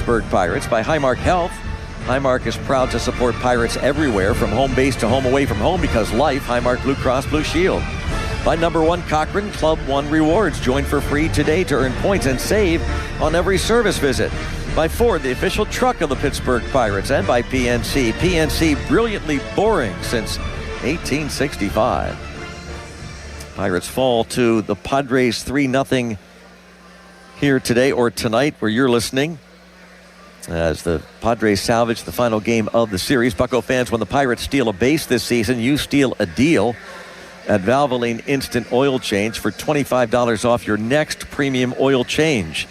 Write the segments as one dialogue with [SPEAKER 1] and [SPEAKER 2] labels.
[SPEAKER 1] Pittsburgh Pirates. By Highmark Health. Highmark is proud to support Pirates everywhere, from home base to home away from home, because life. Highmark Blue Cross Blue Shield. By Number One Cochrane, Club One Rewards. Join for free today to earn points and save on every service visit. By Ford, the official truck of the Pittsburgh Pirates. And by PNC. PNC, brilliantly boring since 1865. Pirates fall to the Padres 3-0 here today, or tonight where you're listening, as the Padres salvage the final game of the series. Bucco fans, when the Pirates steal a base this season, you steal a deal at Valvoline Instant Oil Change for $25 off your next premium oil change.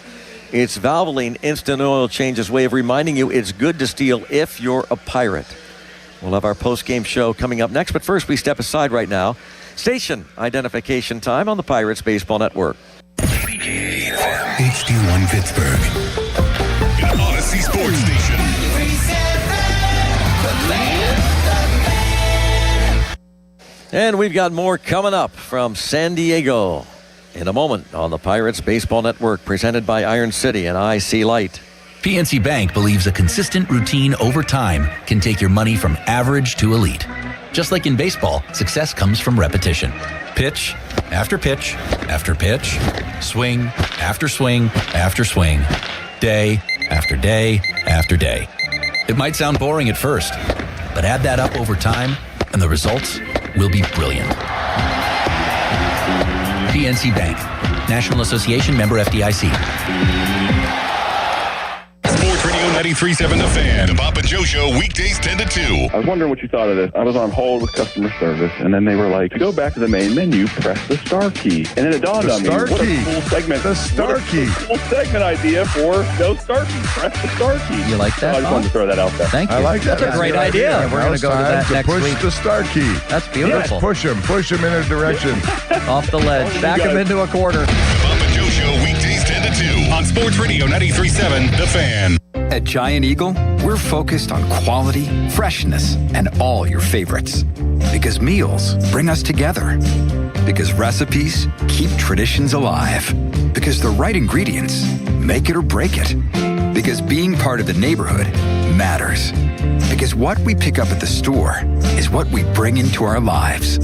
[SPEAKER 1] It's Valvoline Instant Oil Change's way of reminding you it's good to steal if you're a Pirate. We'll have our post-game show coming up next, but first we step aside right now. Station identification time on the Pirates Baseball Network.
[SPEAKER 2] HD1 Pittsburgh. An Odyssey Sports Station.
[SPEAKER 1] And we've got more coming up from San Diego in a moment on the Pirates Baseball Network, presented by Iron City and IC Light.
[SPEAKER 3] PNC Bank believes a consistent routine over time can take your money from average to elite. Just like in baseball, success comes from repetition. Pitch after pitch after pitch, swing after swing after swing, day after day after day. It might sound boring at first, but add that up over time and the results will be brilliant. PNC Bank, National Association member FDIC.
[SPEAKER 2] Sports Radio 93.7 The Fan. The Bob and Joe Show, weekdays 10 to 2.
[SPEAKER 4] I was wondering what you thought of this. I was on hold with customer service, and then they were like, to go back to the main menu, press the star key. And then it dawned on me, what a cool segment.
[SPEAKER 5] The star key.
[SPEAKER 4] Cool segment idea for no star key. Press the star key.
[SPEAKER 6] You like that?
[SPEAKER 4] So I just wanted to throw that out there.
[SPEAKER 6] Thank you.
[SPEAKER 5] I like that.
[SPEAKER 6] That's a great idea. We're going to go to that next
[SPEAKER 5] push
[SPEAKER 6] week.
[SPEAKER 5] the star key.
[SPEAKER 6] That's beautiful.
[SPEAKER 5] Push him in a direction.
[SPEAKER 6] Off the ledge. Back him into a corner.
[SPEAKER 2] The Bob and Joe Show, weekdays 10 to 2 on Sports Radio 93.7 The Fan.
[SPEAKER 7] At Giant Eagle, we're focused on quality, freshness, and all your favorites. Because meals bring us together. Because recipes keep traditions alive. Because the right ingredients make it or break it. Because being part of the neighborhood matters. Because what we pick up at the store is what we bring into our lives.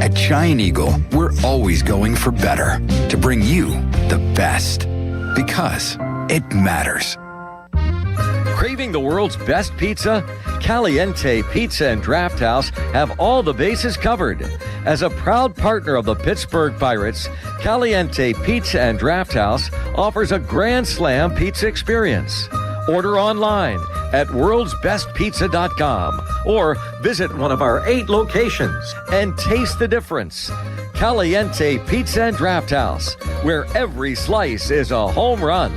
[SPEAKER 7] At Giant Eagle, we're always going for better to bring you the best. Because it matters.
[SPEAKER 1] Craving the world's best pizza? Caliente Pizza and Draft House have all the bases covered. As a proud partner of the Pittsburgh Pirates, Caliente Pizza and Draft House offers a Grand Slam pizza experience. Order online at worldsbestpizza.com or visit one of our 8 locations and taste the difference. Caliente Pizza and Draft House, where every slice is a home run.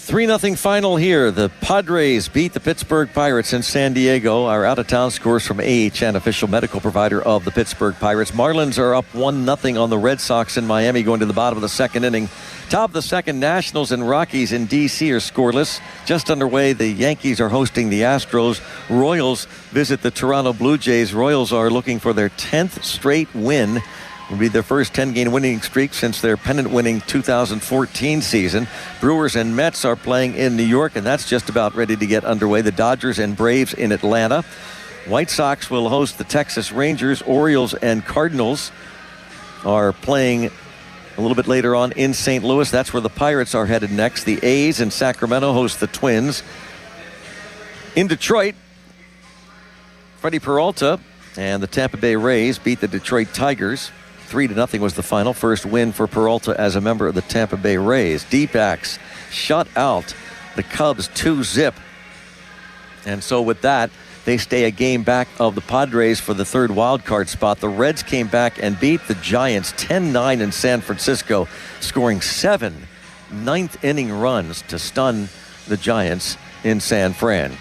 [SPEAKER 1] 3-0 final here. The Padres beat the Pittsburgh Pirates in San Diego. Our out-of-town scores from AHN, official medical provider of the Pittsburgh Pirates. Marlins are up 1-0 on the Red Sox in Miami going to the bottom of the second inning. Top of the second, Nationals and Rockies in D.C. are scoreless. Just underway, the Yankees are hosting the Astros. Royals visit the Toronto Blue Jays. Royals are looking for their 10th straight win. Will be their first 10-game winning streak since their pennant-winning 2014 season. Brewers and Mets are playing in New York, and that's just about ready to get underway. The Dodgers and Braves in Atlanta. White Sox will host the Texas Rangers. Orioles and Cardinals are playing a little bit later on in St. Louis. That's where the Pirates are headed next. The A's in Sacramento host the Twins. In Detroit, Freddie Peralta and the Tampa Bay Rays beat the Detroit Tigers. 3-0 was the final. First win for Peralta as a member of the Tampa Bay Rays. D-backs shut out the Cubs 2-0. And so with that, they stay a game back of the Padres for the third wild card spot. The Reds came back and beat the Giants 10-9 in San Francisco, scoring 7 ninth-inning runs to stun the Giants in San Fran.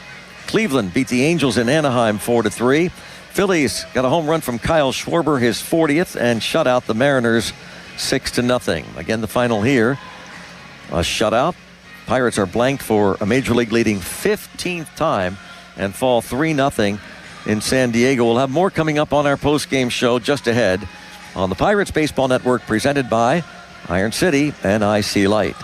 [SPEAKER 1] Cleveland beat the Angels in Anaheim 4-3. Phillies got a home run from Kyle Schwarber, his 40th, and shut out the Mariners 6-0. Again, the final here, a shutout. Pirates are blanked for a Major League leading 15th time and fall 3-0 in San Diego. We'll have more coming up on our post-game show just ahead on the Pirates Baseball Network, presented by Iron City and IC Light.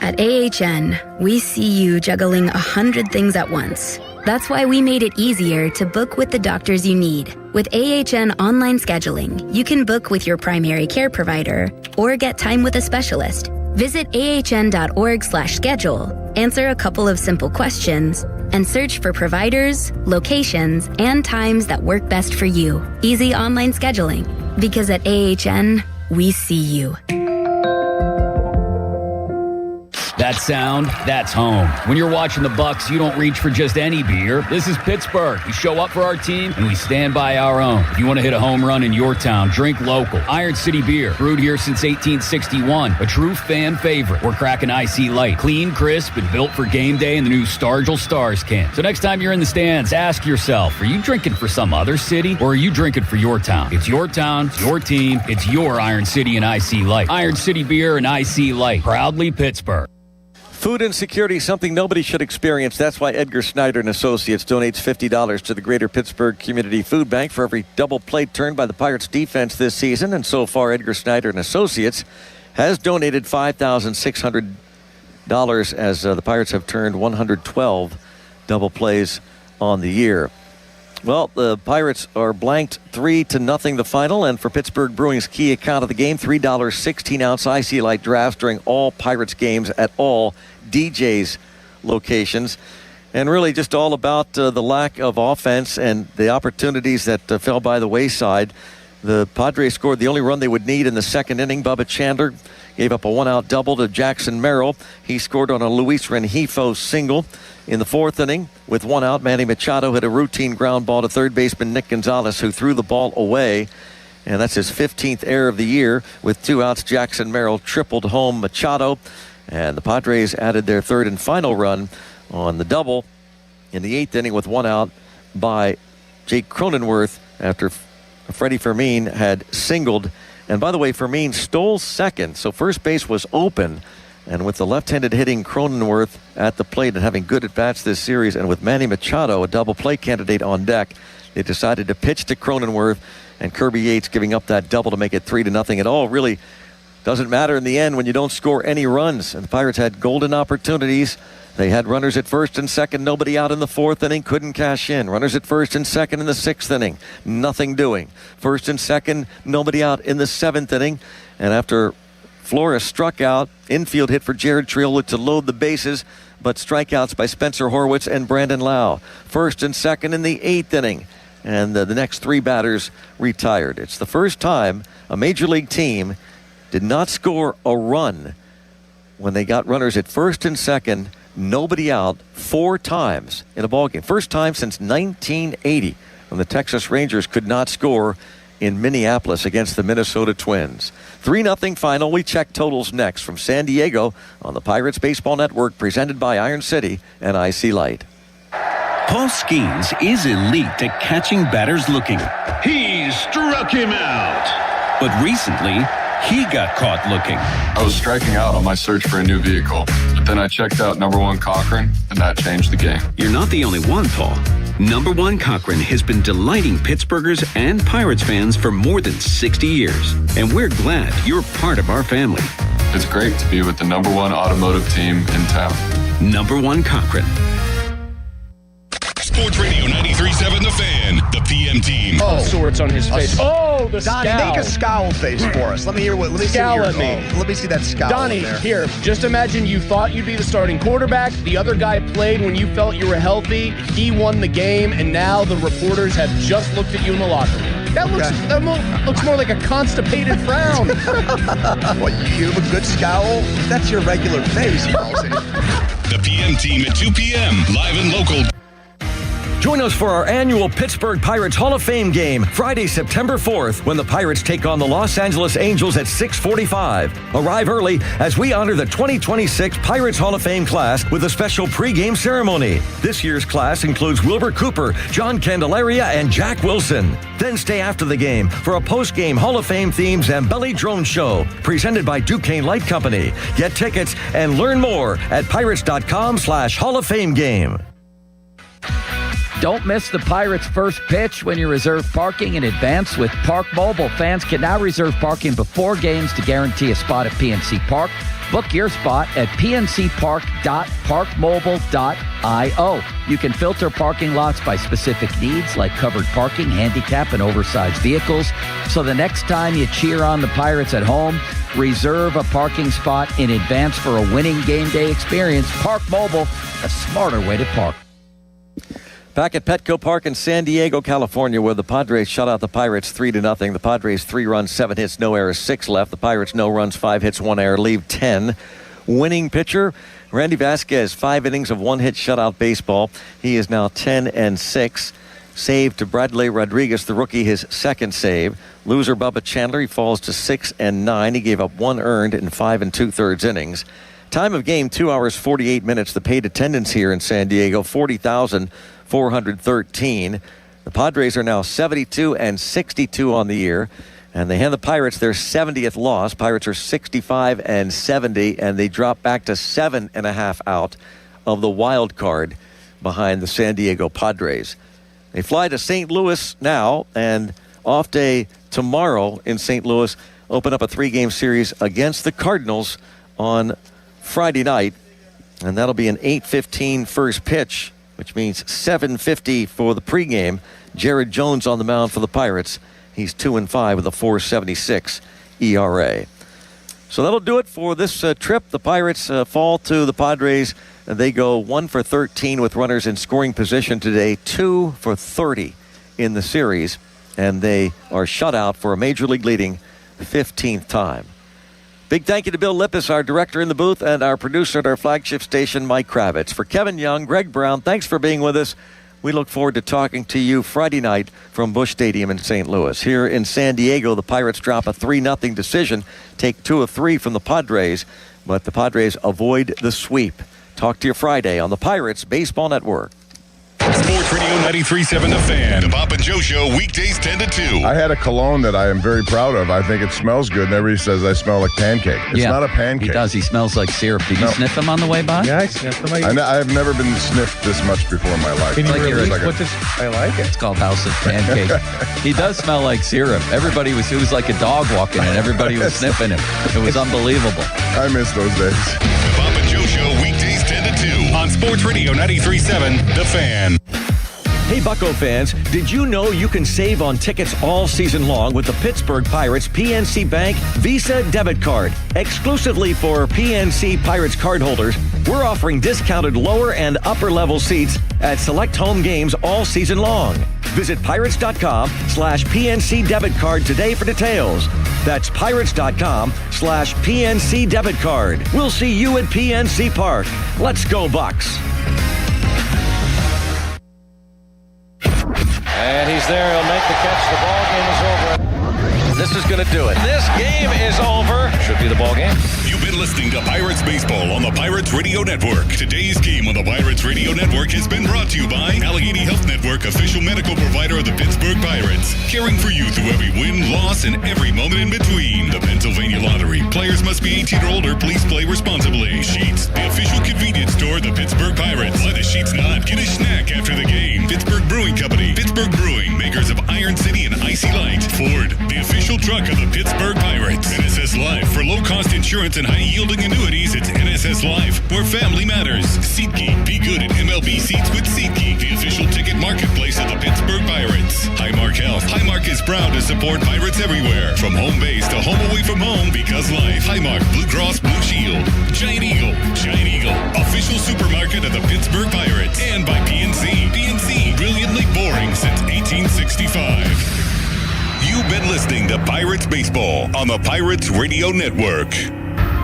[SPEAKER 8] At AHN, we see you juggling 100 things at once. That's why we made it easier to book with the doctors you need. With AHN online scheduling, you can book with your primary care provider or get time with a specialist. Visit ahn.org/schedule, answer a couple of simple questions, and search for providers, locations, and times that work best for you. Easy online scheduling. Because at AHN, we see you.
[SPEAKER 9] That sound, that's home. When you're watching the Bucks, you don't reach for just any beer. This is Pittsburgh. We show up for our team, and we stand by our own. If you want to hit a home run in your town, drink local. Iron City Beer, brewed here since 1861. A true fan favorite. We're cracking IC Light. Clean, crisp, and built for game day in the new Stargell Stars can. So next time you're in the stands, ask yourself, are you drinking for some other city, or are you drinking for your town? It's your town, it's your team, it's your Iron City and IC Light. Iron City Beer and IC Light. Proudly Pittsburgh.
[SPEAKER 1] Food insecurity, something nobody should experience. That's why Edgar Snyder and Associates donates $50 to the Greater Pittsburgh Community Food Bank for every double play turned by the Pirates defense this season. And so far, Edgar Snyder and Associates has donated $5,600 as the Pirates have turned 112 double plays on the year. Well, the Pirates are blanked 3-0 the final, and for Pittsburgh Brewing's key account of the game, $3 16-ounce IC Light drafts during all Pirates games at all DJ's locations. And really just all about the lack of offense and the opportunities that fell by the wayside. The Padres scored the only run they would need in the second inning. Bubba Chandler gave up a one-out double to Jackson Merrill. He scored on a Luis Rengifo single. In the fourth inning, with one out, Manny Machado hit a routine ground ball to third baseman Nick Gonzalez, who threw the ball away. And that's his 15th error of the year. With 2 outs, Jackson Merrill tripled home Machado. And the Padres added their third and final run on the double in the 8th inning with 1 out by Jake Cronenworth after Freddie Fermin had singled. And by the way, Fermin stole second, so first base was open. And with the left-handed hitting Cronenworth at the plate and having good at-bats this series, and with Manny Machado, a double play candidate on deck, they decided to pitch to Cronenworth, and Kirby Yates giving up that double to make it 3-0. It all really doesn't matter in the end when you don't score any runs. And the Pirates had golden opportunities. They had runners at first and second, nobody out in the fourth inning, couldn't cash in. Runners at first and second in the sixth inning, nothing doing. First and second, nobody out in the seventh inning. And after Flores struck out, infield hit for Jared Triola to load the bases, but strikeouts by Spencer Horwitz and Brandon Lau. First and second in the eighth inning, and the next 3 batters retired. It's the first time a major league team did not score a run when they got runners at first and second, nobody out 4 times in a ballgame. First time since 1980 when the Texas Rangers could not score in Minneapolis against the Minnesota Twins. 3-0 final. We check totals next from San Diego on the Pirates Baseball Network, presented by Iron City and IC Light.
[SPEAKER 10] Paul Skeens is elite at catching batters looking.
[SPEAKER 11] He struck him out.
[SPEAKER 10] But recently, he got caught looking.
[SPEAKER 12] I was striking out on my search for a new vehicle, but then I checked out number 1 Cochran, and that changed the game.
[SPEAKER 10] You're not the only one, Paul. Number 1 Cochran has been delighting Pittsburghers and Pirates fans for more than 60 years. And we're glad you're part of our family.
[SPEAKER 12] It's great to be with the number 1 automotive team in town.
[SPEAKER 10] Number 1 Cochran.
[SPEAKER 2] Sports Radio 93.7 The Fan, the PM team.
[SPEAKER 13] Oh, sorts on his face. Oh, the
[SPEAKER 14] Donnie,
[SPEAKER 13] scowl.
[SPEAKER 14] make a scowl face for us. Let me hear what. Let me
[SPEAKER 13] scowl
[SPEAKER 14] see
[SPEAKER 13] at me.
[SPEAKER 14] Let me see that scowl.
[SPEAKER 13] Donnie, here. Just imagine you thought you'd be the starting quarterback. The other guy played when you felt you were healthy. He won the game, and now the reporters have just looked at you in the locker room. That looks more like a constipated frown.
[SPEAKER 14] What, you have a good scowl? That's your regular face, Halsey.
[SPEAKER 2] The PM team at 2 p.m. live and local.
[SPEAKER 1] Join us for our annual Pittsburgh Pirates Hall of Fame game, Friday, September 4th, when the Pirates take on the Los Angeles Angels at 6:45. Arrive early as we honor the 2026 Pirates Hall of Fame class with a special pregame ceremony. This year's class includes Wilbur Cooper, John Candelaria, and Jack Wilson. Then stay after the game for a post-game Hall of Fame themed Zambelli Drone Show, presented by Duquesne Light Company. Get tickets and learn more at pirates.com/Hall of Fame game.
[SPEAKER 6] Don't miss the Pirates' first pitch when you reserve parking in advance with Park Mobile. Fans can now reserve parking before games to guarantee a spot at PNC Park. Book your spot at pncpark.parkmobile.io. You can filter parking lots by specific needs like covered parking, handicap, and oversized vehicles. So the next time you cheer on the Pirates at home, reserve a parking spot in advance for a winning game day experience. Park Mobile, a smarter way to park.
[SPEAKER 1] Back at Petco Park in San Diego, California, where the Padres shut out the Pirates 3-0. The Padres 3 runs, 7 hits, no errors, 6 left. The Pirates no runs, 5 hits, 1 error, leave 10. Winning pitcher, Randy Vasquez, 5 innings of 1-hit shutout baseball. He is now 10-6. Save to Bradley Rodriguez, the rookie, his second save. Loser Bubba Chandler, he falls to 6-9. He gave up 1 earned in 5 2/3 innings. Time of game, 2 hours, 48 minutes. The paid attendance here in San Diego, 40,413. The Padres are now 72-62 on the year, and they hand the Pirates their 70th loss. Pirates are 65-70, and they drop back to 7.5 out of the wild card behind the San Diego Padres. They fly to St. Louis now, and off day tomorrow in St. Louis, open up a 3-game series against the Cardinals on Friday night, and that'll be an 8:15 first pitch, which means 7:50 for the pregame. Jared Jones on the mound for the Pirates. He's 2-5 with a 4.76 ERA. So that'll do it for this trip. The Pirates fall to the Padres. They go 1 for 13 with runners in scoring position today, 2 for 30 in the series, and they are shut out for a Major League leading 15th time. Big thank you to Bill Lippis, our director in the booth, and our producer at our flagship station, Mike Kravitz. For Kevin Young, Greg Brown, thanks for being with us. We look forward to talking to you Friday night from Busch Stadium in St. Louis. Here in San Diego, the Pirates drop a 3-0 decision, take 2 of 3 from the Padres, but the Padres avoid the sweep. Talk to you Friday on the Pirates Baseball Network.
[SPEAKER 2] Sports Radio 93.7 The Fan. The Bob and Joe Show, weekdays 10 to 2.
[SPEAKER 5] I had a cologne that I am very proud of. I think it smells good, and everybody says I smell like pancake. It's not a pancake.
[SPEAKER 6] He does. He smells like syrup. Did you sniff him on the way by?
[SPEAKER 15] Yeah, I sniffed him.
[SPEAKER 5] I have never been sniffed this much before in my life.
[SPEAKER 15] Can you release what this? I like it.
[SPEAKER 6] It's called House of Pancake. He does smell like syrup. It was like a dog walking and everybody was sniffing him. It was unbelievable.
[SPEAKER 5] I miss those days.
[SPEAKER 2] The Bob and Joe Show, weekdays 10 to 2 on Sports Radio 93.7 The Fan.
[SPEAKER 1] Hey, Bucco fans, did you know you can save on tickets all season long with the Pittsburgh Pirates PNC Bank Visa debit card? Exclusively for PNC Pirates cardholders, we're offering discounted lower and upper level seats at select home games all season long. Visit pirates.com/PNC debit card today for details. That's pirates.com/PNC debit card. We'll see you at PNC Park. Let's go, Bucks. And he's there. He'll make the catch. The ball game is over. This is going to do it. This game is over. Should be the ball game.
[SPEAKER 2] You've been listening to Pirates Baseball on the Pirates Radio Network. Today's game on the Pirates Radio Network has been brought to you by Allegheny Health Network, official medical provider of the Pittsburgh Pirates. Caring for you through every win, loss, and every moment in between. The Pennsylvania Lottery. Players must be 18 or older. Please play responsibly. Sheets, the official convenience store of the Pittsburgh Pirates. Let the Sheets not get a snack after the game. Pittsburgh Brewing Company. Pittsburgh Brewing, makers of Iron City and Icy Light. Ford, the official truck of the Pittsburgh Pirates. NSS Life, for low-cost insurance and high-yielding annuities, it's NSS Life, where family matters. SeatGeek, be good at MLB seats with SeatGeek, the official ticket marketplace of the Pittsburgh Pirates. Highmark Health, Highmark is proud to support Pirates everywhere, from home base to home away from home, because life. Highmark, Blue Cross Blue Shield. Giant Eagle, official supermarket of the Pittsburgh Pirates, and by PNC. PNC, brilliantly boring since 1865. You've been listening to Pirates Baseball on the Pirates Radio Network.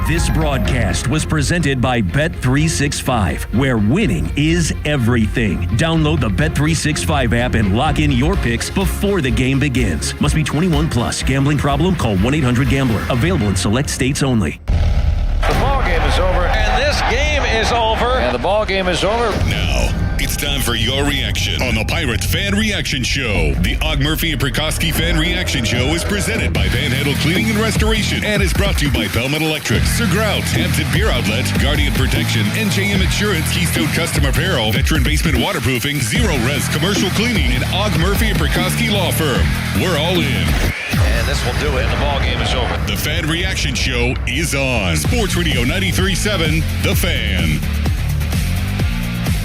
[SPEAKER 16] This broadcast was presented by Bet365, where winning is everything. Download the Bet365 app and lock in your picks before the game begins. Must be 21 plus. Gambling problem? Call 1-800-GAMBLER. Available in select states only.
[SPEAKER 1] The ball game is over, and this game is over. And the ball game is over.
[SPEAKER 2] Now, it's time for your reaction on the Pirates Fan Reaction Show. The Og Murphy and Prikoski Fan Reaction Show is presented by Van Handel Cleaning and Restoration and is brought to you by Bellman Electric, Sir Grout, Hampton Beer Outlet, Guardian Protection, NJM Insurance, Keystone Custom Apparel, Veteran Basement Waterproofing, Zero Res Commercial Cleaning, and Og Murphy and Prikoski Law Firm. We're all in.
[SPEAKER 1] And and this will do it, and the ball game is over.
[SPEAKER 2] The Fan Reaction Show is on. Sports Radio 93.7, The Fan.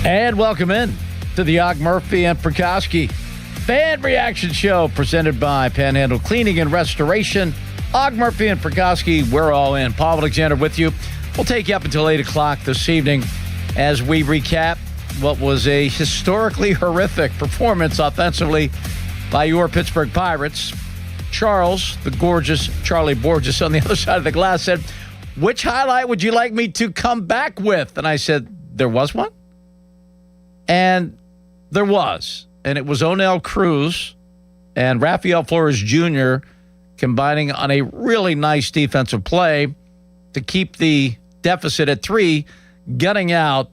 [SPEAKER 6] And welcome in to the Og Murphy and Prikoski Fan Reaction Show, presented by Panhandle Cleaning and Restoration. Og Murphy and Prikoski, we're all in. Paul Alexander with you. We'll take you up until 8 o'clock this evening as we recap what was a historically horrific performance offensively by your Pittsburgh Pirates. Charles, the gorgeous Charlie Borges on the other side of the glass, said, which highlight would you like me to come back with? And I said, there was one? And there was. And it was Onel Cruz and Rafael Flores Jr. combining on a really nice defensive play to keep the deficit at 3, gutting out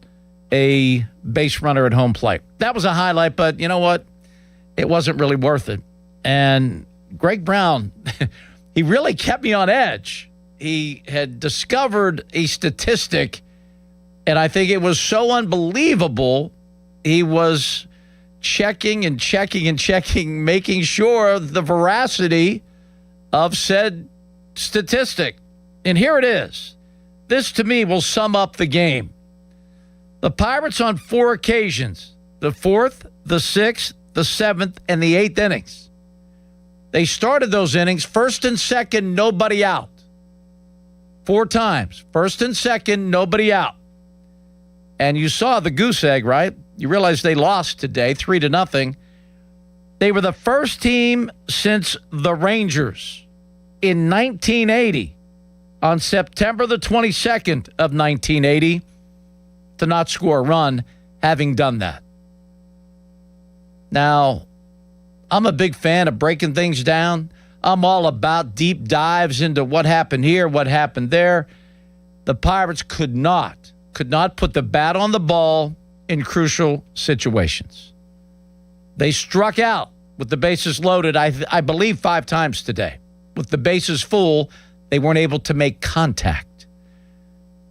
[SPEAKER 6] a base runner at home plate. That was a highlight, but you know what? It wasn't really worth it. And Greg Brown, he really kept me on edge. He had discovered a statistic, and I think it was so unbelievable, he was checking, making sure the veracity of said statistic. And here it is. This, to me, will sum up the game. The Pirates on 4 occasions, the 4th, the 6th, the 7th, and the 8th innings. They started those innings, 1st and 2nd, nobody out. 4 times, 1st and 2nd, nobody out. And you saw the goose egg, right? You realize they lost today, 3-0. They were the first team since the Rangers in 1980, on September the 22nd of 1980, to not score a run, having done that. Now, I'm a big fan of breaking things down. I'm all about deep dives into what happened here, what happened there. The Pirates could not put the bat on the ball in crucial situations. They struck out with the bases loaded, I believe, 5 times today. With the bases full, they weren't able to make contact.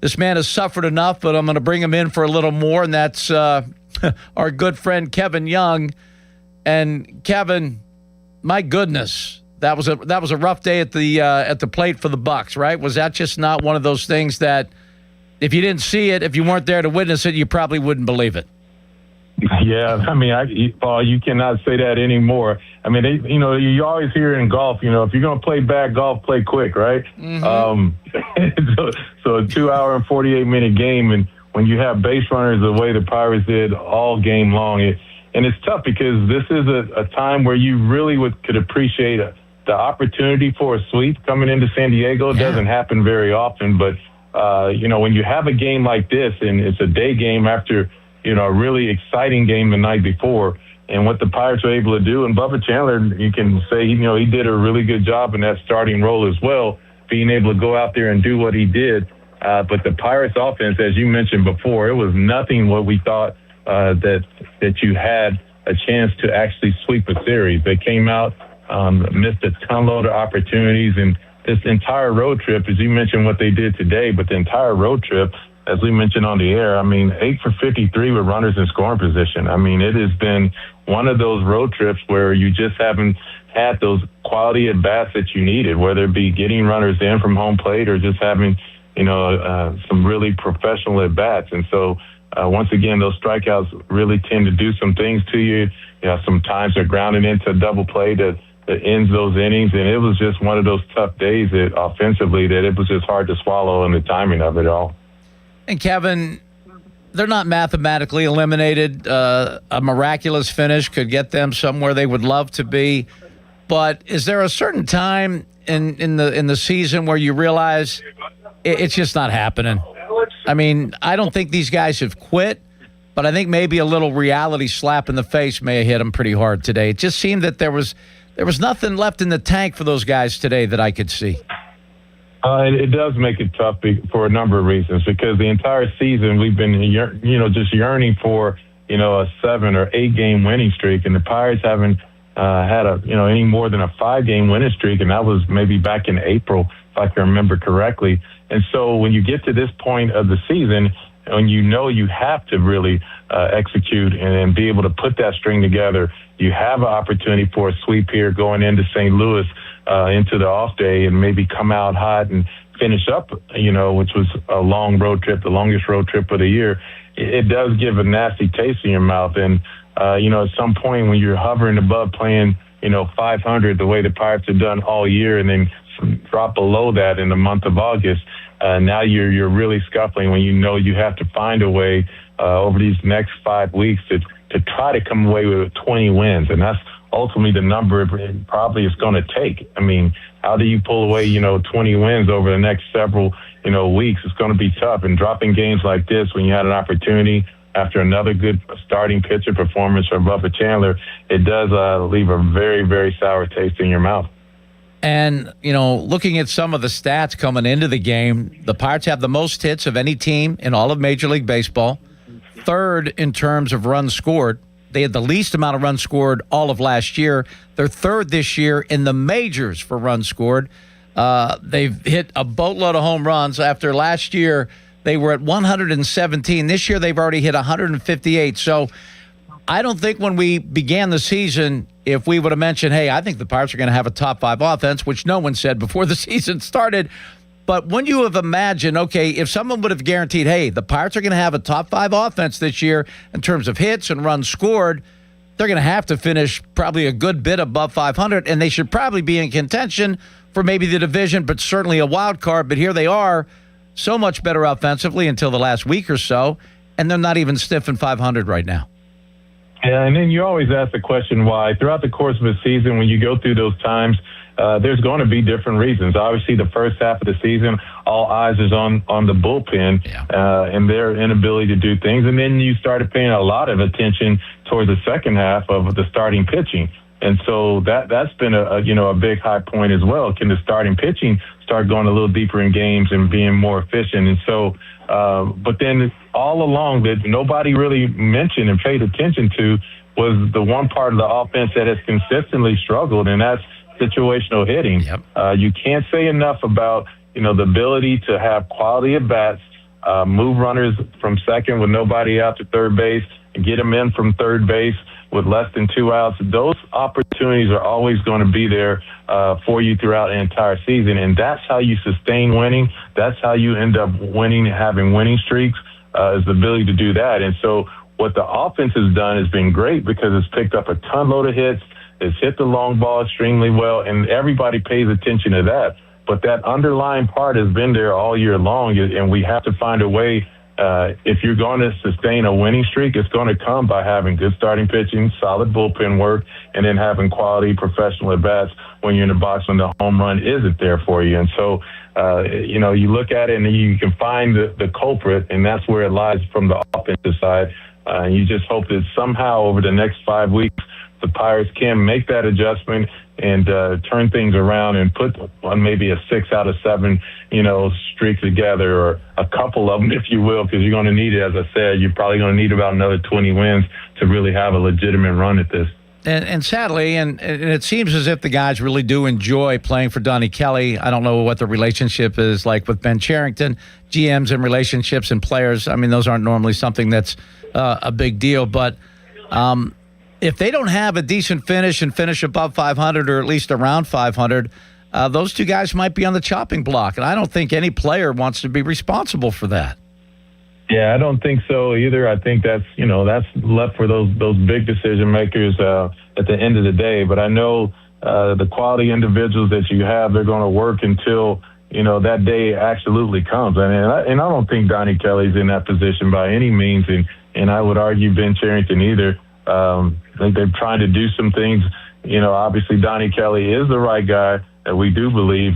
[SPEAKER 6] This man has suffered enough, but I'm going to bring him in for a little more, and that's our good friend Kevin Young. And Kevin, my goodness, that was a rough day at the plate for the Bucs, right? Was that just not one of those things that if you didn't see it, if you weren't there to witness it, you probably wouldn't believe it?
[SPEAKER 17] Yeah, I mean, Paul, you cannot say that anymore. I mean, you always hear in golf, if you're going to play bad golf, play quick, right? Mm-hmm. So a 2-hour and 48-minute game, and when you have base runners the way the Pirates did all game long, and it's tough because this is a time where you really could appreciate the opportunity for a sweep coming into San Diego. It doesn't happen very often, but when you have a game like this, and it's a day game after a really exciting game the night before, and what the Pirates were able to do. And Bubba Chandler, you can say, he did a really good job in that starting role as well, being able to go out there and do what he did. But the Pirates offense, as you mentioned before, it was nothing what we thought that you had a chance to actually sweep a series. They came out, missed a ton load of opportunities, and this entire road trip, as you mentioned what they did today, but the entire road trip, as we mentioned on the air, 8 for 53 with runners in scoring position. It has been one of those road trips where you just haven't had those quality at-bats that you needed, whether it be getting runners in from home plate or just having, some really professional at-bats. And so, once again, those strikeouts really tend to do some things to you. Sometimes they're grounding into a double play that ends those innings. And it was just one of those tough days that offensively that it was just hard to swallow in the timing of it all.
[SPEAKER 6] And Kevin, they're not mathematically eliminated. A miraculous finish could get them somewhere they would love to be. But is there a certain time in the season where you realize it's just not happening? I don't think these guys have quit, but I think maybe a little reality slap in the face may have hit them pretty hard today. It just seemed that there was nothing left in the tank for those guys today that I could see.
[SPEAKER 17] It does make it tough for a number of reasons, because the entire season we've been, just yearning for, a 7 or 8 game winning streak, and the Pirates haven't had any more than a 5-game winning streak, and that was maybe back in April, if I can remember correctly. And so when you get to this point of the season, and you have to really execute and be able to put that string together, you have an opportunity for a sweep here going into St. Louis. into the off day and maybe come out hot and finish up, which was a long road trip, the longest road trip of the year, it does give a nasty taste in your mouth. And, at some point when you're hovering above playing, 500 the way the Pirates have done all year and then drop below that in the month of August, now you're really scuffling when you have to find a way over these next 5 weeks to try to come away with 20 wins. And that's ultimately the number it probably is going to take. I mean, how do you pull away, 20 wins over the next several, weeks? It's going to be tough. And dropping games like this when you had an opportunity after another good starting pitcher performance from Bubba Chandler, it does leave a very, very sour taste in your mouth.
[SPEAKER 6] And, looking at some of the stats coming into the game, the Pirates have the most hits of any team in all of Major League Baseball. Third in terms of runs scored. They had the least amount of runs scored all of last year. They're third this year in the majors for runs scored. They've hit a boatload of home runs. After last year, they were at 117. This year, they've already hit 158. So I don't think when we began the season, if we would have mentioned, hey, I think the Pirates are going to have a top 5 offense, which no one said before the season started. But when you have imagined, okay, if someone would have guaranteed, hey, the Pirates are going to have a top 5 offense this year in terms of hits and runs scored, they're going to have to finish probably a good bit above 500, and they should probably be in contention for maybe the division, but certainly a wild card. But here they are, so much better offensively until the last week or so, and they're not even stiffing 500 right now.
[SPEAKER 17] Yeah, and then you always ask the question why. Throughout the course of a season, when you go through those times, there's going to be different reasons. Obviously, the first half of the season, all eyes is on the bullpen and their inability to do things. And then you started paying a lot of attention towards the second half of the starting pitching. And so that's been a big high point as well. Can the starting pitching start going a little deeper in games and being more efficient? And so, but then all along that nobody really mentioned and paid attention to was the one part of the offense that has consistently struggled, and that's situational hitting. You can't say enough about, the ability to have quality at bats, move runners from second with nobody out to third base, and get them in from third base with less than 2 outs. Those opportunities are always going to be there for you throughout the entire season, and that's how you sustain winning. That's how you end up winning, having winning streaks, is the ability to do that. And so what the offense has done has been great because it's picked up a ton load of hits. It's hit the long ball extremely well, and everybody pays attention to that. But that underlying part has been there all year long, and we have to find a way. If you're going to sustain a winning streak, it's going to come by having good starting pitching, solid bullpen work, and then having quality professional at-bats when you're in the box when the home run isn't there for you. And so, you look at it and you can find the culprit, and that's where it lies from the offensive side. You just hope that somehow over the next 5 weeks, the Pirates can make that adjustment and turn things around and put on maybe a 6 out of 7, streak together, or a couple of them, if you will, because you're going to need it. As I said, you're probably going to need about another 20 wins to really have a legitimate run at this.
[SPEAKER 6] And sadly, and it seems as if the guys really do enjoy playing for Donnie Kelly. I don't know what the relationship is like with Ben Cherington, GMs and relationships and players. I mean, those aren't normally something that's a big deal, but if they don't have a decent finish and finish above 500 or at least around 500, those two guys might be on the chopping block. And I don't think any player wants to be responsible for that.
[SPEAKER 17] Yeah, I don't think so either. I think that's left for those big decision makers at the end of the day. But I know the quality individuals that you have, they're going to work until, that day absolutely comes. And I don't think Donnie Kelly's in that position by any means. And I would argue Ben Cherington either. I think they're trying to do some things. Obviously Donnie Kelly is the right guy that we do believe,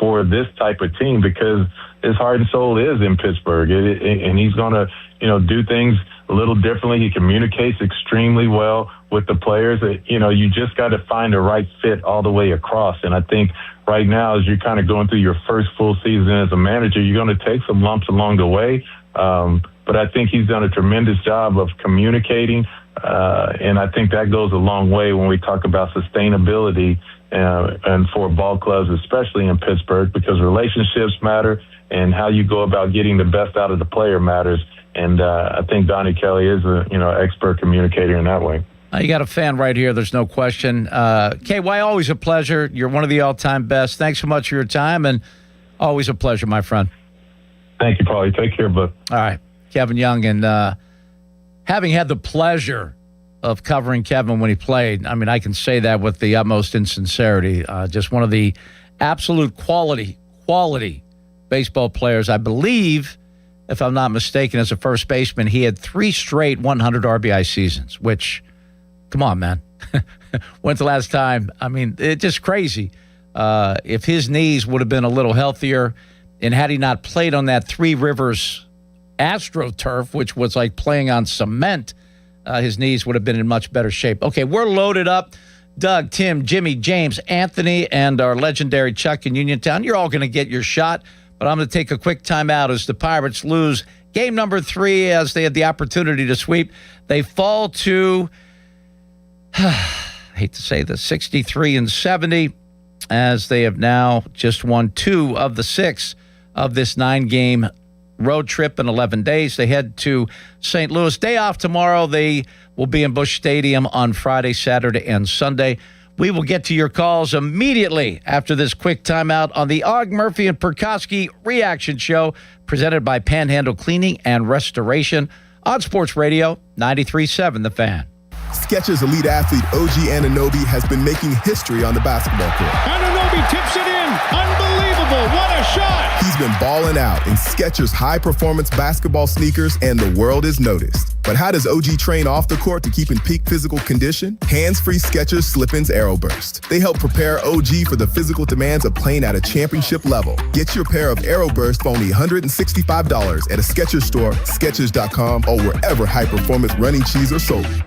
[SPEAKER 17] for this type of team, because his heart and soul is in Pittsburgh. And he's going to, do things a little differently. He communicates extremely well with the players. You just got to find the right fit all the way across. And I think right now, as you're kind of going through your first full season as a manager, you're going to take some lumps along the way. But I think he's done a tremendous job of communicating. And I think that goes a long way when we talk about sustainability and for ball clubs, especially in Pittsburgh, because relationships matter and how you go about getting the best out of the player matters. And I think Donnie Kelly is a expert communicator in that way.
[SPEAKER 6] You got a fan right here. There's no question. KY, always a pleasure. You're one of the all-time best. Thanks so much for your time, and always a pleasure, my friend.
[SPEAKER 17] Thank you, Paulie. Take care, bud.
[SPEAKER 6] All right. Kevin Young, and having had the pleasure of covering Kevin when he played, I mean, I can say that with the utmost insincerity. Just one of the absolute quality baseball players. I believe, if I'm not mistaken, as a first baseman, he had 3 straight 100 RBI seasons, which... Come on, man. When's the last time? I mean, it's just crazy. If his knees would have been a little healthier, and had he not played on that Three Rivers AstroTurf, which was like playing on cement, his knees would have been in much better shape. Okay, we're loaded up. Doug, Tim, Jimmy, James, Anthony, and our legendary Chuck in Uniontown. You're all going to get your shot, but I'm going to take a quick timeout as the Pirates lose game number 3 as they had the opportunity to sweep. They fall to... I hate to say this, 63-70, as they have now just won 2 of the 6 of this 9-game road trip in 11 days. They head to St. Louis. Day off tomorrow. They will be in Busch Stadium on Friday, Saturday, and Sunday. We will get to your calls immediately after this quick timeout on the Og, Murphy, and Perkowski Reaction Show, presented by Panhandle Cleaning and Restoration on Sports Radio 93.7 The Fan.
[SPEAKER 18] Skechers elite athlete OG Anunoby has been making history on the basketball court.
[SPEAKER 11] Anunoby tips it in. Unbelievable. What a shot.
[SPEAKER 18] He's been balling out in Skechers high-performance basketball sneakers, and the world is noticed. But how does OG train off the court to keep in peak physical condition? Hands-free Skechers Slip-ins Aeroburst. They help prepare OG for the physical demands of playing at a championship level. Get your pair of Aeroburst for only $165 at a Skechers store, Skechers.com, or wherever high-performance running shoes are sold.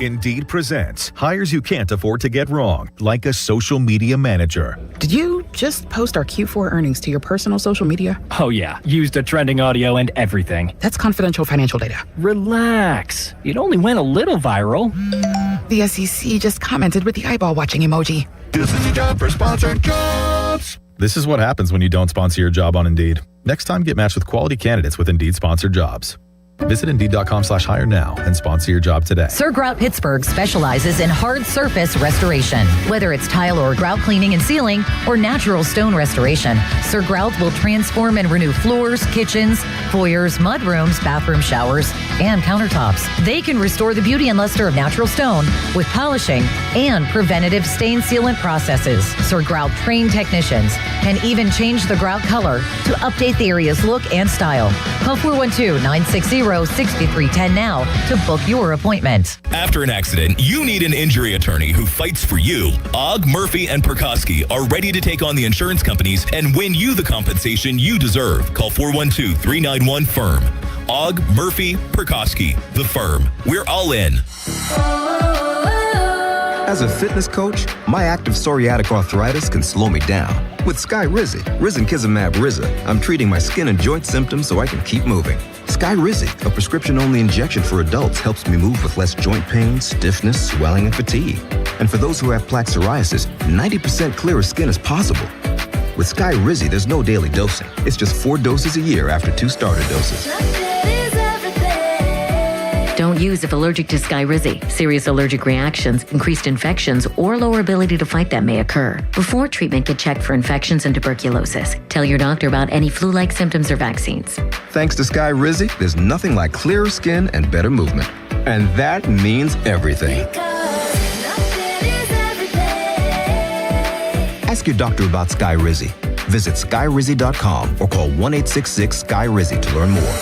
[SPEAKER 19] Indeed presents hires you can't afford to get wrong, like a social media manager.
[SPEAKER 20] Did you just post our Q4 earnings to your personal social media?
[SPEAKER 21] Oh yeah, used the trending audio and everything.
[SPEAKER 20] That's confidential financial data.
[SPEAKER 21] Relax. It only went a little viral.
[SPEAKER 20] The SEC just commented with the eyeball watching emoji.
[SPEAKER 19] This is your job for sponsored jobs. This is what happens when you don't sponsor your job on Indeed. Next time, get matched with quality candidates with Indeed sponsored jobs. Visit Indeed.com/hire now and sponsor your job today.
[SPEAKER 22] Sir Grout Pittsburgh specializes in hard surface restoration. Whether it's tile or grout cleaning and sealing or natural stone restoration, Sir Grout will transform and renew floors, kitchens, foyers, mudrooms, bathroom showers, and countertops. They can restore the beauty and luster of natural stone with polishing and preventative stain sealant processes. Sir Grout trained technicians can even change the grout color to update the area's look and style. Call 412-960-6310 now to book your appointment.
[SPEAKER 23] After an accident, you need an injury attorney who fights for you. Og, Murphy, and Perkowski are ready to take on the insurance companies and win you the compensation you deserve. Call 412-391-FIRM. Og, Murphy, Perkowski, the firm. We're all in.
[SPEAKER 24] As a fitness coach, my active psoriatic arthritis can slow me down. With Skyrizi, Risankizumab Riza, I'm treating my skin and joint symptoms so I can keep moving. Skyrizi, a prescription-only injection for adults, helps me move with less joint pain, stiffness, swelling, and fatigue. And for those who have plaque psoriasis, 90% clearer skin is possible. With Skyrizi, there's no daily dosing. It's just 4 doses a year after 2 starter doses.
[SPEAKER 25] Don't use if allergic to Skyrizi. Serious allergic reactions, increased infections, or lower ability to fight them may occur. Before treatment, get checked for infections and tuberculosis. Tell your doctor about any flu-like symptoms or vaccines.
[SPEAKER 24] Thanks to Skyrizi, there's nothing like clearer skin and better movement. And that means everything. Ask your doctor about Skyrizi. Visit Skyrizi.com or call 1-866-SKY-RIZI to learn more.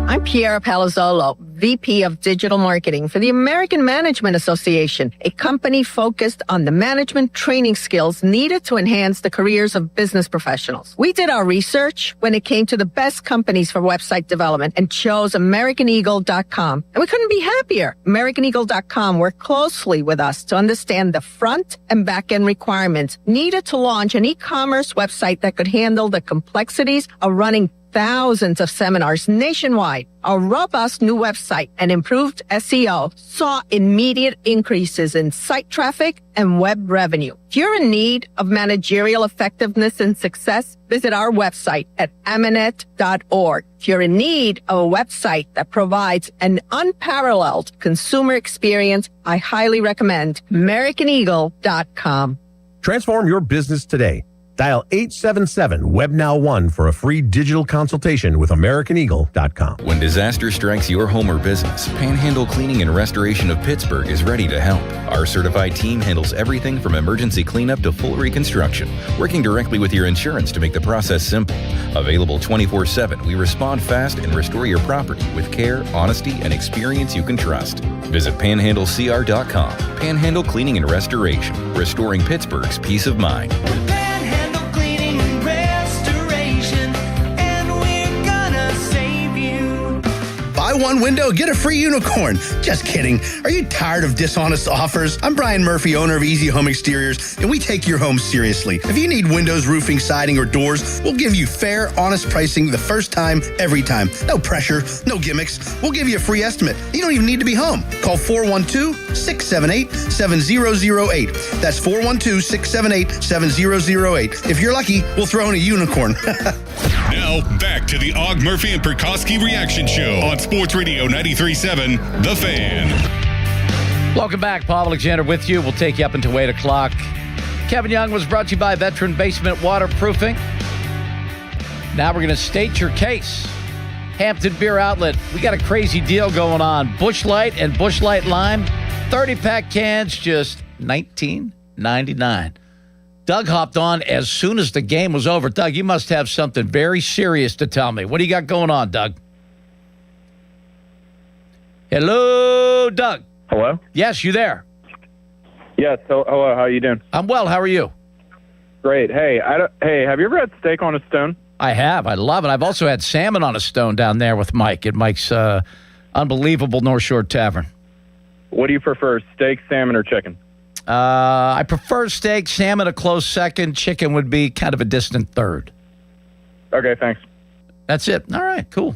[SPEAKER 26] I'm Piera Palazzolo, VP of Digital Marketing for the American Management Association, a company focused on the management training skills needed to enhance the careers of business professionals. We did our research when it came to the best companies for website development and chose AmericanEagle.com. And we couldn't be happier. AmericanEagle.com worked closely with us to understand the front and back end requirements needed to launch an e-commerce website that could handle the complexities of running thousands of seminars nationwide, our robust new website and improved SEO saw immediate increases in site traffic and web revenue. If you're in need of managerial effectiveness and success, visit our website at Amanet.org. If you're in need of a website that provides an unparalleled consumer experience, I highly recommend AmericanEagle.com.
[SPEAKER 3] Transform your business today. Dial 877-WebNow1 for a free digital consultation with AmericanEagle.com.
[SPEAKER 4] When disaster strikes your home or business, Panhandle Cleaning and Restoration of Pittsburgh is ready to help. Our certified team handles everything from emergency cleanup to full reconstruction, working directly with your insurance to make the process simple. Available 24/7, we respond fast and restore your property with care, honesty, and experience you can trust. Visit PanhandleCR.com. Panhandle Cleaning and Restoration, restoring Pittsburgh's peace of mind.
[SPEAKER 7] Buy one window, get a free unicorn. Just kidding. Are you tired of dishonest offers? I'm Brian Murphy, owner of Easy Home Exteriors, and we take your home seriously. If you need windows, roofing, siding, or doors, we'll give you fair, honest pricing the first time, every time. No pressure, no gimmicks. We'll give you a free estimate. You don't even need to be home. Call 412-678-7008. That's 412-678-7008. If you're lucky, we'll throw in a unicorn.
[SPEAKER 2] Now, back to the Og Murphy and Perkowski Reaction Show on Sports Radio 93.7, The Fan.
[SPEAKER 6] Welcome back. Paul Alexander with you. We'll take you up until 8 o'clock. Kevin Young was brought to you by Veteran Basement Waterproofing. Now we're going to state your case. Hampton Beer Outlet. We got a crazy deal going on. Busch Light and Busch Light Lime. 30-pack cans, just $19.99. Doug hopped on as soon as the game was over. Doug, you must have something very serious to tell me. What do you got going on, Doug? Hello, Doug.
[SPEAKER 8] Hello?
[SPEAKER 6] Yes, you there?
[SPEAKER 8] Yes. Hello. How are you doing?
[SPEAKER 6] I'm well. How are you?
[SPEAKER 8] Great. Hey, have you ever had steak on a stone?
[SPEAKER 6] I have. I love it. I've also had salmon on a stone down there with Mike at Mike's unbelievable North Shore Tavern.
[SPEAKER 8] What do you prefer, steak, salmon, or chicken?
[SPEAKER 6] I prefer steak, salmon a close second. Chicken would be kind of a distant third.
[SPEAKER 8] Okay, thanks.
[SPEAKER 6] That's it. All right, cool.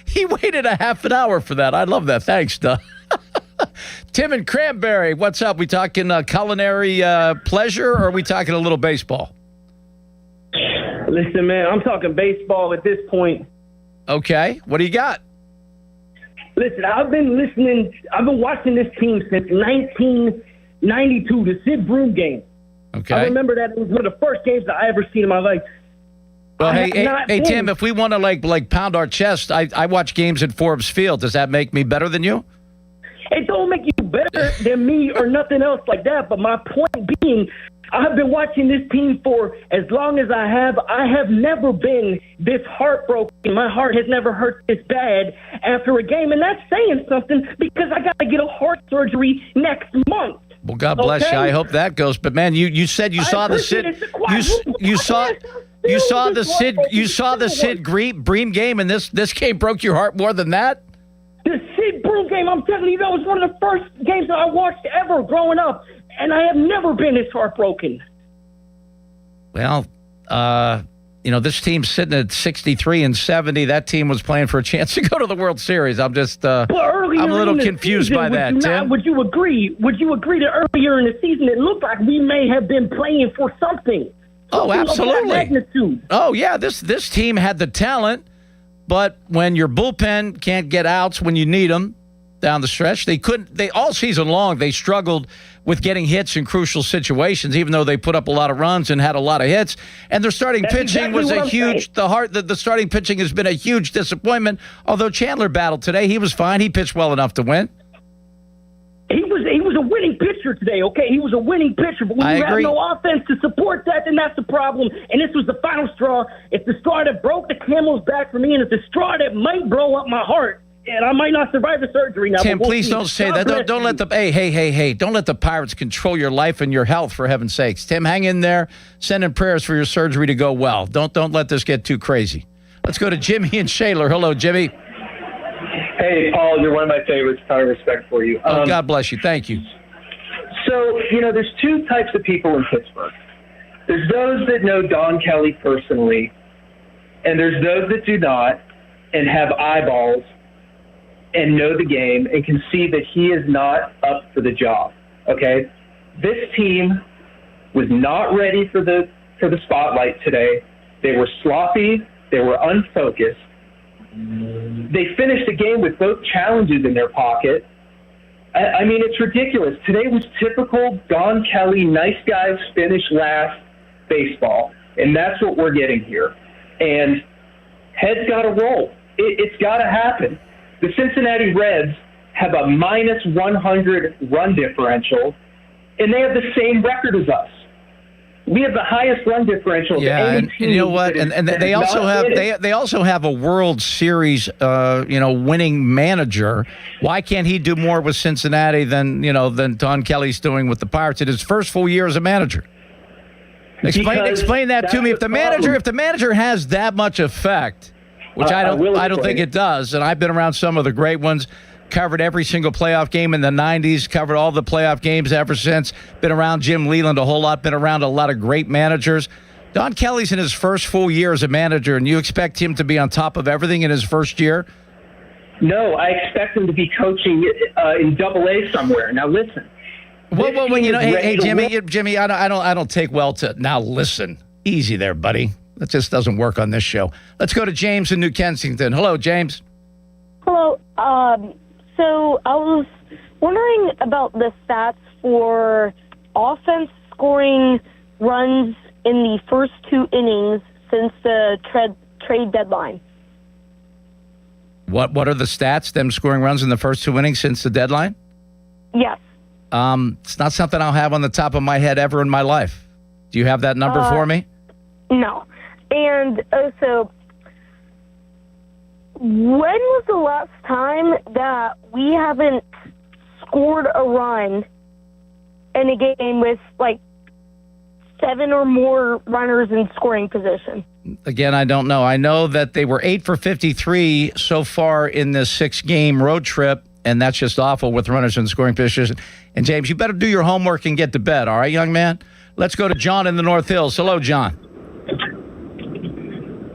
[SPEAKER 6] He waited a half an hour for that. I love that. Thanks, Doug. Tim and Cranberry, what's up? We talking culinary pleasure, or are we talking a little baseball?
[SPEAKER 9] Listen, man, I'm talking baseball at this point.
[SPEAKER 6] Okay, what do you got?
[SPEAKER 9] Listen, I've been watching this team since 1992, the Sid Broom game.
[SPEAKER 6] Okay.
[SPEAKER 9] I remember that it was one of the first games that I ever seen in my life.
[SPEAKER 6] Well, hey, Tim, if we want to like pound our chest, I watch games at Forbes Field. Does that make me better than you?
[SPEAKER 9] It don't make you better than me or nothing else like that. But my point being, I've been watching this team for as long as I have. I have never been this heartbroken. My heart has never hurt this bad after a game. And that's saying something because I got to get a heart surgery next month.
[SPEAKER 6] Well, God bless you. I hope that goes. But man, you said you saw the Sid. You saw the Sid Bream game, and this game broke your heart more than that.
[SPEAKER 9] The Sid Broom game, I'm telling you, that was one of the first games that I watched ever growing up, and I have never been this heartbroken.
[SPEAKER 6] Well, this team's sitting at 63-70. That team was playing for a chance to go to the World Series. I'm just, I'm a little confused by that, Tim.
[SPEAKER 9] Would you agree? Would you agree that earlier in the season it looked like we may have been playing for something?
[SPEAKER 6] Oh, absolutely. Oh, yeah. This team had the talent, but when your bullpen can't get outs when you need them down the stretch, they couldn't. They all season long they struggled with getting hits in crucial situations, even though they put up a lot of runs and had a lot of hits. And their starting pitching was a huge. The starting pitching has been a huge disappointment. Although Chandler battled today, he was fine. He pitched well enough to win.
[SPEAKER 9] He was a winning pitcher today, okay? He was a winning pitcher, but when you have no offense to support that, then that's the problem. And this was the final straw. It's the straw that broke the camel's back for me, and it's the straw that might blow up my heart. And I might not survive the surgery now.
[SPEAKER 6] Tim, please don't say that. Don't let the hey. Don't let the Pirates control your life and your health, for heaven's sakes. Tim, hang in there. Send in prayers for your surgery to go well. Don't let this get too crazy. Let's go to Jimmy and Shaler. Hello, Jimmy.
[SPEAKER 12] Hey, Paul, you're one of my favorites. Ton of respect for you.
[SPEAKER 6] God bless you. Thank you.
[SPEAKER 12] So, there's two types of people in Pittsburgh. There's those that know Don Kelly personally, and there's those that do not and have eyeballs and know the game and can see that he is not up for the job. Okay? This team was not ready for the spotlight today. They were sloppy. They were unfocused. They finished the game with both challenges in their pocket. I mean, it's ridiculous. Today was typical Don Kelly, nice guys finish last baseball, and that's what we're getting here. And heads got to roll. It's got to happen. The Cincinnati Reds have a minus 100 run differential, and they have the same record as us. We have the highest run differential.
[SPEAKER 6] Yeah,
[SPEAKER 12] of any
[SPEAKER 6] and
[SPEAKER 12] team
[SPEAKER 6] you know what? And they also have they also have a World Series winning manager. Why can't he do more with Cincinnati than Don Kelly's doing with the Pirates in his first full year as a manager? Explain that to me. If the manager has that much effect, which I don't think it does, and I've been around some of the great ones. Covered every single playoff game in the 90s, covered all the playoff games ever since, been around Jim Leland a whole lot, been around a lot of great managers. Don Kelly's in his first full year as a manager, and you expect him to be on top of everything in his first year?
[SPEAKER 12] No, I expect him to be coaching in Double-A somewhere. Now, listen.
[SPEAKER 6] Well, hey, Jimmy, I don't take well to now listen. Easy there, buddy. That just doesn't work on this show. Let's go to James in New Kensington. Hello, James.
[SPEAKER 5] Hello. So I was wondering about the stats for offense scoring runs in the first 2 innings since the trade deadline.
[SPEAKER 6] What are the stats, them scoring runs in the first 2 innings since the deadline?
[SPEAKER 5] Yes.
[SPEAKER 6] It's not something I'll have on the top of my head ever in my life. Do you have that number for me?
[SPEAKER 5] No. And also, when was the last time that we haven't scored a run in a game with, 7 or more runners in scoring position?
[SPEAKER 6] Again, I don't know. I know that they were 8 for 53 so far in this 6-game road trip, and that's just awful with runners in scoring position. And, James, you better do your homework and get to bed, all right, young man? Let's go to John in the North Hills. Hello, John.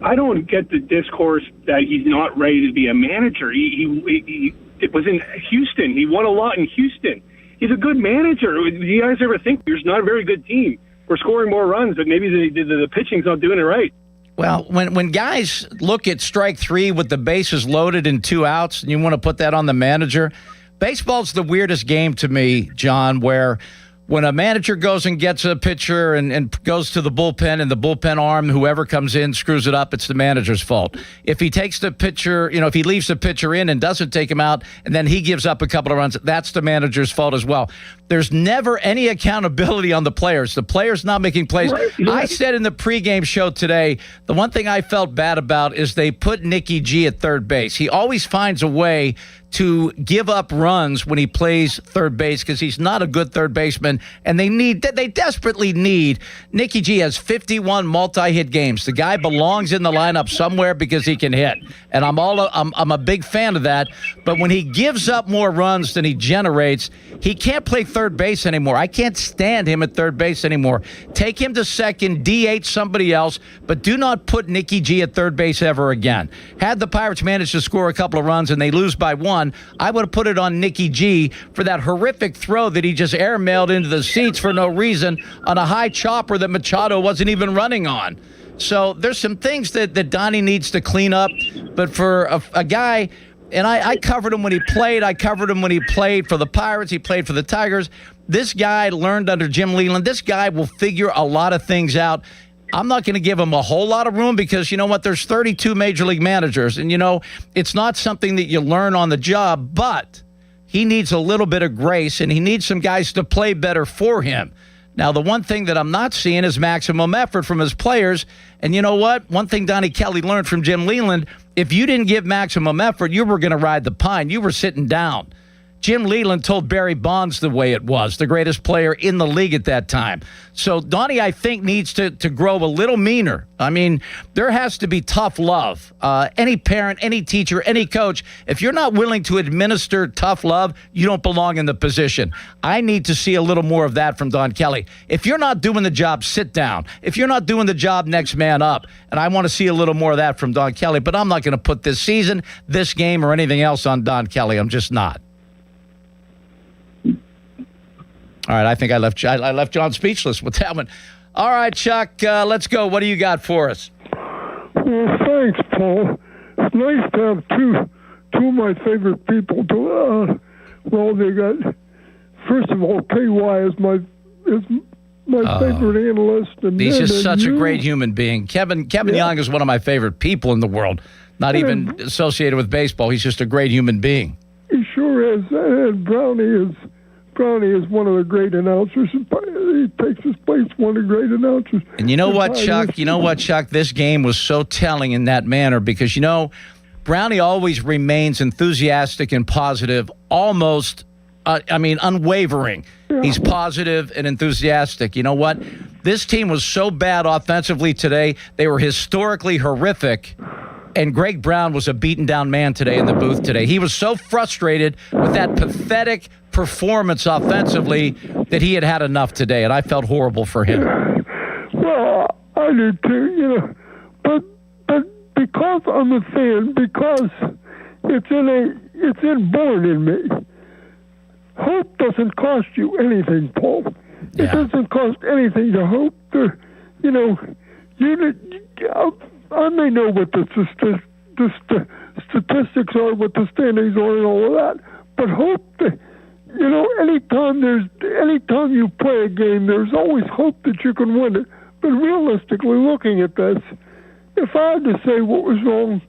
[SPEAKER 10] I don't get the discourse that he's not ready to be a manager. He was in Houston. He won a lot in Houston. He's a good manager. Do you guys ever think there's not a very good team? We're scoring more runs, but maybe the pitching's not doing it right.
[SPEAKER 6] Well, when guys look at strike 3 with the bases loaded and 2 outs, and you want to put that on the manager, baseball's the weirdest game to me, John, where when a manager goes and gets a pitcher and goes to the bullpen and the bullpen arm, whoever comes in screws it up, it's the manager's fault. If he takes the pitcher, if he leaves the pitcher in and doesn't take him out and then he gives up a couple of runs, that's the manager's fault as well. There's never any accountability on the players. The players not making plays. I said in the pregame show today, the one thing I felt bad about is they put Nicky G at third base. He always finds a way to give up runs when he plays third base because he's not a good third baseman, and they desperately need. Nicky G has 51 multi-hit games. The guy belongs in the lineup somewhere because he can hit, and I'm a big fan of that. But when he gives up more runs than he generates, he can't play third base anymore. I can't stand him at third base anymore. Take him to second, DH somebody else, but do not put Nicky G at third base ever again. Had the Pirates managed to score a couple of runs and they lose by 1, I would have put it on Nicky G for that horrific throw that he just airmailed into the seats for no reason on a high chopper that Machado wasn't even running on. So there's some things that Donnie needs to clean up. But for a guy, and I covered him when he played. I covered him when he played for the Pirates. He played for the Tigers. This guy learned under Jim Leland. This guy will figure a lot of things out. I'm not going to give him a whole lot of room because, you know what, there's 32 major league managers. And, it's not something that you learn on the job, but he needs a little bit of grace, and he needs some guys to play better for him. Now, the one thing that I'm not seeing is maximum effort from his players. And you know what? One thing Donnie Kelly learned from Jim Leland, if you didn't give maximum effort, you were going to ride the pine. You were sitting down. Jim Leland told Barry Bonds the way it was, the greatest player in the league at that time. So Donnie, I think, needs to grow a little meaner. I mean, there has to be tough love. Any parent, any teacher, any coach, if you're not willing to administer tough love, you don't belong in the position. I need to see a little more of that from Don Kelly. If you're not doing the job, sit down. If you're not doing the job, next man up. And I want to see a little more of that from Don Kelly. But I'm not going to put this season, this game, or anything else on Don Kelly. I'm just not. All right, I think I left John speechless with that one. All right, Chuck, let's go. What do you got for us?
[SPEAKER 1] Well, thanks, Paul. It's nice to have two of my favorite people. They got, first of all, KY is my favorite analyst. And
[SPEAKER 6] he's just such a great human being. Kevin Young is one of my favorite people in the world, not even associated with baseball. He's just a great human being.
[SPEAKER 1] He sure is. And Brownie is one of the great announcers. He takes his place, one of the great announcers.
[SPEAKER 6] And you know what, Chuck? This game was so telling in that manner because, Brownie always remains enthusiastic and positive, almost, unwavering. Yeah. He's positive and enthusiastic. You know what? This team was so bad offensively today. They were historically horrific. And Greg Brown was a beaten-down man today in the booth today. He was so frustrated with that pathetic performance offensively that he had enough today, and I felt horrible for him.
[SPEAKER 1] Well, I did too, but because I'm a fan, because it's inborn in me. Hope doesn't cost you anything, Paul. It doesn't cost anything to hope. I may know what the statistics are, what the standings are, and all of that. But hope, anytime you play a game, there's always hope that you can win it. But realistically, looking at this, if I had to say what was wrong,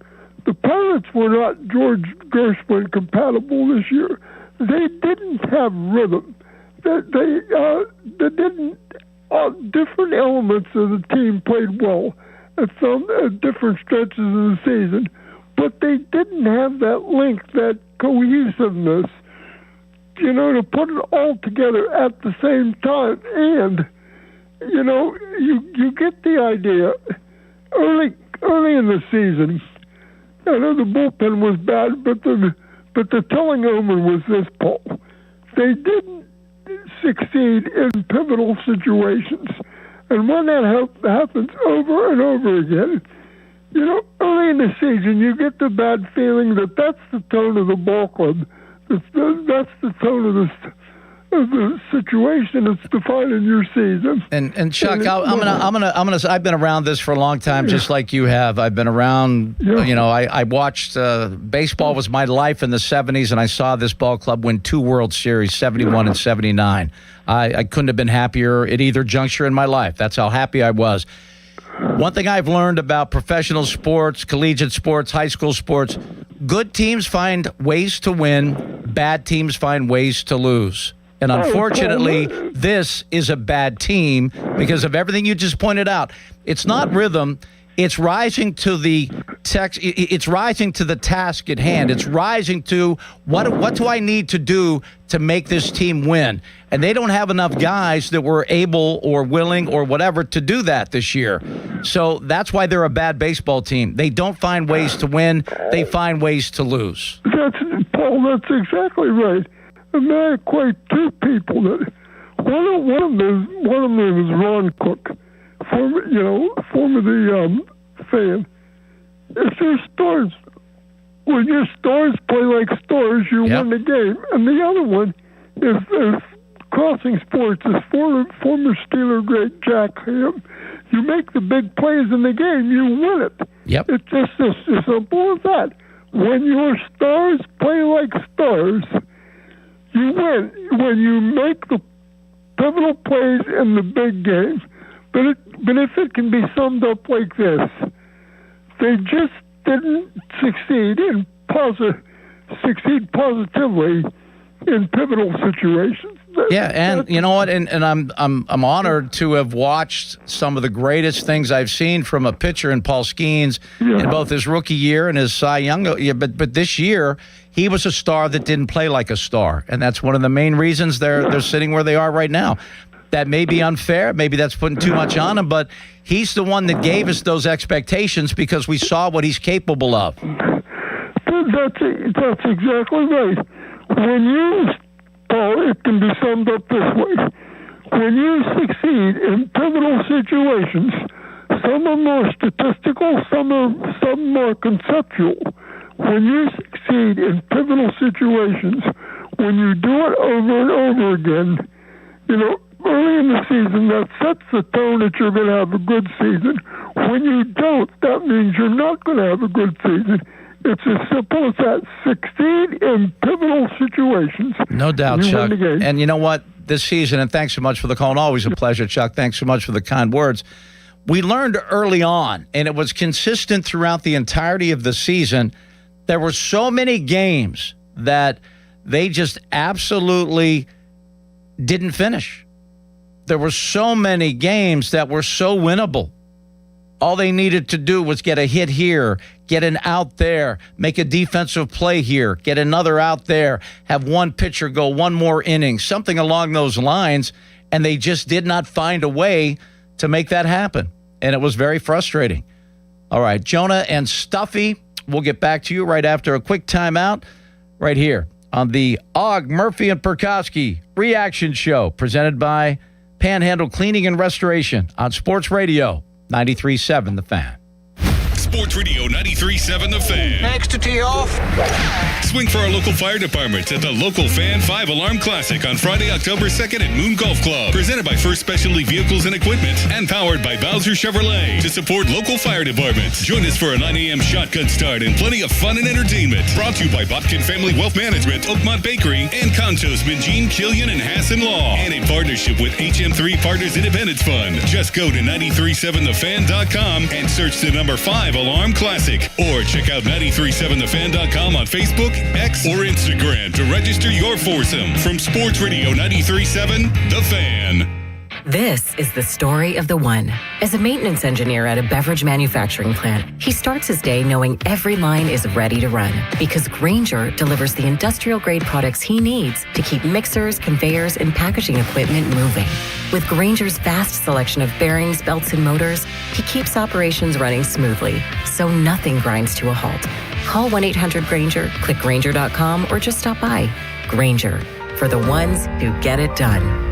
[SPEAKER 1] the Pirates were not George Gershwin compatible this year. They didn't have rhythm. They didn't. Different elements of the team played well at some different stretches of the season, but they didn't have that link, that cohesiveness, to put it all together at the same time. And, you get the idea. Early in the season, I know the bullpen was bad, but the telling omen was this, Paul. They didn't succeed in pivotal situations. And when that happens over and over again, early in the season, you get the bad feeling that that's the tone of the ball club. That's the tone of the situation that's defining your season.
[SPEAKER 6] And Chuck, I've been around this for a long time, just like you have. I've been around. I watched baseball was my life in the '70s, and I saw this ball club win 2 World Series, '71 and '79. I couldn't have been happier at either juncture in my life. That's how happy I was. One thing I've learned about professional sports, collegiate sports, high school sports, good teams find ways to win, bad teams find ways to lose. And unfortunately, this is a bad team because of everything you just pointed out. It's not rhythm. It's rising to the It's rising to the task at hand. It's rising to what do I need to do to make this team win? And they don't have enough guys that were able or willing or whatever to do that this year. So that's why they're a bad baseball team. They don't find ways to win. They find ways to lose.
[SPEAKER 1] Paul, that's exactly right. And I equate two people that one of them is Ron Cook, former the fan. If your stars, when your stars play like stars, you win the game. And the other one is Crossing Sports, is former Steeler great Jack Ham. You make the big plays in the game, you win it.
[SPEAKER 6] Yep.
[SPEAKER 1] It's just as simple as that. When your stars play like stars, you win. When you make the pivotal plays in the big game. But if it can be summed up like this, they just didn't succeed positively in pivotal situations.
[SPEAKER 6] Yeah, and you know what? And I'm honored to have watched some of the greatest things I've seen from a pitcher in Paul Skeens in both his rookie year and his Cy Young. But this year, He was a star that didn't play like a star, and that's one of the main reasons they're sitting where they are right now. That may be unfair. Maybe that's putting too much on him, but he's the one that gave us those expectations because we saw what he's capable of.
[SPEAKER 1] That's exactly right. When you, Paul, it can be summed up this way. When you succeed in pivotal situations, some are more statistical, some are more conceptual. When you succeed in pivotal situations, when you do it over and over again, early in the season, that sets the tone that you're going to have a good season. When you don't, that means you're not going to have a good season. It's as simple as that. Succeed in pivotal situations.
[SPEAKER 6] No doubt, Chuck. And you know what? This season, and thanks so much for the call, and always a pleasure, Chuck. Thanks so much for the kind words. We learned early on, and it was consistent throughout the entirety of the season, there were so many games that they just absolutely didn't finish. There were so many games that were so winnable. All they needed to do was get a hit here, get an out there, make a defensive play here, get another out there, have one pitcher go one more inning, something along those lines, and they just did not find a way to make that happen. And it was very frustrating. All right, Jonah and Stuffy, we'll get back to you right after a quick timeout right here on the Og, Murphy, and Perkowski Reaction Show presented by Panhandle Cleaning and Restoration on Sports Radio 93.7 The Fan.
[SPEAKER 2] Sports Radio 93.7 The Fan.
[SPEAKER 11] Next to tee off.
[SPEAKER 2] Swing for our local fire departments at the Local Fan 5 Alarm Classic on Friday, October 2nd at Moon Golf Club. Presented by First Specialty Vehicles and Equipment and powered by Bowser Chevrolet. To support local fire departments, join us for a 9 a.m. shotgun start and plenty of fun and entertainment. Brought to you by Bobkin Family Wealth Management, Oakmont Bakery, and Conchos, Minjean, Killian, and Hassan Law. And in partnership with HM3 Partners Independence Fund. Just go to 937thefan.com and search the number 5 Alarm Classic, or check out 937thefan.com on Facebook, X, or Instagram to register your foursome. From Sports Radio 93.7 The Fan.
[SPEAKER 13] This is the story of the one. As a maintenance engineer at a beverage manufacturing plant, he starts his day knowing every line is ready to run because Grainger delivers the industrial-grade products he needs to keep mixers, conveyors, and packaging equipment moving. With Grainger's vast selection of bearings, belts, and motors, he keeps operations running smoothly, so nothing grinds to a halt. Call 1-800-GRAINGER, click Grainger.com, or just stop by. Grainger, for the ones who get it done.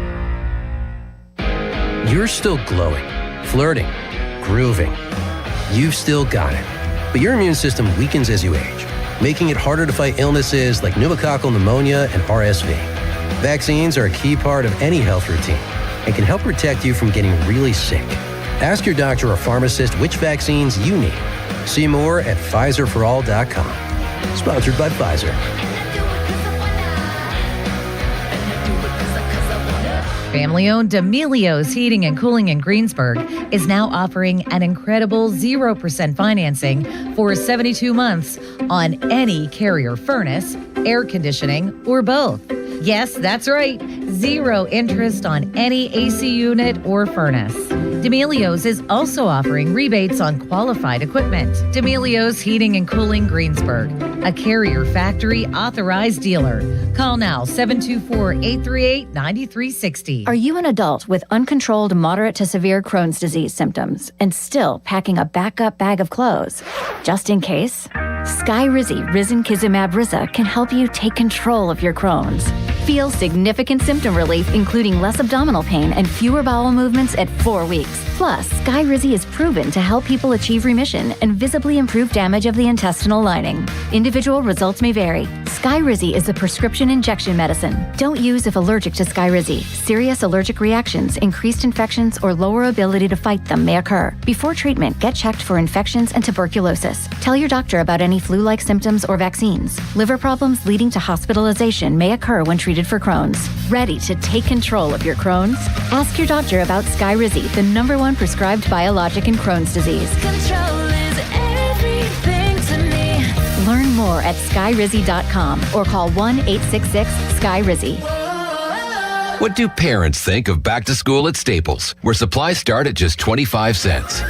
[SPEAKER 14] You're still glowing, flirting, grooving. You've still got it. But your immune system weakens as you age, making it harder to fight illnesses like pneumococcal pneumonia and RSV. Vaccines are a key part of any health routine and can help protect you from getting really sick. Ask your doctor or pharmacist which vaccines you need. See more at PfizerForAll.com. Sponsored by Pfizer.
[SPEAKER 22] Family-owned D'Amelio's Heating and Cooling in Greensburg is now offering an incredible 0% financing for 72 months on any Carrier furnace, air conditioning, or both. Yes, that's right. 0 interest on any AC unit or furnace. D'Amelio's is also offering rebates on qualified equipment. D'Amelio's Heating and Cooling Greensburg, a Carrier factory authorized dealer. Call now 724-838-9360.
[SPEAKER 15] Are you an adult with uncontrolled moderate to severe Crohn's disease symptoms and still packing a backup bag of clothes? Just in case? Skyrizi Risankizumab Riza can help you take control of your Crohn's. Feel significant symptom relief, including less abdominal pain and fewer bowel movements at 4 weeks. Plus, Skyrizi is proven to help people achieve remission and visibly improve damage of the intestinal lining. Individual results may vary. Skyrizi is a prescription injection medicine. Don't use if allergic to Skyrizi. Serious allergic reactions, increased infections, or lower ability to fight them may occur. Before treatment, get checked for infections and tuberculosis. Tell your doctor about any flu-like symptoms or vaccines. Liver problems leading to hospitalization may occur when treated for Crohn's. Ready to take control of your Crohn's? Ask your doctor about Skyrizi, the #1 prescribed biologic in Crohn's disease.
[SPEAKER 16] Control is everything to me.
[SPEAKER 15] Learn more at skyrizi.com or call 1-866-SKY-RIZZI.
[SPEAKER 17] What do parents think of back to school at Staples, where supplies start at just 25 cents?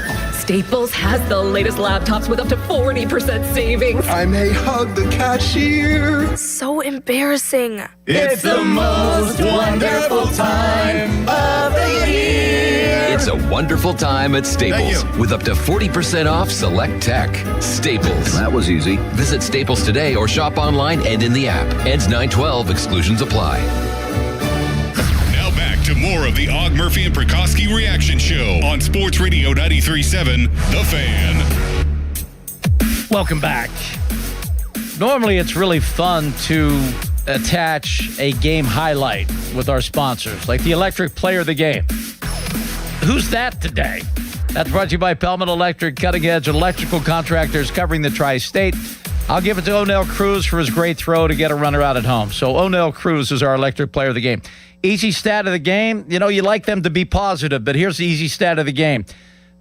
[SPEAKER 13] Staples has the latest laptops with up to 40% savings.
[SPEAKER 11] I may hug the cashier.
[SPEAKER 16] So embarrassing.
[SPEAKER 11] It's the most wonderful time of the year.
[SPEAKER 18] It's a wonderful time at Staples with up to 40% off select tech. Staples. That was easy. Visit Staples today or shop online and in the app. Ends 9/12. Exclusions apply.
[SPEAKER 2] Now back to more of the Og Murphy and Prokowski Reaction Show on Sports Radio 93.7 The Fan.
[SPEAKER 6] Welcome back. Normally, it's really fun to attach a game highlight with our sponsors, like the electric player of the game. Who's that today? That's brought to you by Pellman Electric, cutting-edge electrical contractors covering the tri-state. I'll give it to O'Neill Cruz for his great throw to get a runner out at home. So O'Neill Cruz is our electric player of the game. Easy stat of the game. You know, you like them to be positive, but here's the easy stat of the game.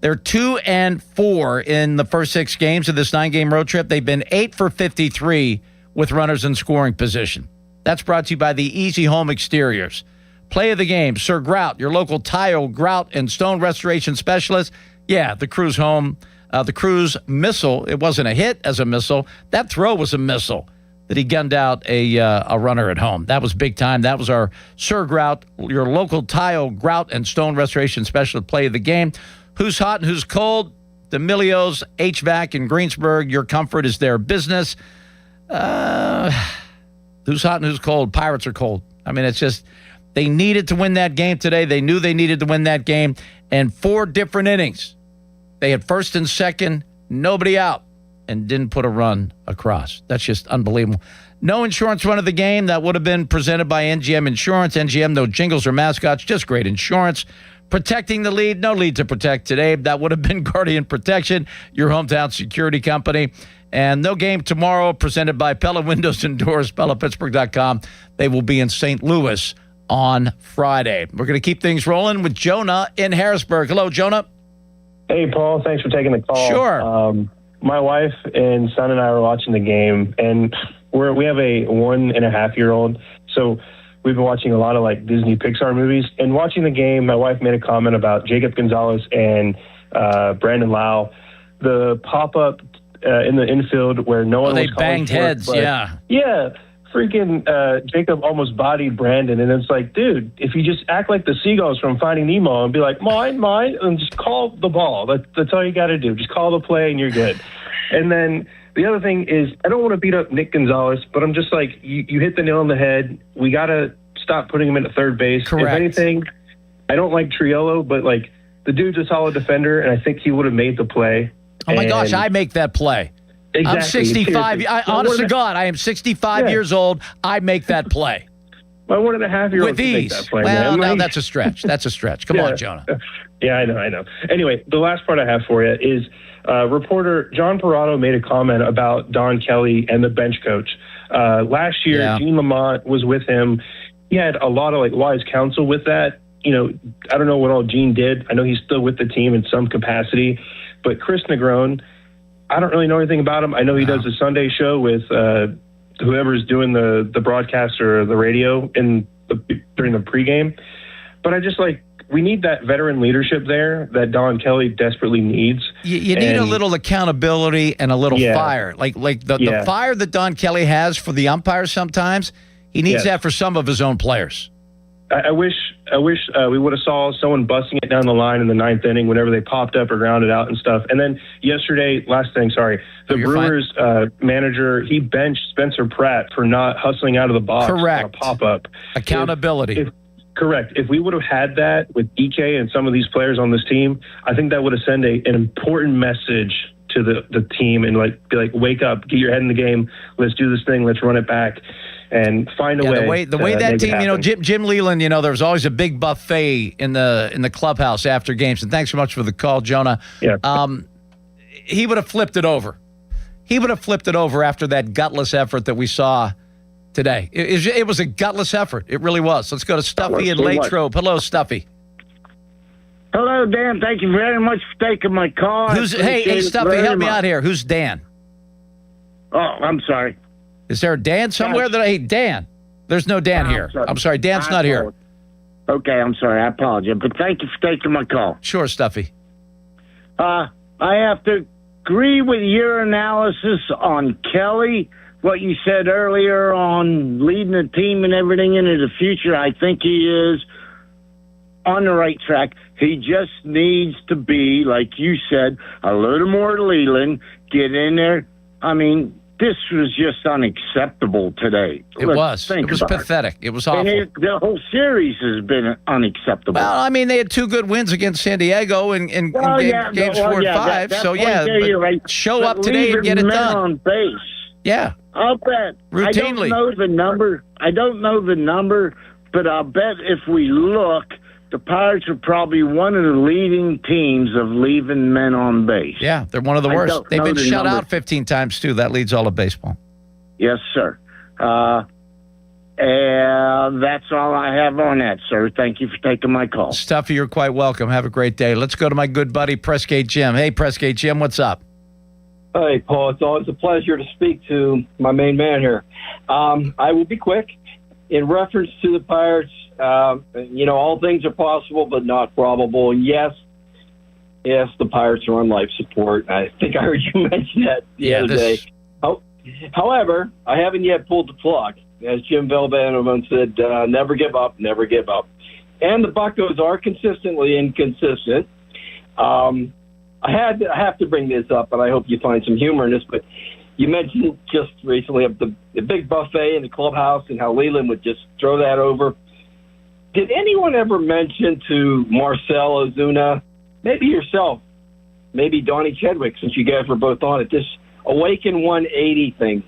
[SPEAKER 6] They're 2-4 in the first 6 games of this 9-game road trip. They've been 8 for 53 with runners in scoring position. That's brought to you by the Easy Home Exteriors. Play of the game, Sir Grout, your local tile, grout, and stone restoration specialist. Yeah, the Cruise home, the Cruise missile. It wasn't a hit as a missile. That throw was a missile that he gunned out a runner at home. That was big time. That was our Sir Grout, your local tile, grout, and stone restoration specialist. Play of the game. Who's hot and who's cold? D'Amelio's HVAC in Greensburg. Your comfort is their business. Who's hot and who's cold? Pirates are cold. I mean, it's just... They needed to win that game today. They knew they needed to win that game. And 4 different innings. They had first and second, nobody out, and didn't put a run across. That's just unbelievable. No insurance run of the game. That would have been presented by NGM Insurance. NGM, no jingles or mascots, just great insurance. Protecting the lead, no lead to protect today. That would have been Guardian Protection, your hometown security company. And no game tomorrow, presented by Pella Windows and Doors, PellaPittsburgh.com. They will be in St. Louis on Friday. We're going to keep things rolling with Jonah in Harrisburg. Hello, Jonah.
[SPEAKER 19] Hey, Paul. Thanks for taking the call.
[SPEAKER 6] Sure.
[SPEAKER 19] My wife and son and I were watching the game, and we have a 1.5-year-old, so we've been watching a lot of like Disney Pixar movies. And watching the game, my wife made a comment about Jacob Gonzalez and Brandon Lau, the pop-up in the infield where no one was calling
[SPEAKER 6] banged
[SPEAKER 19] for it,
[SPEAKER 6] heads.
[SPEAKER 19] but
[SPEAKER 6] Yeah.
[SPEAKER 19] Freaking Jacob almost bodied Brandon, and it's like, dude, if you just act like the seagulls from Finding Nemo and be like, mine, and just call the ball. That's all you got to do. Just call the play, and you're good. And then the other thing is, I don't want to beat up Nick Gonzalez, but I'm just like, you hit the nail on the head. We got to stop putting him at third base.
[SPEAKER 6] Correct.
[SPEAKER 19] If anything, I don't like Triolo, but like the dude's a solid defender, and I think he would have made the play.
[SPEAKER 6] Oh, my gosh, I make that play.
[SPEAKER 19] Exactly.
[SPEAKER 6] I'm 65. Honest to God, I am 65 years old. I make that play.
[SPEAKER 19] My 1.5-year-old
[SPEAKER 6] with ease.
[SPEAKER 19] make that play,
[SPEAKER 6] well,
[SPEAKER 19] man.
[SPEAKER 6] no, that's a stretch. That's a stretch. Come on, Jonah.
[SPEAKER 19] Yeah, I know. Anyway, the last part I have for you is reporter John Parado made a comment about Don Kelly and the bench coach. Last year, Gene Lamont was with him. He had a lot of like wise counsel with that. You know, I don't know what all Gene did. I know he's still with the team in some capacity, but Chris Negron, I don't really know anything about him. I know he does a Sunday show with whoever's doing the broadcast or the radio during the pregame. But I just we need that veteran leadership there that Don Kelly desperately needs.
[SPEAKER 6] You need a little accountability and a little fire. Like the fire that Don Kelly has for the umpires sometimes, he needs that for some of his own players.
[SPEAKER 19] I wish we would have saw someone busting it down the line in the 9th inning whenever they popped up or grounded out and stuff. And then yesterday, the Brewers manager, he benched Spencer Pratt for not hustling out of the box on a pop-up.
[SPEAKER 6] Accountability.
[SPEAKER 19] Correct. If we would have had that with EK and some of these players on this team, I think that would have sent an important message to the team and be like, wake up, get your head in the game, let's do this thing, let's run it back. And find a way.
[SPEAKER 6] The way that team, Jim Leland, there was always a big buffet in the clubhouse after games. And thanks so much for the call, Jonah.
[SPEAKER 19] Yeah.
[SPEAKER 6] He would have flipped it over. He would have flipped it over after that gutless effort that we saw today. It was a gutless effort. It really was. Let's go to Stuffy in Latrobe. Hello, Stuffy.
[SPEAKER 20] Hello, Dan. Thank you very much for taking my call.
[SPEAKER 6] Hey, Stuffy, help me out here. Who's Dan?
[SPEAKER 20] Oh, I'm sorry.
[SPEAKER 6] Is there a Dan somewhere? Hey, Dan. There's no Dan here. I'm sorry. Dan's not here.
[SPEAKER 20] Okay, I'm sorry. I apologize. But thank you for taking my call.
[SPEAKER 6] Sure, Stuffy.
[SPEAKER 20] I I have to agree with your analysis on Kelly, what you said earlier on leading the team and everything into the future. I think he is on the right track. He just needs to be, like you said, a little more Leland, get in there. I mean, this was just unacceptable today.
[SPEAKER 3] It was pathetic. It was awful.
[SPEAKER 20] And the whole series has been unacceptable.
[SPEAKER 3] Well, I mean, they had 2 good wins against San Diego in games 4 and 5.
[SPEAKER 20] Right.
[SPEAKER 3] Show up today and get it done.
[SPEAKER 20] On base.
[SPEAKER 3] Yeah.
[SPEAKER 20] I'll bet.
[SPEAKER 3] Routinely.
[SPEAKER 20] I don't know the number, but I'll bet if we look, the Pirates are probably one of the leading teams of leaving men on base.
[SPEAKER 3] Yeah, they're one of the worst. They've been shut out 15 times, too. That leads all of baseball.
[SPEAKER 20] Yes, sir. And that's all I have on that, sir. Thank you for taking my call.
[SPEAKER 3] Stuffy, you're quite welcome. Have a great day. Let's go to my good buddy, Pressgate Jim. Hey, Pressgate Jim, what's up?
[SPEAKER 21] Hey, Paul. It's always a pleasure to speak to my main man here. I will be quick. In reference to the Pirates, all things are possible but not probable. And yes, the Pirates are on life support. I think I heard you mention that the other day. However, I haven't yet pulled the plug. As Jim Valvano once said, never give up, never give up. And the Buccos are consistently inconsistent. I have to bring this up, and I hope you find some humor in this, but you mentioned just recently of the big buffet in the clubhouse and how Leland would just throw that over. Did anyone ever mention to Marcell Ozuna, maybe yourself, maybe Donnie Chadwick, since you guys were both on it, this Awaken 180 thing?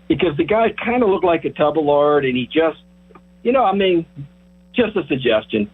[SPEAKER 21] Because the guy kind of looked like a tub of lard, and he just, just a suggestion.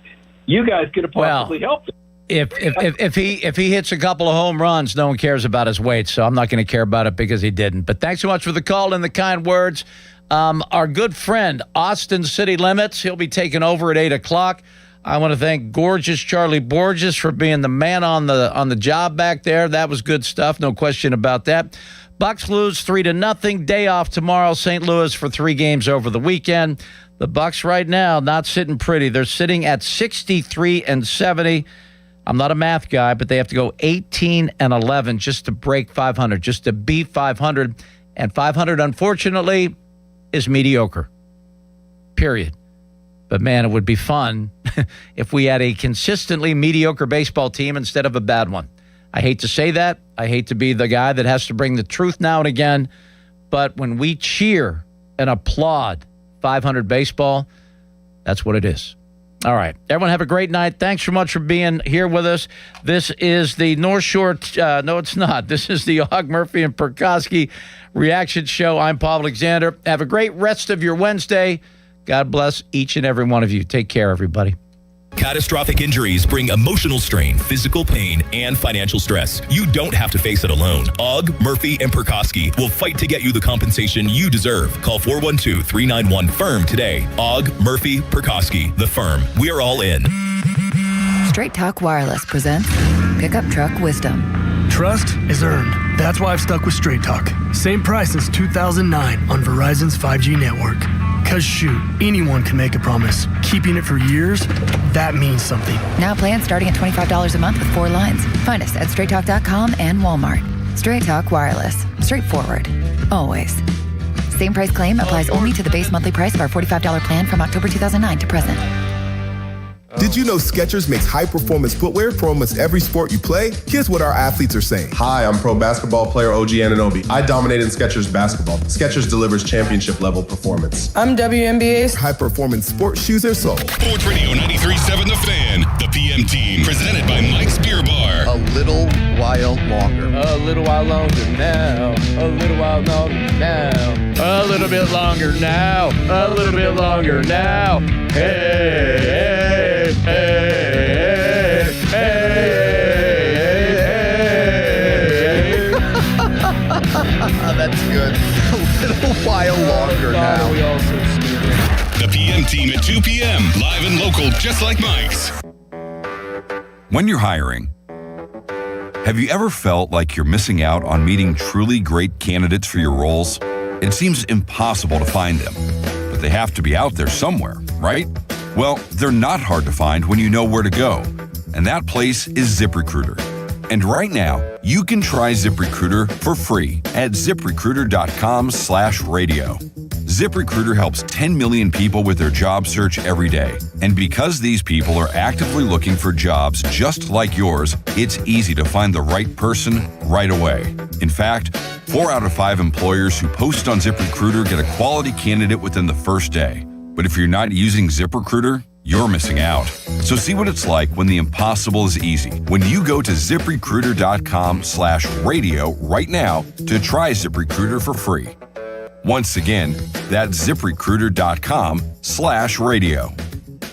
[SPEAKER 21] You guys could have possibly helped him.
[SPEAKER 3] If he hits a couple of home runs, no one cares about his weight, so I'm not going to care about it because he didn't. But thanks so much for the call and the kind words. Our good friend, Austin City Limits, he'll be taking over at 8 o'clock. I want to thank gorgeous Charlie Borges for being the man on the job back there. That was good stuff, no question about that. Bucks lose 3-0. Day off tomorrow. St. Louis for 3 games over the weekend. The Bucks right now not sitting pretty. They're sitting at 63-70. I'm not a math guy, but they have to go 18-11 just to break 500, just to beat 500. And 500, unfortunately, is mediocre. Period. But, man, it would be fun if we had a consistently mediocre baseball team instead of a bad one. I hate to say that. I hate to be the guy that has to bring the truth now and again. But when we cheer and applaud 500 baseball, that's what it is. All right. Everyone have a great night. Thanks so much for being here with us. This is the North Shore. No, it's not. This is the Og, Murphy, and Perkowski reaction show. I'm Paul Alexander. Have a great rest of your Wednesday. God bless each and every one of you. Take care, everybody.
[SPEAKER 2] Catastrophic injuries bring emotional strain, physical pain, and financial stress. You don't have to face it alone. Og, Murphy, and Perkowski will fight to get you the compensation you deserve. Call 412-391-FIRM today. Og, Murphy, Perkowski, the firm. We're all in.
[SPEAKER 23] Straight Talk Wireless presents Pickup Truck Wisdom.
[SPEAKER 24] Trust is earned. That's why I've stuck with Straight Talk. Same price as 2009 on Verizon's 5G network. Cause shoot, anyone can make a promise. Keeping it for years, that means something.
[SPEAKER 23] Now plans starting at $25 a month with 4 lines. Find us at straighttalk.com and Walmart. Straight Talk Wireless. Straightforward. Always. Same price claim applies only to the base monthly price of our $45 plan from October 2009 to present.
[SPEAKER 25] Did you know Skechers makes high-performance footwear for almost every sport you play? Here's what our athletes are saying. Hi, I'm pro basketball player OG Anunoby. I dominate in Skechers basketball. Skechers delivers championship-level performance.
[SPEAKER 26] I'm WNBA's
[SPEAKER 25] high-performance sports shoes are sold.
[SPEAKER 2] Sports Radio 93.7 The Fan, the PM team, presented by Mike's Beer Bar.
[SPEAKER 7] A little while longer.
[SPEAKER 3] A little while longer now. A little while longer now. A little bit longer now. A little bit longer now. Hey, hey, hey, hey, hey.
[SPEAKER 7] That's good. A little while longer now.
[SPEAKER 2] The PM team at 2 p.m. Live and local, just like Mike's.
[SPEAKER 27] When you're hiring, have you ever felt like you're missing out on meeting truly great candidates for your roles? It seems impossible to find them, but they have to be out there somewhere, right? Well, they're not hard to find when you know where to go, and that place is ZipRecruiter. And right now, you can try ZipRecruiter for free at ZipRecruiter.com/radio. ZipRecruiter helps 10 million people with their job search every day. And because these people are actively looking for jobs just like yours, it's easy to find the right person right away. In fact, 4 out of 5 employers who post on ZipRecruiter get a quality candidate within the first day. But if you're not using ZipRecruiter, you're missing out. So see what it's like when the impossible is easy. When you go to ZipRecruiter.com/radio right now to try ZipRecruiter for free. Once again, that's ZipRecruiter.com/radio.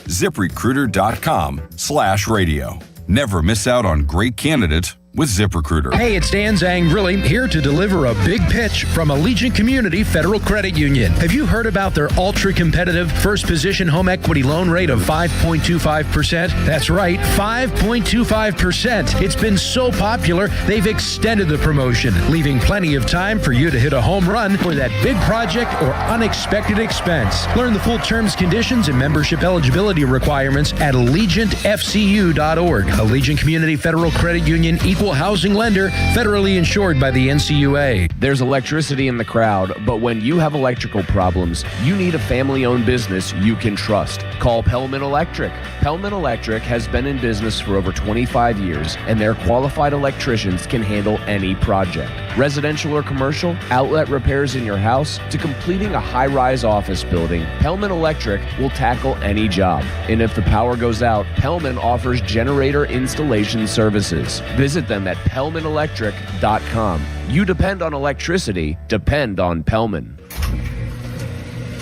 [SPEAKER 27] ZipRecruiter.com/radio. Never miss out on great candidates with ZipRecruiter.
[SPEAKER 4] Hey, it's Dan Zangrilli here to deliver a big pitch from Allegiant Community Federal Credit Union. Have you heard about their ultra-competitive first position home equity loan rate of 5.25%? That's right, 5.25%. It's been so popular, they've extended the promotion, leaving plenty of time for you to hit a home run for that big project or unexpected expense. Learn the full terms, conditions, and membership eligibility requirements at AllegiantFCU.org. Allegiant Community Federal Credit Union, equal housing lender, federally insured by the NCUA.
[SPEAKER 5] There's electricity in the crowd, but when you have electrical problems, you need a family-owned business you can trust. Call Pellman Electric. Pellman Electric has been in business for over 25 years, and their qualified electricians can handle any project. Residential or commercial, outlet repairs in your house, to completing a high-rise office building, Pellman Electric will tackle any job. And if the power goes out, Pellman offers generator installation services. Visit them at PellmanElectric.com. You depend on electricity, depend on Pellman.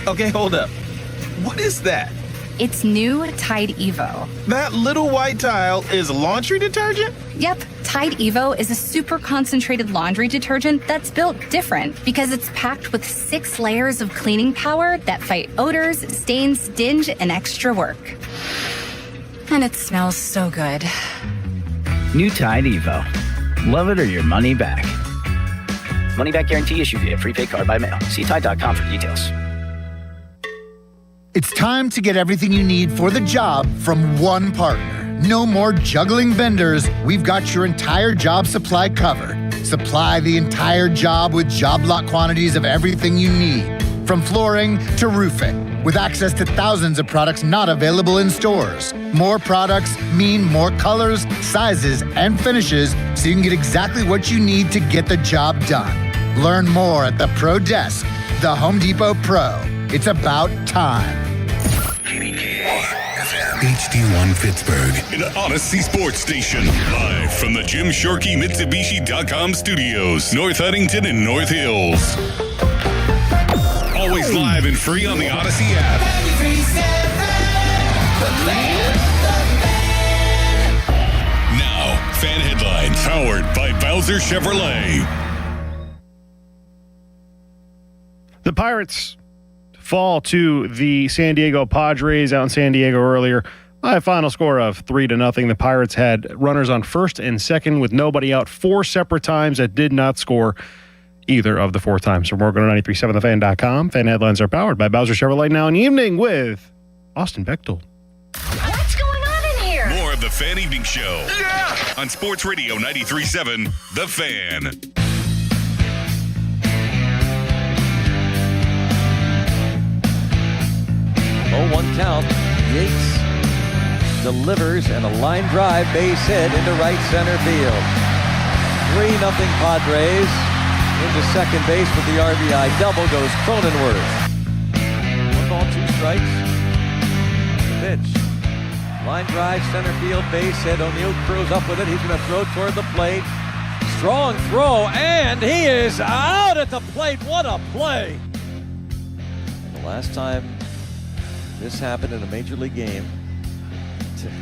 [SPEAKER 8] Okay, hold up. What is that?
[SPEAKER 9] It's new Tide Evo.
[SPEAKER 8] That little white tile is laundry detergent?
[SPEAKER 9] Yep, Tide Evo is a super concentrated laundry detergent that's built different because it's packed with 6 layers of cleaning power that fight odors, stains, dinge, and extra work. And it smells so good.
[SPEAKER 10] New Tide Evo. Love it or your money back. Money back guarantee issued via prepaid card by mail. See Tide.com for details.
[SPEAKER 12] It's time to get everything you need for the job from one partner. No more juggling vendors. We've got your entire job supply covered. Supply the entire job with job lot quantities of everything you need, from flooring to roofing, with access to thousands of products not available in stores. More products mean more colors, sizes, and finishes, so you can get exactly what you need to get the job done. Learn more at the Pro Desk, the Home Depot Pro. It's about time.
[SPEAKER 2] HD1 Pittsburgh. An Odyssey Sports Station. Live from the Jim Shorkey Mitsubishi.com studios. North Huntington and North Hills. Always live and free on the Odyssey app. Now, fan headlines powered by Bowser Chevrolet.
[SPEAKER 26] The Pirates fall to the San Diego Padres out in San Diego earlier by a final score of 3-0. The Pirates had runners on first and second with nobody out 4 separate times that did not score either of the 4 times. For more, go to 937thefan.com. Fan headlines are powered by Bowser Chevrolet. Now in the evening with Austin Bechtel.
[SPEAKER 16] What's going on in here?
[SPEAKER 2] More of the Fan Evening Show. Yeah! On Sports Radio 93.7, The Fan.
[SPEAKER 28] 0-1 count. Yates delivers and a line drive base hit into right center field. 3-0 Padres. Into second base with the RBI double goes Cronenworth. 1 ball, 2 strikes. The pitch. Line drive, center field, base hit. O'Neill Cruz up with it. He's going to throw toward the plate. Strong throw, and he is out at the plate. What a play! And the last time this happened in a Major League game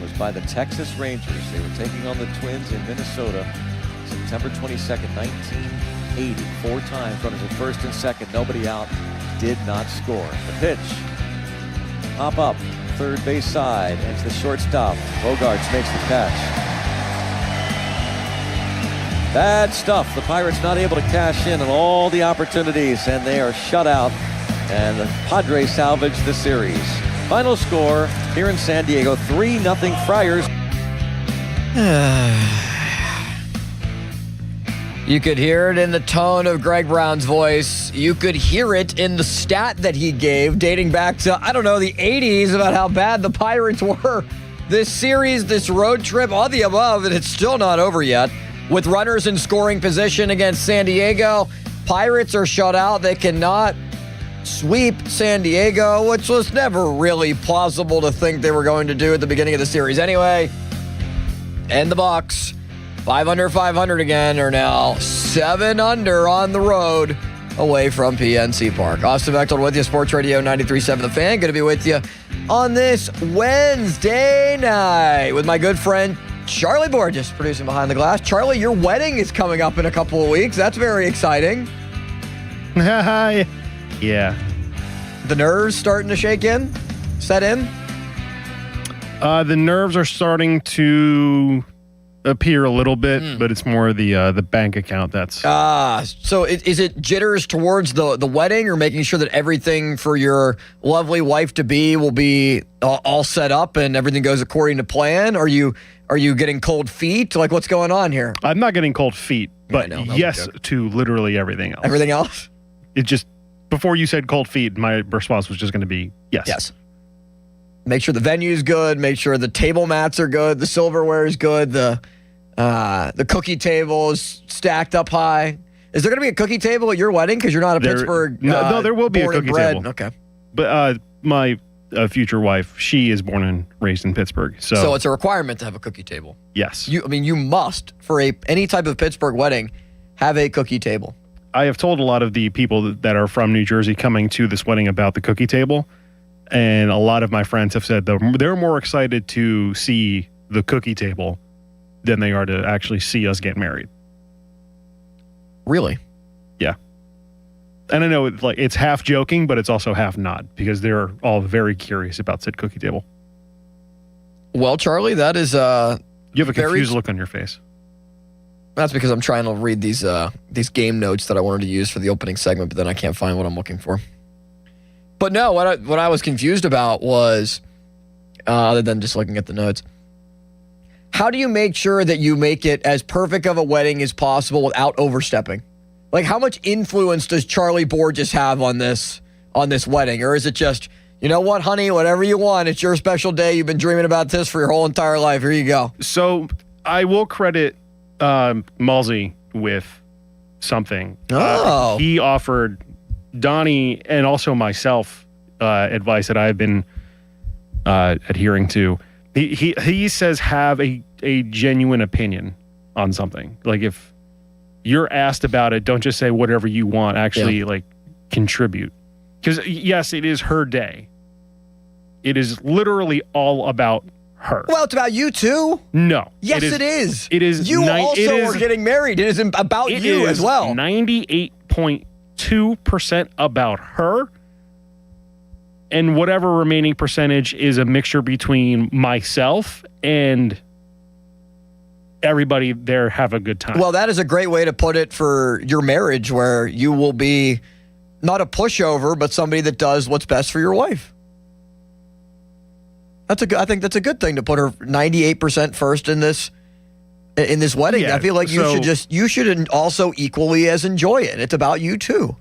[SPEAKER 28] was by the Texas Rangers. They were taking on the Twins in Minnesota, September 22nd, 1980. 4 times, runners at first and second, nobody out, did not score. The pitch, hop up, third base side, and it's the shortstop. Bogarts makes the catch. Bad stuff. The Pirates not able to cash in on all the opportunities, and they are shut out. And the Padres salvage the series. Final score here in San Diego, 3-0 Friars.
[SPEAKER 1] You could hear it in the tone of Greg Brown's voice. You could hear it in the stat that he gave dating back to, I don't know, the 80s about how bad the Pirates were. This series, this road trip, all the above, and it's still not over yet. With runners in scoring position against San Diego, Pirates are shut out. They cannot sweep San Diego, which was never really plausible to think they were going to do at the beginning of the series anyway. And the Bucks, 5 under 500 again, are now 7 under on the road away from PNC Park. Austin Bechtold with you, Sports Radio 93.7 The Fan. Good to be with you on this Wednesday night with my good friend Charlie Borges, producing Behind the Glass. Charlie, your wedding is coming up in a couple of weeks. That's very exciting.
[SPEAKER 26] Yeah.
[SPEAKER 1] The nerves starting to set in?
[SPEAKER 26] The nerves are starting to appear a little bit, but it's more the bank account that's...
[SPEAKER 1] So is it jitters towards the wedding, or making sure that everything for your lovely wife-to-be will be all set up and everything goes according to plan? Are you getting cold feet? Like, what's going on here?
[SPEAKER 26] I'm not getting cold feet, but yes to literally everything else.
[SPEAKER 1] Everything else?
[SPEAKER 26] It just... Before you said cold feet, my response was just going to be yes.
[SPEAKER 1] Yes. Make sure the venue's good. Make sure the table mats are good. The silverware is good. The cookie table is stacked up high. Is there going to be a cookie table at your wedding? Because you're not a Pittsburgh.
[SPEAKER 26] No, there will be a cookie table.
[SPEAKER 1] Okay.
[SPEAKER 26] But my future wife, she is born and raised in Pittsburgh,
[SPEAKER 1] so it's a requirement to have a cookie table.
[SPEAKER 26] Yes.
[SPEAKER 1] You must, for any type of Pittsburgh wedding, have a cookie table.
[SPEAKER 26] I have told a lot of the people that are from New Jersey coming to this wedding about the cookie table, and a lot of my friends have said they're more excited to see the cookie table than they are to actually see us get married.
[SPEAKER 1] Really?
[SPEAKER 26] Yeah. And I know it's half joking, but it's also half not, because they're all very curious about said cookie table.
[SPEAKER 1] Well, Charlie, that is
[SPEAKER 26] you have a confused look on your face.
[SPEAKER 1] That's because I'm trying to read these game notes that I wanted to use for the opening segment, but then I can't find what I'm looking for. But no, what I was confused about was, other than just looking at the notes, how do you make sure that you make it as perfect of a wedding as possible without overstepping? Like, how much influence does Charlie Borges have on this wedding? Or is it just, you know what, honey, whatever you want, it's your special day. You've been dreaming about this for your whole entire life. Here you go.
[SPEAKER 26] So I will credit Mulsey with something. He offered Donnie and also myself advice that I've been adhering to. He says have a genuine opinion on something. Like, if you're asked about it, don't just say whatever you want. Actually, contribute. Because yes, it is her day. It is literally all about her.
[SPEAKER 1] Well, it's about you too.
[SPEAKER 26] No.
[SPEAKER 1] Yes, it is.
[SPEAKER 26] It is.
[SPEAKER 1] You also are getting married. It is about you as well.
[SPEAKER 26] 98.2% about her, and whatever remaining percentage is a mixture between myself and everybody there. Have a good time.
[SPEAKER 1] Well, that is a great way to put it for your marriage, where you will be not a pushover, but somebody that does what's best for your wife. I think that's a good thing, to put her 98% first in this wedding.
[SPEAKER 26] Yeah,
[SPEAKER 1] I feel like you should also equally as enjoy it. It's about you too.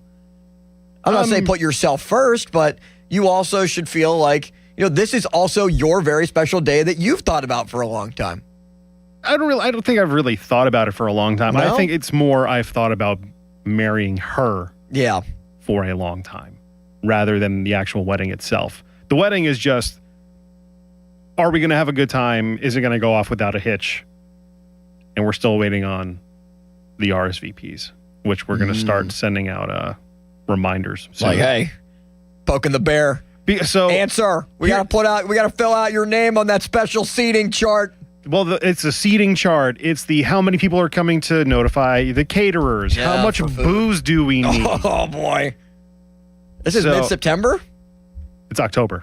[SPEAKER 1] I'm not saying put yourself first, but you also should feel like, this is also your very special day that you've thought about for a long time.
[SPEAKER 26] I don't think I've really thought about it for a long time.
[SPEAKER 1] No?
[SPEAKER 26] I think it's more I've thought about marrying her.
[SPEAKER 1] Yeah.
[SPEAKER 26] For a long time, rather than the actual wedding itself. The wedding is just, are we going to have a good time? Is it going to go off without a hitch? And we're still waiting on the RSVPs, which we're going to start sending out reminders soon.
[SPEAKER 1] Like, hey, poking the bear. Answer. We got to fill out your name on that special seating chart.
[SPEAKER 26] Well, it's a seating chart. It's the how many people are coming to notify the caterers.
[SPEAKER 1] Yeah,
[SPEAKER 26] how much booze do we need?
[SPEAKER 1] Oh, boy. This is mid-September?
[SPEAKER 26] It's October.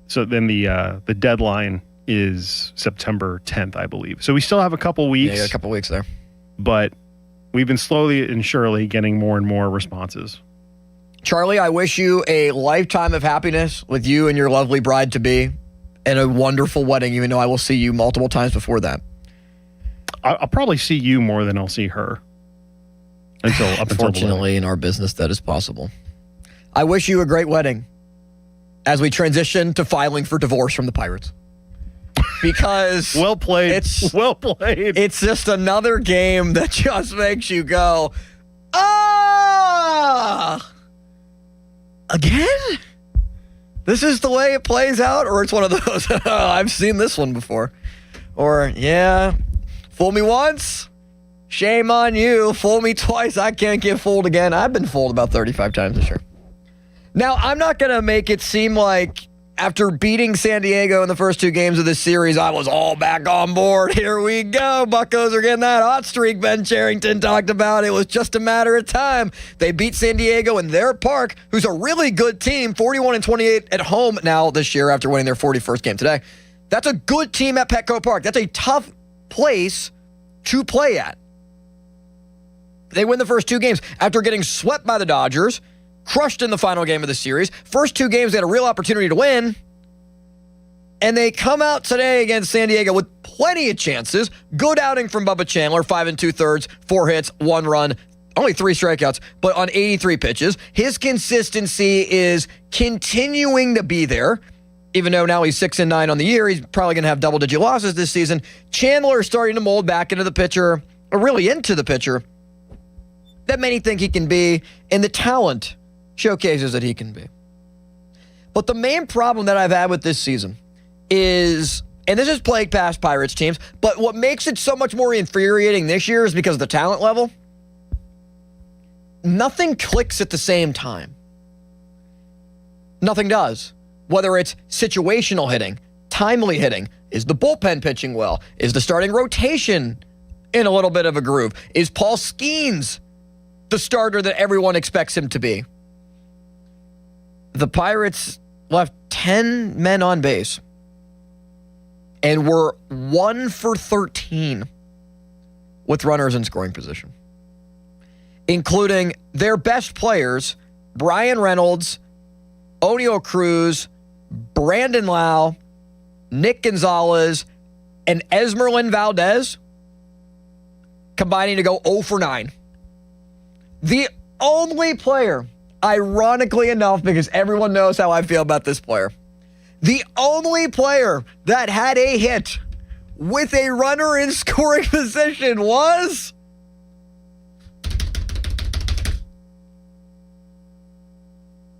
[SPEAKER 26] So then the deadline is September 10th, I believe. So we still have a couple weeks.
[SPEAKER 1] Yeah, a couple weeks there.
[SPEAKER 26] But we've been slowly and surely getting more and more responses.
[SPEAKER 1] Charlie, I wish you a lifetime of happiness with you and your lovely bride-to-be, and a wonderful wedding, even though I will see you multiple times before that.
[SPEAKER 26] I'll probably see you more than I'll see her.
[SPEAKER 1] Unfortunately, in our business, that is possible. I wish you a great wedding as we transition to filing for divorce from the Pirates. Because
[SPEAKER 26] well played.
[SPEAKER 1] It's
[SPEAKER 26] well played.
[SPEAKER 1] It's just another game that just makes you go, ah, again? This is the way it plays out? Or it's one of those, I've seen this one before. Or, yeah, fool me once, shame on you. Fool me twice, I can't get fooled again. I've been fooled about 35 times this year. Now, I'm not going to make it seem like after beating San Diego in the first 2 games of this series, I was all back on board. Here we go. Buccos are getting that hot streak Ben Cherington talked about. It was just a matter of time. They beat San Diego in their park, who's a really good team, 41-28 at home now this year after winning their 41st game today. That's a good team at Petco Park. That's a tough place to play at. They win the first 2 games after getting swept by the Dodgers, crushed in the final game of the series. First 2 games, they had a real opportunity to win. And they come out today against San Diego with plenty of chances. Good outing from Bubba Chandler, 5 2/3, 4 hits, 1 run, only 3 strikeouts, but on 83 pitches. His consistency is continuing to be there. Even though now he's 6-9 on the year, he's probably going to have double-digit losses this season. Chandler is starting to mold back into the pitcher, or really into the pitcher, that many think he can be, and the talent showcases that he can be. But the main problem that I've had with this season is, and this has plagued past Pirates teams, but what makes it so much more infuriating this year is because of the talent level. Nothing clicks at the same time. Nothing does. Whether it's situational hitting, timely hitting, is the bullpen pitching well? Is the starting rotation in a little bit of a groove? Is Paul Skeens the starter that everyone expects him to be? The Pirates left 10 men on base and were 1 for 13 with runners in scoring position, including their best players, Brian Reynolds, Oneil Cruz, Brandon Lau, Nick Gonzalez, and Esmeralyn Valdez, combining to go 0 for 9. The only player, ironically enough, because everyone knows how I feel about this player, the only player that had a hit with a runner in scoring position was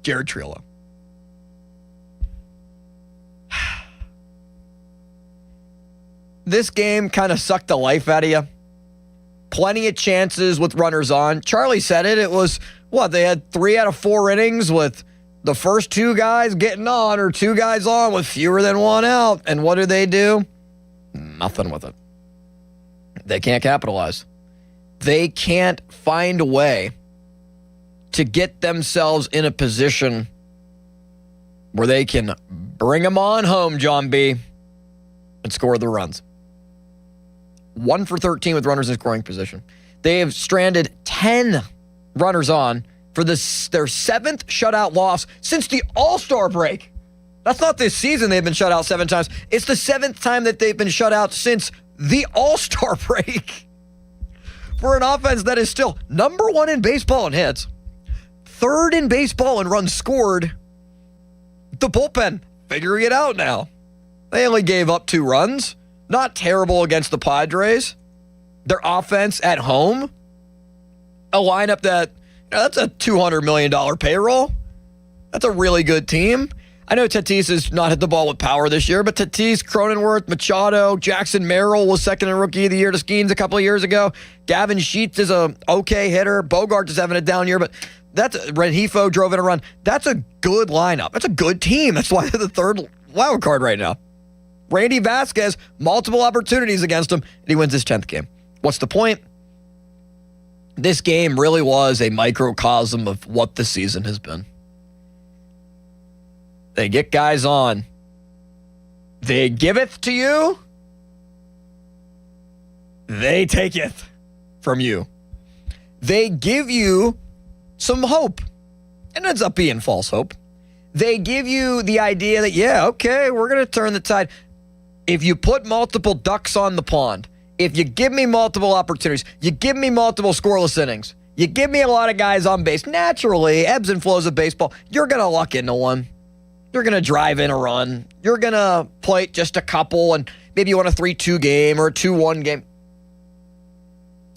[SPEAKER 1] Jared Triolo. This game kind of sucked the life out of you. Plenty of chances with runners on. Charlie said it. It was, they had 3 out of 4 innings with the first 2 guys getting on or 2 guys on with fewer than 1 out. And what do? Nothing with it. They can't capitalize. They can't find a way to get themselves in a position where they can bring them on home, John B., and score the runs. 1 for 13 with runners in scoring position. They have stranded 10 runners on for their 7th shutout loss since the All-Star break. That's not this season they've been shut out 7 times. It's the 7th time that they've been shut out since the All-Star break. For an offense that is still number 1 in baseball in hits, 3rd in baseball in runs scored, the bullpen figuring it out now. They only gave up 2 runs. Not terrible against the Padres. Their offense at home, a lineup that, that's a $200 million payroll. That's a really good team. I know Tatis has not hit the ball with power this year, but Tatis, Cronenworth, Machado, Jackson Merrill was 2nd in Rookie of the Year to Skeens a couple of years ago. Gavin Sheets is a okay hitter. Bogart is having a down year, but Rengifo drove in a run. That's a good lineup. That's a good team. That's why they're the 3rd wild card right now. Randy Vasquez, multiple opportunities against him, and he wins his 10th game. What's the point? This game really was a microcosm of what the season has been. They get guys on. They giveth to you. They taketh from you. They give you some hope. It ends up being false hope. They give you the idea that, we're going to turn the tide. If you put multiple ducks on the pond, if you give me multiple opportunities, you give me multiple scoreless innings, You give me a lot of guys on base. Naturally, ebbs and flows of baseball, you're going to luck into one. You're going to drive in a run. You're going to play just a couple, and maybe you want a 3-2 game or a 2-1 game.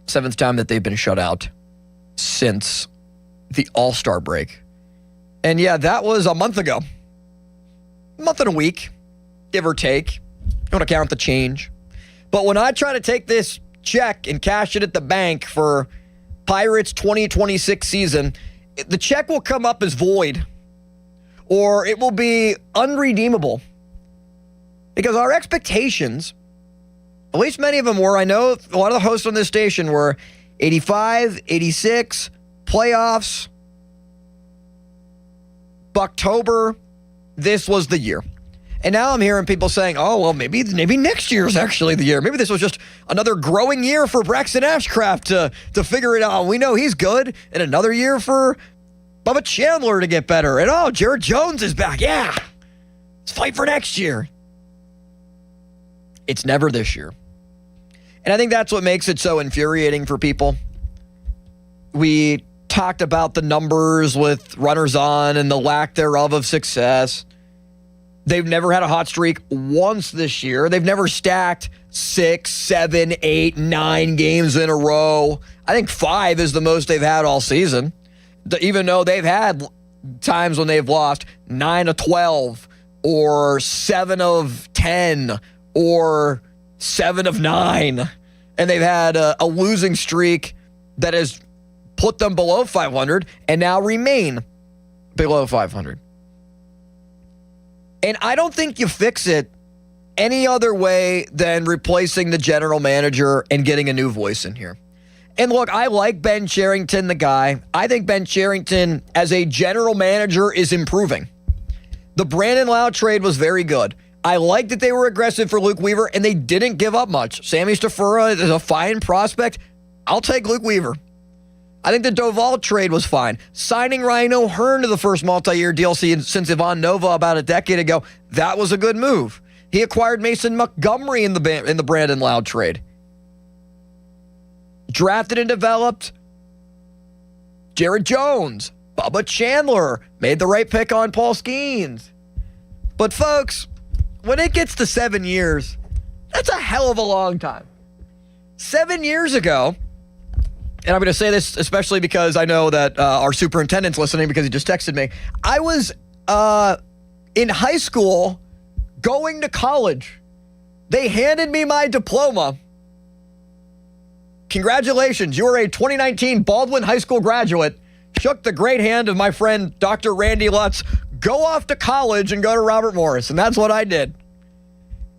[SPEAKER 1] 7th time that they've been shut out since the All-Star break. And yeah, that was a month ago. A month and a week, give or take. You want to count the change. But when I try to take this check and cash it at the bank for Pirates 2026 season, the check will come up as void, or it will be unredeemable. Because our expectations, at least many of them were, I know a lot of the hosts on this station were 85, 86, playoffs, Bucktober, this was the year. And now I'm hearing people saying, oh, well, maybe next year is actually the year. Maybe this was just another growing year for Braxton Ashcraft to figure it out. We know he's good. And another year for Bubba Chandler to get better. And, oh, Jared Jones is back. Yeah. Let's fight for next year. It's never this year. And I think that's what makes it so infuriating for people. We talked about the numbers with runners on and the lack thereof of success. They've never had a hot streak once this year. They've never stacked 6, 7, 8, 9 games in a row. I think 5 is the most they've had all season. Even though they've had times when they've lost 9 of 12 or 7 of 10 or 7 of 9. And they've had a losing streak that has put them below 500 and now remain below 500. And I don't think you fix it any other way than replacing the general manager and getting a new voice in here. And look, I like Ben Cherington, the guy. I think Ben Cherington, as a general manager, is improving. The Brandon Lowe trade was very good. I like that they were aggressive for Luke Weaver, and they didn't give up much. Sammy Stafura is a fine prospect. I'll take Luke Weaver. I think the Doval trade was fine. Signing Ryan O'Hearn to the first multi-year deal since Ivan Nova about a decade ago, that was a good move. He acquired Mason Montgomery in the Brandon Lowe trade. Drafted and developed Jared Jones, Bubba Chandler, made the right pick on Paul Skeens. But folks, when it gets to 7 years, that's a hell of a long time. 7 years ago, and I'm going to say this especially because I know that our superintendent's listening because he just texted me. I was in high school going to college. They handed me my diploma. Congratulations, you are a 2019 Baldwin High School graduate. Shook the great hand of my friend, Dr. Randy Lutz. Go off to college and go to Robert Morris. And that's what I did.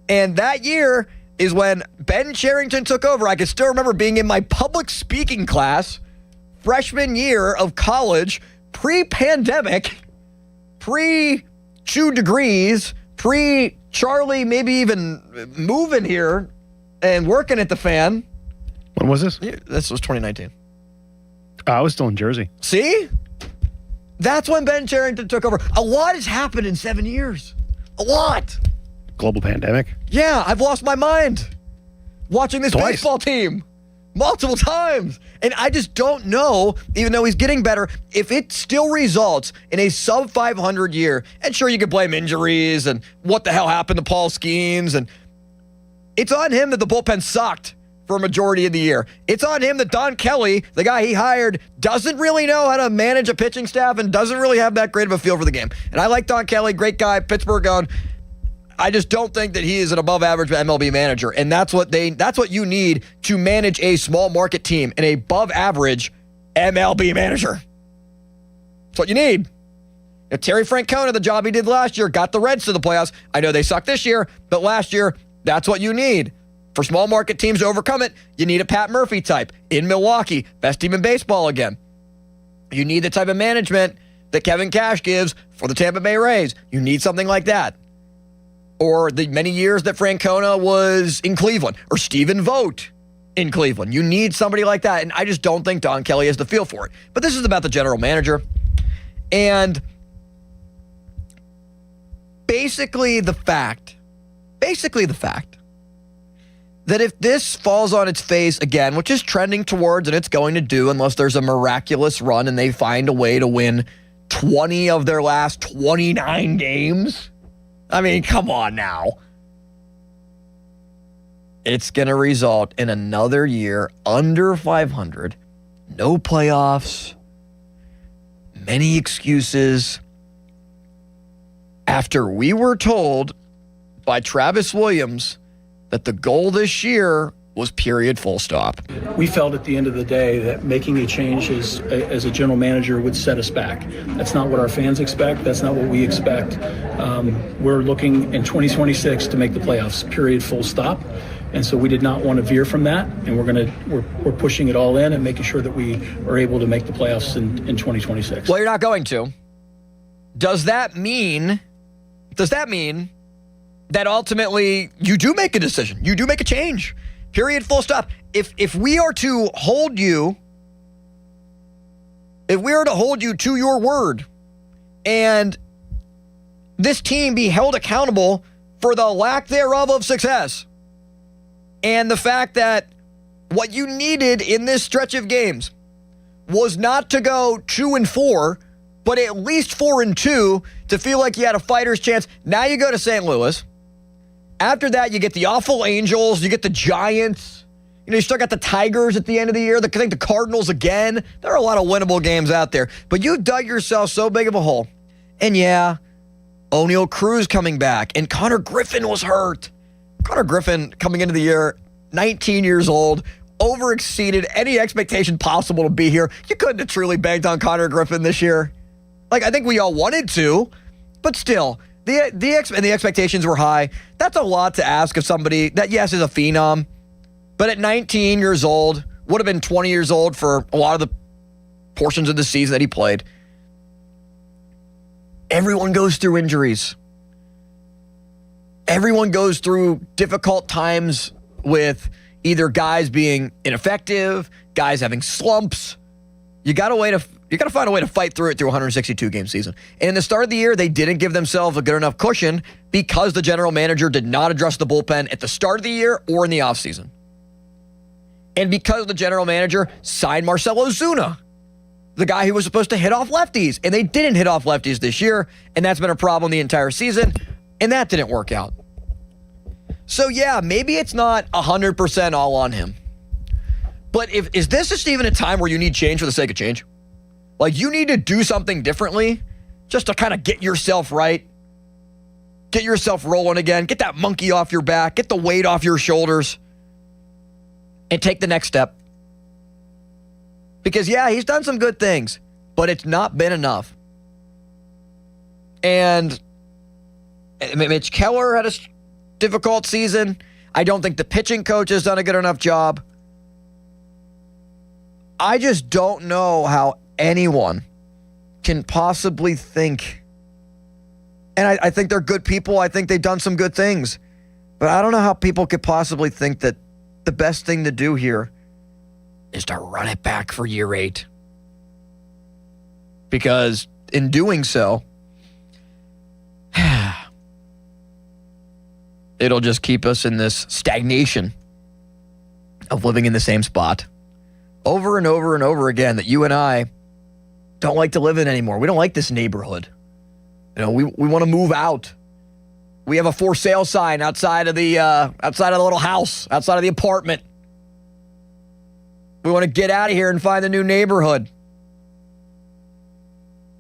[SPEAKER 1] And that year is when Ben Cherington took over. I can still remember being in my public speaking class, freshman year of college, pre-pandemic, pre-2 degrees, pre-Charlie maybe even moving here and working at the Fan.
[SPEAKER 26] When was this?
[SPEAKER 1] Yeah, this was 2019.
[SPEAKER 26] I was still in Jersey.
[SPEAKER 1] See? That's when Ben Cherington took over. A lot has happened in 7 years. A lot.
[SPEAKER 26] Global pandemic.
[SPEAKER 1] Yeah, I've lost my mind watching this
[SPEAKER 26] Twice.
[SPEAKER 1] baseball team multiple times. And I just don't know, even though he's getting better, if it still results in a sub 500 year. And sure, you could blame injuries and what the hell happened to Paul Skeens. And it's on him that the bullpen sucked for a majority of the year. It's on him that Don Kelly, the guy he hired, doesn't really know how to manage a pitching staff and doesn't really have that great of a feel for the game. And I like Don Kelly, great guy, Pittsburgh owned. I just don't think that he is an above average MLB manager. And that's what you need to manage a small market team, an above average MLB manager. That's what you need. If Terry Francona, the job he did last year, got the Reds to the playoffs. I know they suck this year, but last year, that's what you need. For small market teams to overcome it, you need a Pat Murphy type in Milwaukee, best team in baseball again. You need the type of management that Kevin Cash gives for the Tampa Bay Rays. You need something like that. Or the many years that Francona was in Cleveland, or Stephen Vogt in Cleveland. You need somebody like that, and I just don't think Don Kelly has the feel for it. But this is about the general manager. And basically the fact that if this falls on its face again, which is trending towards, and it's going to do unless there's a miraculous run and they find a way to win 20 of their last 29 games. I mean, come on now. It's going to result in another year under 500, no playoffs, many excuses. After we were told by Travis Williams that the goal this year was period, full stop.
[SPEAKER 11] We felt at the end of the day that making a change as a general manager would set us back. That's not what our fans expect. That's not what we expect. We're looking in 2026 to make the playoffs, period, full stop. And so we did not want to veer from that, and we're pushing it all in and making sure that we are able to make the playoffs in 2026.
[SPEAKER 1] Well, you're not going to. Does that mean that ultimately you do make a decision? You do make a change. Period, full stop. If we are to hold you to your word and this team be held accountable for the lack thereof of success and the fact that what you needed in this stretch of games was not to go 2-4, but at least 4-2 to feel like you had a fighter's chance. Now you go to St. Louis. After that, you get the awful Angels, you get the Giants. You still got the Tigers at the end of the year. I think the Cardinals again. There are a lot of winnable games out there. But you dug yourself so big of a hole. And yeah, O'Neal Cruz coming back. And Connor Griffin was hurt. Connor Griffin coming into the year, 19 years old, overexceeded any expectation possible to be here. You couldn't have truly banked on Connor Griffin this year. I think we all wanted to, but still. The expectations were high. That's a lot to ask of somebody that, yes, is a phenom, but at 19 years old, would have been 20 years old for a lot of the portions of the season that he played. Everyone goes through injuries. Everyone goes through difficult times with either guys being ineffective, guys having slumps. You got to find a way to fight through it through a 162-game season. And in the start of the year, they didn't give themselves a good enough cushion because the general manager did not address the bullpen at the start of the year or in the offseason. And because the general manager signed Marcell Ozuna, the guy who was supposed to hit off lefties. And they didn't hit off lefties this year, and that's been a problem the entire season, and that didn't work out. So yeah, maybe it's not 100% all on him. But is this just even a time where you need change for the sake of change? You need to do something differently just to kind of get yourself right, get yourself rolling again, get that monkey off your back, get the weight off your shoulders, and take the next step. Because, yeah, he's done some good things, but it's not been enough. And Mitch Keller had a difficult season. I don't think the pitching coach has done a good enough job. I just don't know how anyone can possibly think, and I think they're good people. I think they've done some good things. But I don't know how people could possibly think that the best thing to do here is to run it back for year 8. Because in doing so, it'll just keep us in this stagnation of living in the same spot over and over and over again that you and I don't like to live in anymore. We don't like this neighborhood. We want to move out. We have a for sale sign outside of the little house, outside of the apartment. We want to get out of here and find a new neighborhood.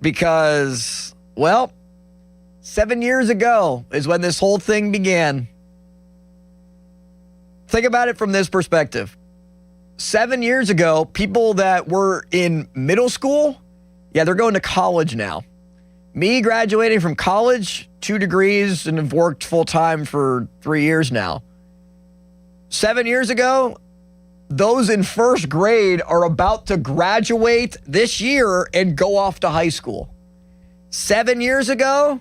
[SPEAKER 1] Because, 7 years ago is when this whole thing began. Think about it from this perspective. 7 years ago, people that were in middle school, they're going to college now. Me graduating from college, 2 degrees, and have worked full-time for 3 years now. 7 years ago, those in first grade are about to graduate this year and go off to high school. 7 years ago,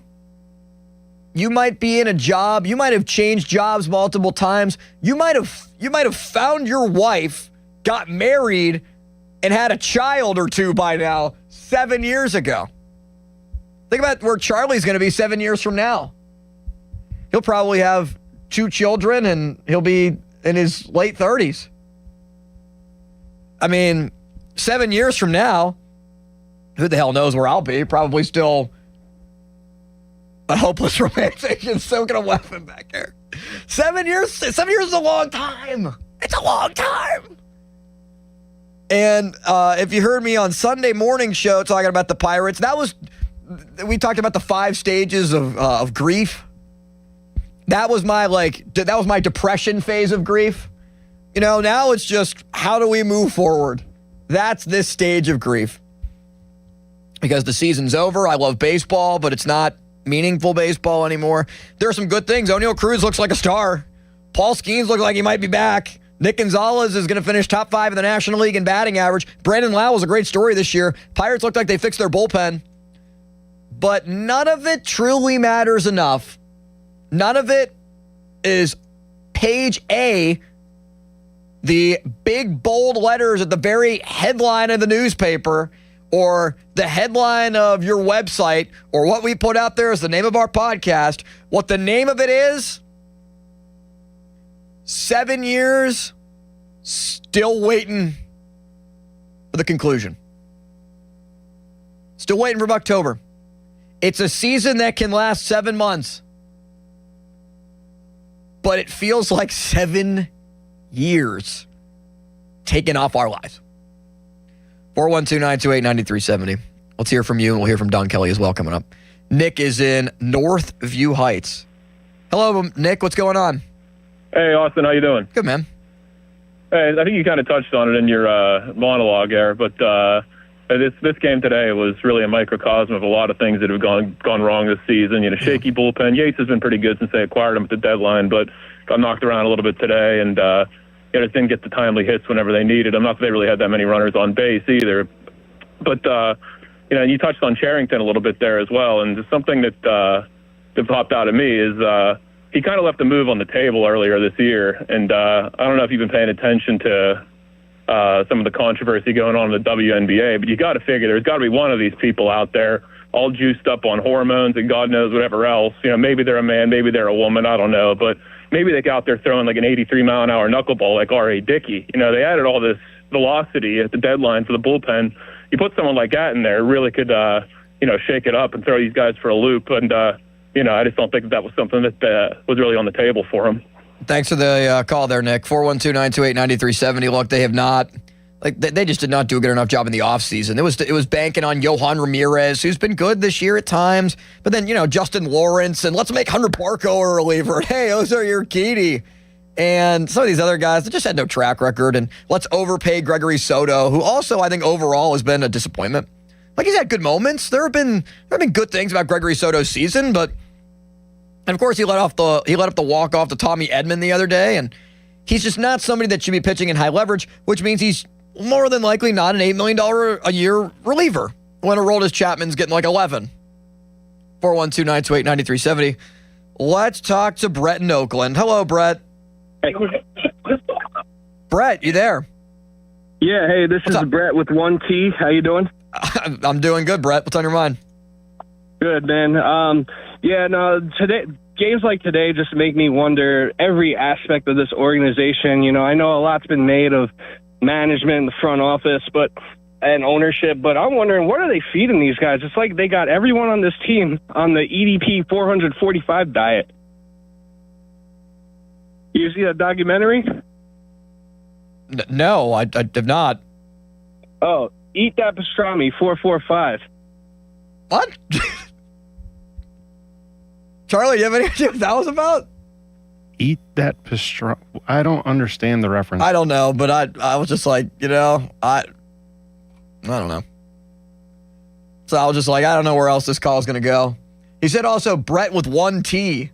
[SPEAKER 1] you might be in a job. You might have changed jobs multiple times. You might have found your wife, got married, and had a child or two by now 7 years ago. Think about where Charlie's going to be 7 years from now. He'll probably have 2 children, and he'll be in his late 30s. I mean, 7 years from now, who the hell knows where I'll be? Probably still a hopeless romantic and soaking a weapon back there. 7 years is a long time. It's a long time. And if you heard me on Sunday morning show talking about the Pirates, we talked about the 5 stages of grief. That was my depression phase of grief. You know, now it's just, how do we move forward? That's this stage of grief. Because the season's over. I love baseball, but it's not meaningful baseball anymore. There are some good things. O'Neal Cruz looks like a star. Paul Skeens looks like he might be back. Nick Gonzalez is going to finish top 5 in the National League in batting average. Brandon Lau was a great story this year. Pirates looked like they fixed their bullpen. But none of it truly matters enough. None of it is page A, the big bold letters at the very headline of the newspaper, or the headline of your website, or what we put out there as the name of our podcast. What the name of it is, 7 years, still waiting for the conclusion. Still waiting for October. It's a season that can last 7 months. But it feels like 7 years taken off our lives. 412-928-9370. Let's hear from you, and we'll hear from Don Kelly as well coming up. Nick is in Northview Heights. Hello, Nick. What's going on?
[SPEAKER 6] Hey, Austin. How you doing?
[SPEAKER 1] Good, man.
[SPEAKER 6] Hey, I think you kind of touched on it in your monologue there, but this game today was really a microcosm of a lot of things that have gone wrong this season. You know, shaky bullpen. Yates has been pretty good since they acquired him at the deadline, but got knocked around a little bit today, and just didn't get the timely hits whenever they needed them. Not that they really had that many runners on base either. But, you touched on Cherington a little bit there as well, and something that popped out at me is he kind of left a move on the table earlier this year, and I don't know if you've been paying attention to some of the controversy going on in the WNBA, but you got to figure there's got to be one of these people out there all juiced up on hormones and God knows whatever else. You know, maybe they're a man, maybe they're a woman, I don't know, but maybe they got out there throwing like an 83-mile-an-hour knuckleball like R.A. Dickey. You know, they added all this velocity at the deadline for the bullpen. You put someone like that in there, it really could, shake it up and throw these guys for a loop. And, I just don't think that was something that was really on the table for them.
[SPEAKER 1] Thanks for the call there, Nick. 412-928-9370. Look, they have not, they just did not do a good enough job in the offseason. It was banking on Johan Ramirez, who's been good this year at times, but then, Justin Lawrence, and let's make Hunter Barco a reliever. Hey, Ozar Urquidy. And some of these other guys that just had no track record, and let's overpay Gregory Soto, who also, I think, overall has been a disappointment. Like, he's had good moments. There have been good things about Gregory Soto's season, but and of course he let up the walk-off to Tommy Edman the other day, and he's just not somebody that should be pitching in high leverage, which means he's more than likely not an $8 million a year reliever when Aroldis Chapman's getting like 11. 412-928-9370. Let's talk to Brett in Oakland. Hello, Brett.
[SPEAKER 13] Hey.
[SPEAKER 1] Brett, you there?
[SPEAKER 13] Yeah, hey, this is Brett with 1T. How you doing?
[SPEAKER 1] I'm doing good, Brett. What's on your mind?
[SPEAKER 13] Good, man. Today, games like today just make me wonder every aspect of this organization. I know a lot's been made of management in the front office, and ownership, but I'm wondering, what are they feeding these guys? It's like they got everyone on this team on the EDP 445 diet. You see that documentary?
[SPEAKER 1] No, I have not.
[SPEAKER 13] Oh, Eat That Pastrami 445.
[SPEAKER 1] What? Charlie, you have any idea what that was about?
[SPEAKER 26] Eat That Pastrami. I don't understand the reference.
[SPEAKER 1] I don't know, but I was just like, I don't know. So I was just like, I don't know where else this call is going to go. He said also Brett with 1T.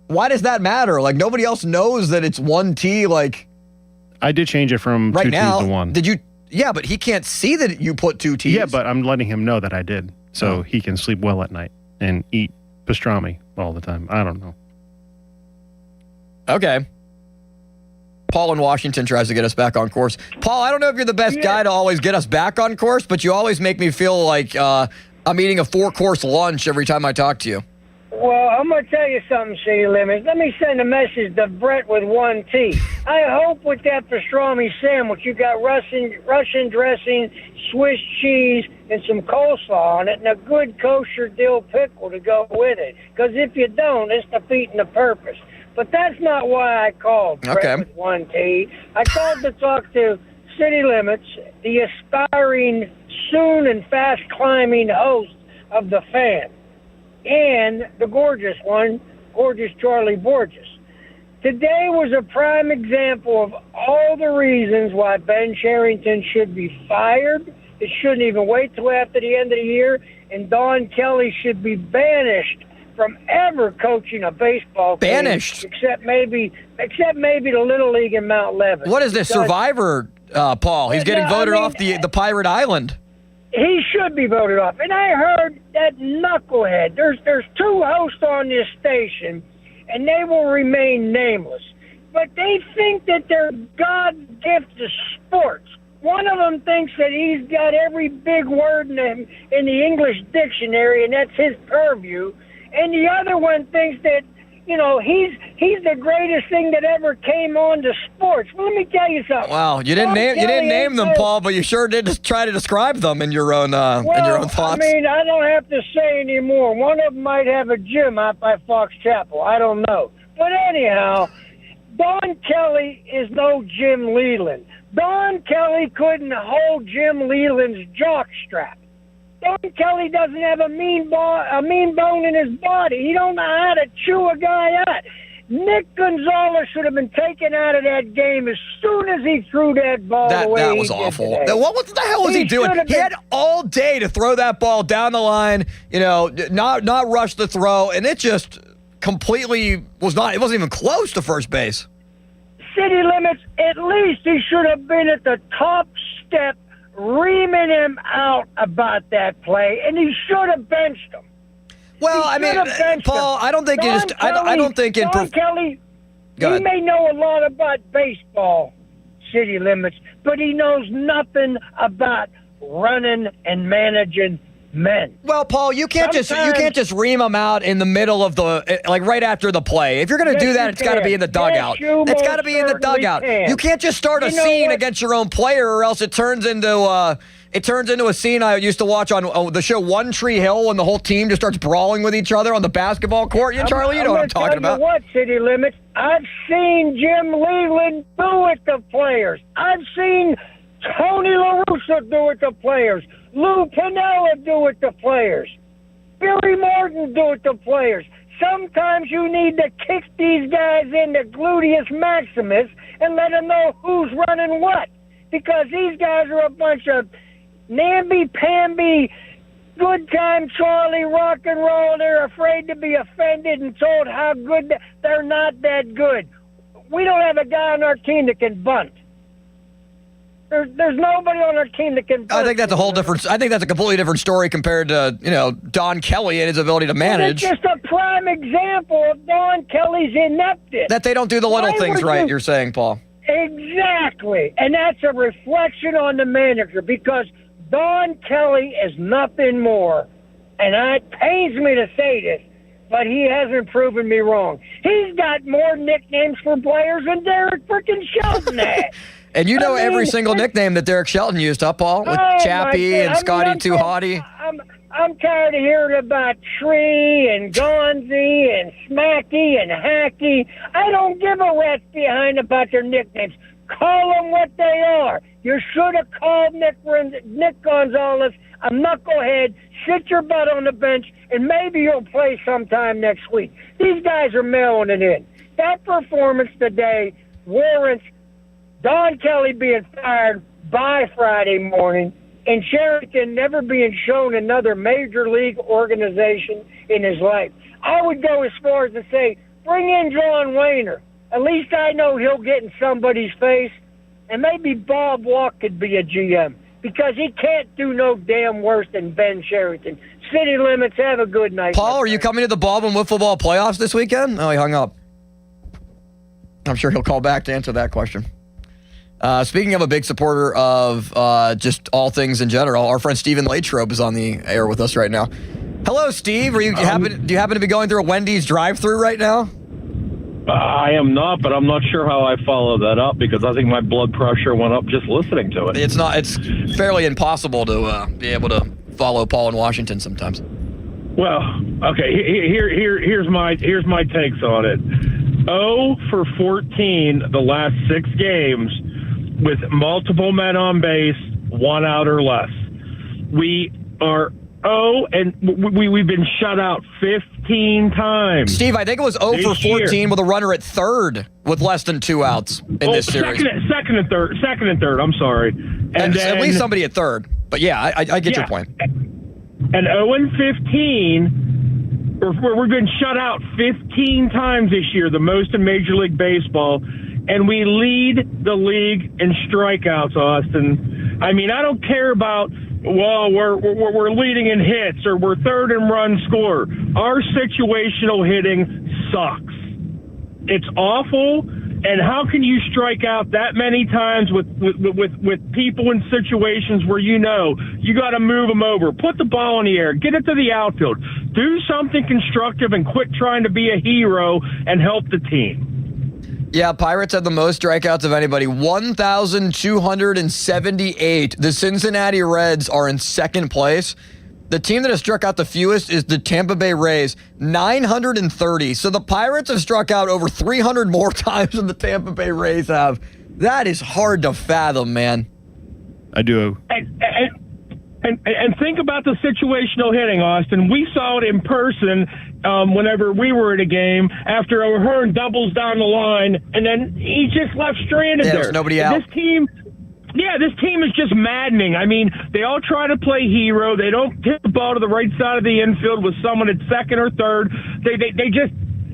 [SPEAKER 1] Why does that matter? Like, nobody else knows that it's 1T. Like,
[SPEAKER 26] I did change it from
[SPEAKER 1] right
[SPEAKER 26] 2
[SPEAKER 1] now,
[SPEAKER 26] T's to 1.
[SPEAKER 1] Did you? Yeah, but he can't see that you put 2 T's.
[SPEAKER 26] Yeah, but I'm letting him know that I did, so he can sleep well at night and eat pastrami all the time. I don't know.
[SPEAKER 1] Okay. Paul in Washington tries to get us back on course. Paul, I don't know if you're the best guy to always get us back on course, but you always make me feel like I'm eating a 4-course lunch every time I talk to you.
[SPEAKER 14] Well, I'm going to tell you something, City Limits. Let me send a message to Brett with one T. I hope with that pastrami sandwich you got Russian dressing, Swiss cheese, and some coleslaw on it, and a good kosher dill pickle to go with it. Because if you don't, it's defeating the purpose. But that's not why I called Brett with one T. I called to talk to City Limits, the aspiring, soon and fast-climbing host of The Fan. And the gorgeous one, gorgeous Charlie Borges. Today was a prime example of all the reasons why Ben Cherington should be fired. It shouldn't even wait till after the end of the year. And Don Kelly should be banished from ever coaching a baseball team.
[SPEAKER 1] Banished?
[SPEAKER 14] Except maybe the Little League in Mount Lebanon.
[SPEAKER 1] What is this, Survivor, Paul? He's getting voted off the Pirate Island.
[SPEAKER 14] He should be voted off. And I heard that knucklehead. There's two hosts on this station, and they will remain nameless. But they think that they're God's gift to sports. One of them thinks that he's got every big word in the English dictionary, and that's his purview. And the other one thinks that, you know, he's the greatest thing that ever came on to sports. Well, let me tell you something.
[SPEAKER 1] Wow, you didn't name them, Paul, but you sure did just try to describe them in your own thoughts.
[SPEAKER 14] I mean, I don't have to say anymore. One of them might have a gym out by Fox Chapel. I don't know. But anyhow, Don Kelly is no Jim Leland. Don Kelly couldn't hold Jim Leland's jock strap. Don Kelly doesn't have a mean bone in his body. He don't know how to chew a guy out. Nick Gonzalez should have been taken out of that game as soon as he threw that ball away.
[SPEAKER 1] That was awful. What the hell was he doing? He had all day to throw that ball down the line, you know, not rush the throw, and it just completely was not. It wasn't even close to first base.
[SPEAKER 14] City Limits, at least he should have been at the top step reaming him out about that play, and he should have benched him.
[SPEAKER 1] Well, I mean, Paul, I don't think
[SPEAKER 14] Don Kelly, he may know a lot about baseball, City Limits, but he knows nothing about running and managing men.
[SPEAKER 1] Well, Paul, you can't just ream them out in the middle of right after the play. If you're going to do that, it's got to be in the dugout. It's got to be in the dugout. You can't just start a scene against your own player, or else it turns into a scene I used to watch on the show One Tree Hill, when the whole team just starts brawling with each other on the basketball court. Charlie, you know what I'm talking about.
[SPEAKER 14] What, City Limits? I've seen Jim Leland do it to players. I've seen Tony La Russa do it to players. Lou Piniella do it to players. Billy Morton do it to players. Sometimes you need to kick these guys in the gluteus maximus and let them know who's running what. Because these guys are a bunch of namby-pamby, good time Charlie rock and roll. They're afraid to be offended and told how good they're not that good. We don't have a guy on our team that can bunt. There's nobody on our team that can.
[SPEAKER 1] I think that's a whole different. I think that's a completely different story compared to Don Kelly and his ability to manage.
[SPEAKER 14] It's just a prime example of Don Kelly's ineptness.
[SPEAKER 1] That they don't do the little things right. You're saying, Paul.
[SPEAKER 14] Exactly, and that's a reflection on the manager, because Don Kelly is nothing more, and it pains me to say this, but he hasn't proven me wrong. He's got more nicknames for players than Derek frickin' Shelton had.
[SPEAKER 1] And every single nickname that Derek Shelton used, Paul? With Chappie and Scotty Too Hottie?
[SPEAKER 14] I'm tired of hearing about Tree and Gonzi and Smacky and Hacky. I don't give a rat's behind about their nicknames. Call them what they are. You should have called Nick Gonzalez a knucklehead. Sit your butt on the bench, and maybe you'll play sometime next week. These guys are mailing it in. That performance today warrants Don Kelly being fired by Friday morning, and Cherington never being shown another major league organization in his life. I would go as far as to say, bring in John Wayner. At least I know he'll get in somebody's face. And maybe Bob Walk could be a GM, because he can't do no damn worse than Ben Cherington. City Limits, have a good night.
[SPEAKER 1] Paul, are you coming to the Baldwin Wiffle Ball playoffs this weekend? Oh, he hung up. I'm sure he'll call back to answer that question. Speaking of a big supporter of just all things in general, our friend Stephen Latrobe is on the air with us right now. Hello, Steve. Do you happen to be going through a Wendy's drive-thru right now?
[SPEAKER 15] I am not, but I'm not sure how I follow that up because I think my blood pressure went up just listening to it.
[SPEAKER 1] It's fairly impossible to be able to follow Paul in Washington sometimes.
[SPEAKER 15] Well, okay. Here's my takes on it. 0 for 14 the last 6 games with multiple men on base, 1 out or less. We are and we've been shut out 15 times.
[SPEAKER 1] Steve, I think it was 0 for 14 with a runner at third with less than 2 outs in this series.
[SPEAKER 15] Second and third. I'm sorry. And then,
[SPEAKER 1] at least somebody at third. But yeah, I get your point.
[SPEAKER 15] And 0 and 15, we're been shut out 15 times this year, the most in Major League Baseball, and we lead the league in strikeouts, Austin. I mean, I don't care about. Well, we're leading in hits or we're third in run score. Our situational hitting sucks. It's awful. And how can you strike out that many times with people in situations where you know you got to move them over, put the ball in the air, get it to the outfield, do something constructive, and quit trying to be a hero and help the team.
[SPEAKER 1] Yeah, Pirates have the most strikeouts of anybody, 1,278. The Cincinnati Reds are in second place. The team that has struck out the fewest is the Tampa Bay Rays, 930. So the Pirates have struck out over 300 more times than the Tampa Bay Rays have. That is hard to fathom, man.
[SPEAKER 26] I do.
[SPEAKER 15] And think about the situational hitting, Austin. We saw it in person whenever we were at a game after O'Hearn doubles down the line, and then he just left stranded there.
[SPEAKER 1] There's nobody out.
[SPEAKER 15] This team is just maddening. I mean, they all try to play hero. They don't hit the ball to the right side of the infield with someone at second or third.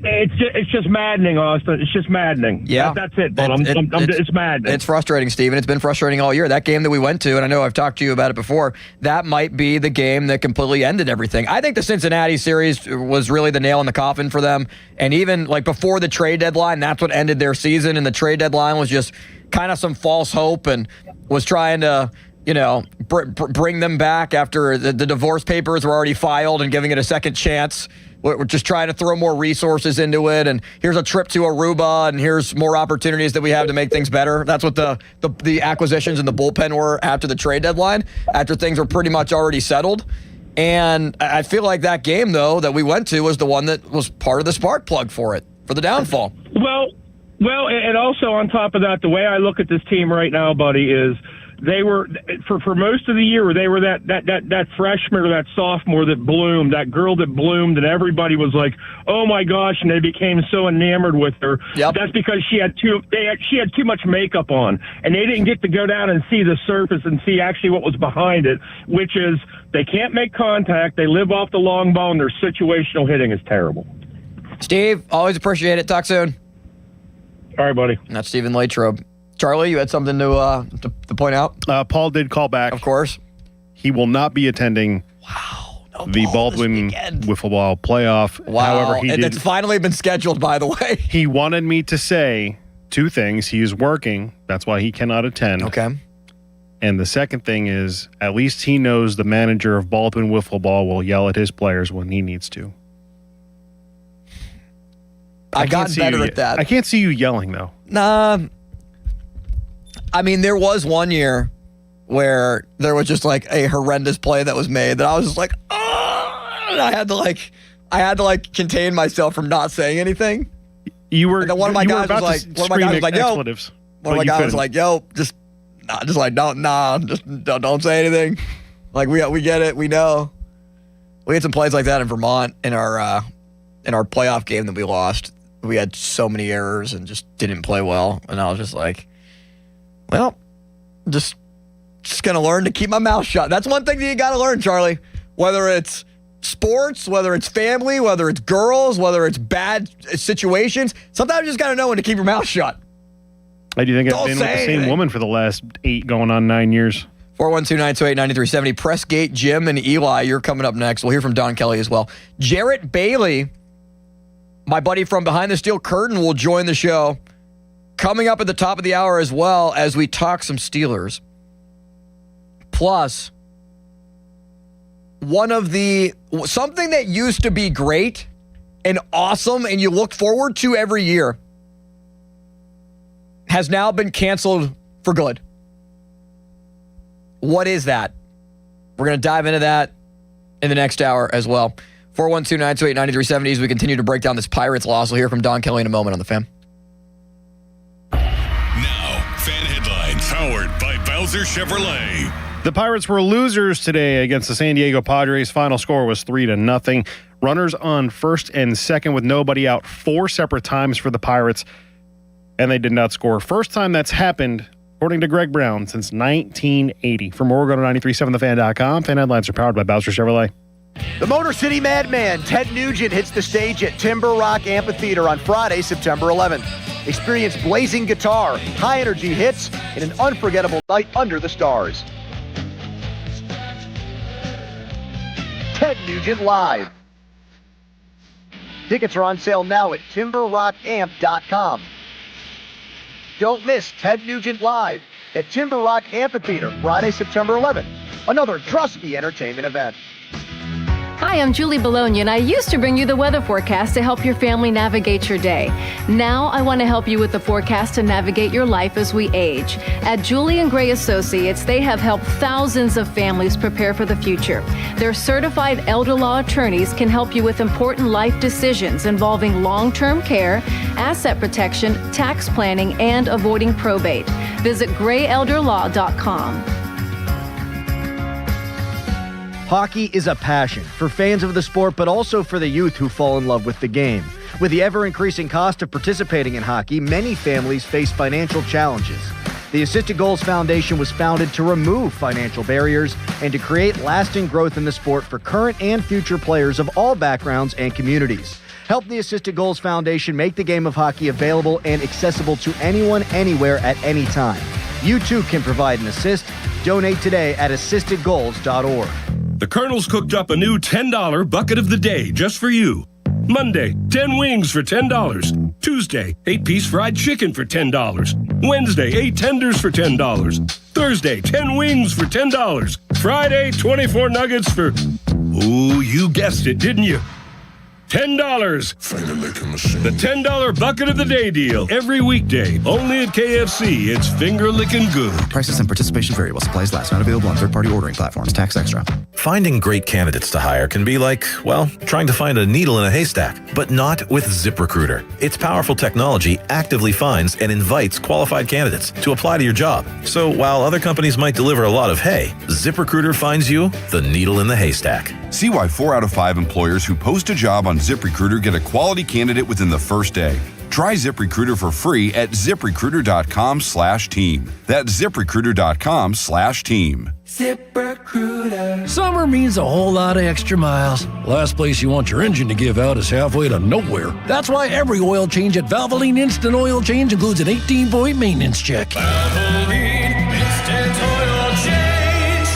[SPEAKER 15] It's just maddening, Austin. It's just maddening.
[SPEAKER 1] Yeah.
[SPEAKER 15] That's it, but it's maddening.
[SPEAKER 1] It's frustrating, Steven. It's been frustrating all year. That game that we went to, and I know I've talked to you about it before, that might be the game that completely ended everything. I think the Cincinnati series was really the nail in the coffin for them. And even like before the trade deadline, that's what ended their season. And the trade deadline was just kind of some false hope and was trying to, bring them back after the divorce papers were already filed and giving it a second chance. We're just trying to throw more resources into it, and here's a trip to Aruba, and here's more opportunities that we have to make things better. That's what the acquisitions and the bullpen were after the trade deadline, after things were pretty much already settled. And I feel like that game, though, that we went to was the one that was part of the spark plug for it, for the downfall.
[SPEAKER 15] Well, and also on top of that, the way I look at this team right now, buddy, is they were for most of the year they were that freshman or that sophomore that bloomed, that girl that bloomed, and everybody was like, oh my gosh, and they became so enamored with her.
[SPEAKER 1] Yep.
[SPEAKER 15] That's because she had too much makeup on, and they didn't get to go down and see the surface and see actually what was behind it, which is they can't make contact, they live off the long ball, and their situational hitting is terrible.
[SPEAKER 1] Steve, always appreciate it. Talk soon.
[SPEAKER 15] All right, buddy.
[SPEAKER 1] And that's Stephen Latrobe. Charlie, you had something to point out?
[SPEAKER 26] Paul did call back.
[SPEAKER 1] Of course.
[SPEAKER 26] He will not be attending the Baldwin Wiffle Ball playoff.
[SPEAKER 1] Wow.
[SPEAKER 26] However,
[SPEAKER 1] it's finally been scheduled, by the way.
[SPEAKER 26] He wanted me to say 2 things. He is working. That's why he cannot attend.
[SPEAKER 1] Okay.
[SPEAKER 26] And the second thing is, at least he knows the manager of Baldwin Wiffle Ball will yell at his players when he needs to.
[SPEAKER 1] I've gotten better at that.
[SPEAKER 26] I can't see you yelling, though.
[SPEAKER 1] Nah. I mean, there was one year where there was just like a horrendous play that was made that I was just like, oh, and I had to contain myself from not saying anything.
[SPEAKER 26] You were.
[SPEAKER 1] And then one of my guys was like, yo, just don't say anything. Like we get it, we know. We had some plays like that in Vermont in our playoff game that we lost. We had so many errors and just didn't play well, and I was just like, well, just going to learn to keep my mouth shut. That's one thing that you got to learn, Charlie. Whether it's sports, whether it's family, whether it's girls, whether it's bad situations, sometimes you just got to know when to keep your mouth shut.
[SPEAKER 26] I do think I've been with the same woman for the last 8 going on 9 years.
[SPEAKER 1] 412-928-9370. Pressgate, Jim, and Eli, you're coming up next. We'll hear from Don Kelly as well. Jarrett Bailey, my buddy from Behind the Steel Curtain, will join the show. Coming up at the top of the hour as well as we talk some Steelers. Plus, something that used to be great and awesome and you look forward to every year has now been canceled for good. What is that? We're going to dive into that in the next hour as well. 412-928-9370 as we continue to break down this Pirates loss. We'll hear from Don Kelly in a moment on the Fan.
[SPEAKER 2] Now, Fan Headlines, powered by Bowser Chevrolet.
[SPEAKER 26] The Pirates were losers today against the San Diego Padres. Final score was 3-0. Runners on first and second with nobody out 4 separate times for the Pirates, and they did not score. First time that's happened, according to Greg Brown, since 1980. For more, go to 937thefan.com. Fan Headlines are powered by Bowser Chevrolet.
[SPEAKER 17] The Motor City Madman, Ted Nugent, hits the stage at Timber Rock Amphitheater on Friday, September 11th. Experience blazing guitar, high-energy hits, and an unforgettable night under the stars. Ted Nugent Live. Tickets are on sale now at timberrockamp.com. Don't miss Ted Nugent Live at Timber Rock Amphitheater, Friday, September 11th. Another Drusky entertainment event.
[SPEAKER 18] Hi, I'm Julie Bologna, and I used to bring you the weather forecast to help your family navigate your day. Now I want to help you with the forecast to navigate your life as we age. At Julie & Gray Associates, they have helped thousands of families prepare for the future. Their certified elder law attorneys can help you with important life decisions involving long-term care, asset protection, tax planning, and avoiding probate. Visit grayelderlaw.com.
[SPEAKER 17] Hockey is a passion for fans of the sport, but also for the youth who fall in love with the game. With the ever-increasing cost of participating in hockey, many families face financial challenges. The Assisted Goals Foundation was founded to remove financial barriers and to create lasting growth in the sport for current and future players of all backgrounds and communities. Help the Assisted Goals Foundation make the game of hockey available and accessible to anyone, anywhere, at any time. You too can provide an assist. Donate today at assistedgoals.org.
[SPEAKER 19] The Colonel's cooked up a new $10 bucket of the day just for you. Monday, 10 wings for $10. Tuesday, 8-piece fried chicken for $10. Wednesday, 8 tenders for $10. Thursday, 10 wings for $10. Friday, 24 nuggets for... Ooh, you guessed it, didn't you? $10. Finger licking machine. The $10 bucket of the day deal. Every weekday. Only at KFC. It's finger licking good.
[SPEAKER 20] Prices and participation vary while supplies last. Not available on third-party ordering platforms. Tax extra.
[SPEAKER 21] Finding great candidates to hire can be like, well, trying to find a needle in a haystack. But not with ZipRecruiter. Its powerful technology actively finds and invites qualified candidates to apply to your job. So while other companies might deliver a lot of hay, ZipRecruiter finds you the needle in the haystack.
[SPEAKER 27] See why 4 out of 5 employers who post a job on ZipRecruiter get a quality candidate within the first day. Try ZipRecruiter for free at ZipRecruiter.com/team. That's ZipRecruiter.com/team.
[SPEAKER 22] ZipRecruiter. Summer means a whole lot of extra miles. Last place you want your engine to give out is halfway to nowhere. That's why every oil change at Valvoline Instant Oil Change includes an 18-point maintenance check. Valvoline Instant Oil Change.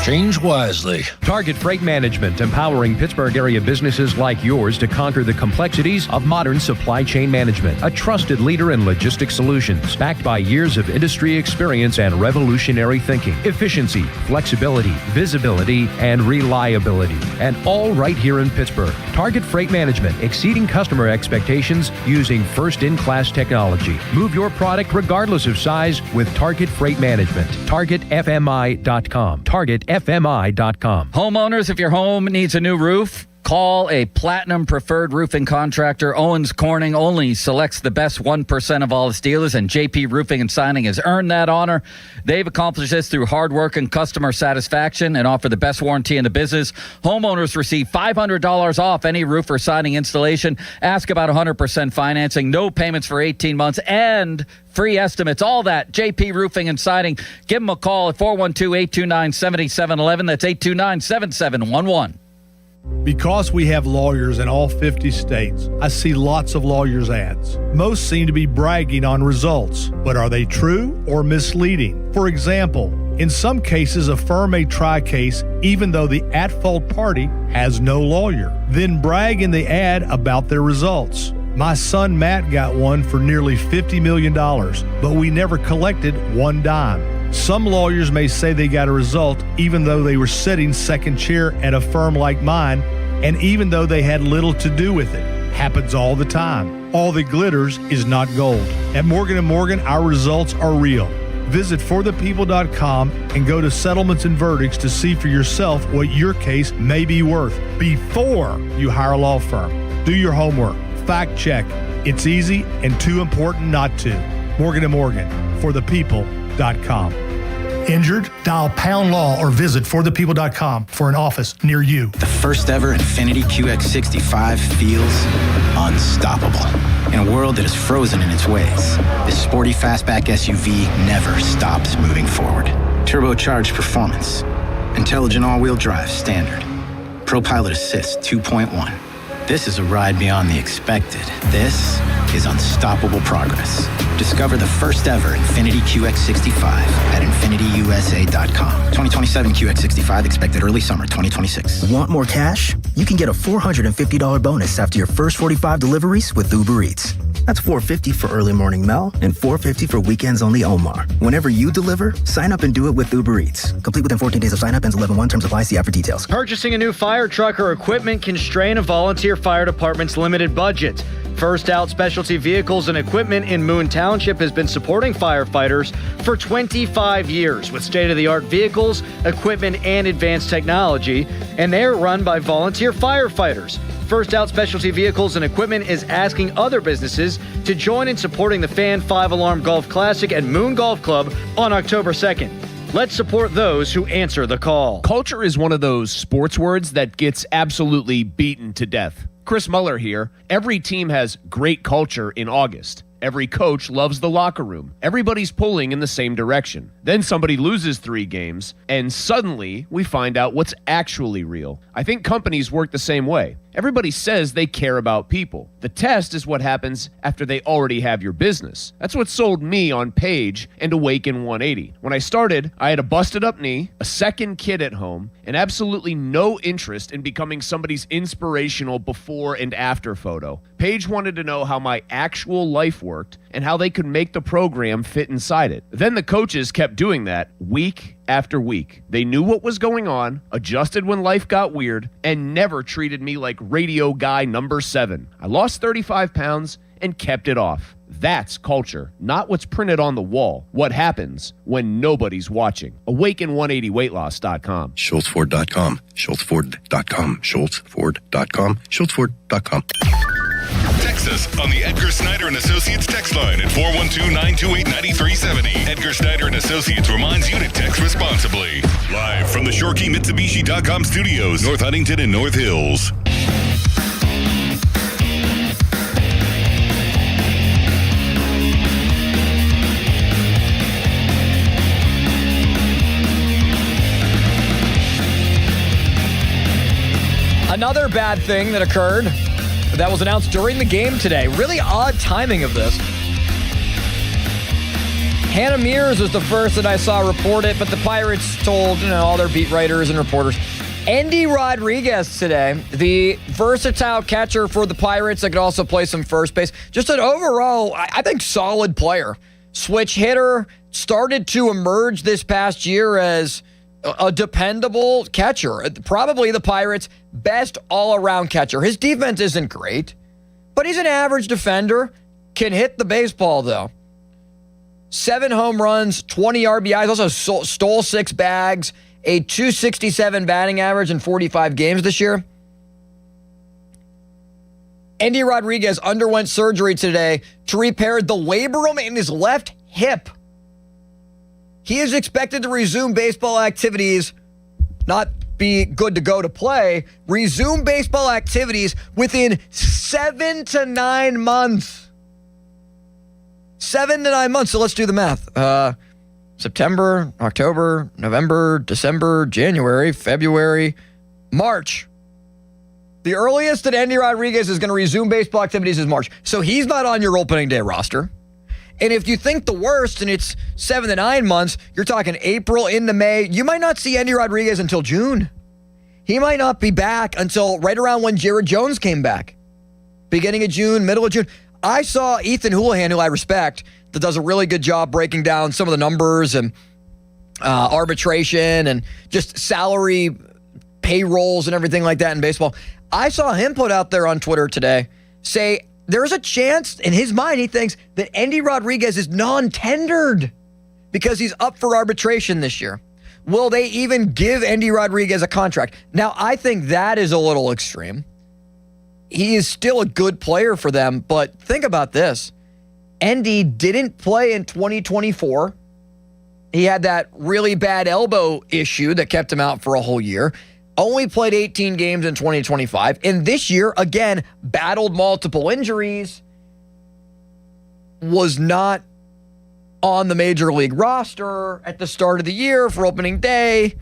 [SPEAKER 22] Change wisely.
[SPEAKER 4] Target Freight Management, empowering Pittsburgh area businesses like yours to conquer the complexities of modern supply chain management. A trusted leader in logistics solutions, backed by years of industry experience and revolutionary thinking. Efficiency, flexibility, visibility, and reliability. And all right here in Pittsburgh. Target Freight Management, exceeding customer expectations using first-in-class technology. Move your product regardless of size with Target Freight Management. TargetFMI.com. TargetFMI.com.
[SPEAKER 23] Homeowners, if your home needs a new roof, call a Platinum Preferred Roofing Contractor. Owens Corning only selects the best 1% of all its dealers, and JP Roofing and Signing has earned that honor. They've accomplished this through hard work and customer satisfaction and offer the best warranty in the business. Homeowners receive $500 off any roof or siding installation. Ask about 100% financing, no payments for 18 months, and free estimates. All that, JP Roofing and Siding. Give them a call at 412-829-7711. That's 829-7711.
[SPEAKER 24] Because we have lawyers in all 50 states, I see lots of lawyers' ads. Most seem to be bragging on results, but are they true or misleading? For example, in some cases, a firm may try a case even though the at-fault party has no lawyer, then brag in the ad about their results. My son Matt got one for nearly $50 million, but we never collected one dime. Some lawyers may say they got a result even though they were sitting second chair at a firm like mine, and even though they had little to do with it. Happens all the time. All that glitters is not gold. At Morgan & Morgan, our results are real. Visit forthepeople.com and go to settlements and verdicts to see for yourself what your case may be worth before you hire a law firm. Do your homework. Fact check. It's easy and too important not to. Morgan & Morgan, forthepeople.com.
[SPEAKER 3] Injured? Dial pound law or visit forthepeople.com for an office near you.
[SPEAKER 5] The first ever Infiniti QX65 feels unstoppable. In a world that is frozen in its ways, this sporty fastback SUV never stops moving forward. Turbocharged performance, intelligent all-wheel drive standard, ProPilot Assist 2.1. This is a ride beyond the expected. This is unstoppable progress. Discover the first ever Infiniti QX65 at InfinityUSA.com. 2027 QX65 expected early summer 2026.
[SPEAKER 7] Want more cash? You can get a $450 bonus after your first 45 deliveries with Uber Eats. That's $450 for early morning Mel and $450 for weekends only Omar. Whenever you deliver, sign up and do it with Uber Eats. Complete within 14 days of sign up, ends 11/1. Terms apply. See app for details.
[SPEAKER 17] Purchasing a new fire truck or equipment can strain a volunteer fire department's limited budget. First Out Specialty Vehicles and Equipment in Moon Township has been supporting firefighters for 25 years with state-of-the-art vehicles, equipment, and advanced technology, and they're run by volunteer firefighters. First Out Specialty Vehicles and Equipment is asking other businesses to join in supporting the Fan 5-Alarm Golf Classic at Moon Golf Club on October 2nd. Let's support those who answer the call.
[SPEAKER 8] Culture is one of those sports words that gets absolutely beaten to death. Chris Muller here. Every team has great culture in August. Every coach loves the locker room. Everybody's pulling in the same direction. Then somebody loses 3 games, and suddenly we find out what's actually real. I think companies work the same way. Everybody says they care about people. The test is what happens after they already have your business. That's what sold me on Page and Awaken 180. When I started, I had a busted up knee, a second kid at home, and absolutely no interest in becoming somebody's inspirational before and after photo. Page wanted to know how my actual life worked and how they could make the program fit inside it. Then the coaches kept doing that week after week. They knew what was going on, adjusted when life got weird, and never treated me like radio guy number 7. I lost 35 pounds and kept it off. That's culture, not what's printed on the wall. What happens when nobody's watching. Awaken180weightloss.com.
[SPEAKER 9] SchultzFord.com. SchultzFord.com. SchultzFord.com. SchultzFord.com.
[SPEAKER 2] Text us on the Edgar Snyder and Associates text line at 412-928-9370. Edgar Snyder and Associates reminds you to text responsibly. Live from the ShoreKeyMitsubishi.com studios, North Huntington and North Hills.
[SPEAKER 1] Another bad thing that occurred that was announced during the game today. Really odd timing of this. Hannah Mears was the first that I saw report it, but the Pirates told all their beat writers and reporters. Endy Rodriguez today, the versatile catcher for the Pirates that could also play some first base. Just an overall, I think, solid player. Switch hitter, started to emerge this past year as a dependable catcher. Probably the Pirates' best all-around catcher. His defense isn't great, but he's an average defender. Can hit the baseball, though. 7 home runs, 20 RBIs, also stole 6 bags, a .267 batting average in 45 games this year. Endy Rodriguez underwent surgery today to repair the labrum in his left hip. He is expected to resume baseball activities, not be good to go to play, resume baseball activities within 7 to 9 months. 7 to 9 months, so let's do the math. September, October, November, December, January, February, March. The earliest that Endy Rodriguez is going to resume baseball activities is March. So he's not on your opening day roster. And if you think the worst and it's 7 to 9 months, you're talking April into May, you might not see Endy Rodriguez until June. He might not be back until right around when Jared Jones came back. Beginning of June, middle of June. I saw Ethan Houlihan, who I respect, that does a really good job breaking down some of the numbers and arbitration and just salary payrolls and everything like that in baseball. I saw him put out there on Twitter today, say there's a chance, in his mind, he thinks that Endy Rodriguez is non-tendered because he's up for arbitration this year. Will they even give Endy Rodriguez a contract? Now, I think that is a little extreme. He is still a good player for them, but think about this. Endy didn't play in 2024. He had that really bad elbow issue that kept him out for a whole year. Only played 18 games in 2025. And this year, again, battled multiple injuries. Was not on the major league roster at the start of the year for opening day.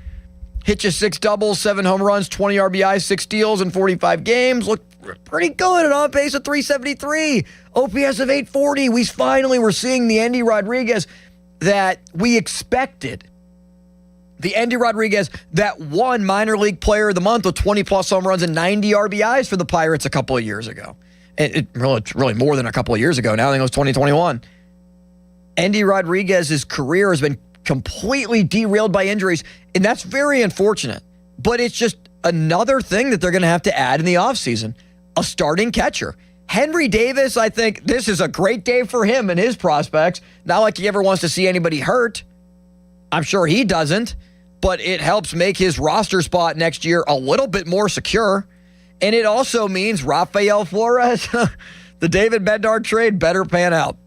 [SPEAKER 1] Hit you 6 doubles, 7 home runs, 20 RBIs, 6 steals in 45 games. Looked pretty good and on pace of 373. OPS of 840. We finally were seeing the Endy Rodriguez that we expected. The Endy Rodriguez that won minor league player of the month with 20-plus home runs and 90 RBIs for the Pirates a couple of years ago. Really more than a couple of years ago now. I think it was 2021. Endy Rodriguez's career has been completely derailed by injuries, and that's very unfortunate. But it's just another thing that they're going to have to add in the offseason, a starting catcher. Henry Davis, I think this is a great day for him and his prospects. Not like he ever wants to see anybody hurt. I'm sure he doesn't, but it helps make his roster spot next year a little bit more secure. And it also means Rafael Flores, the David Bednar trade, better pan out.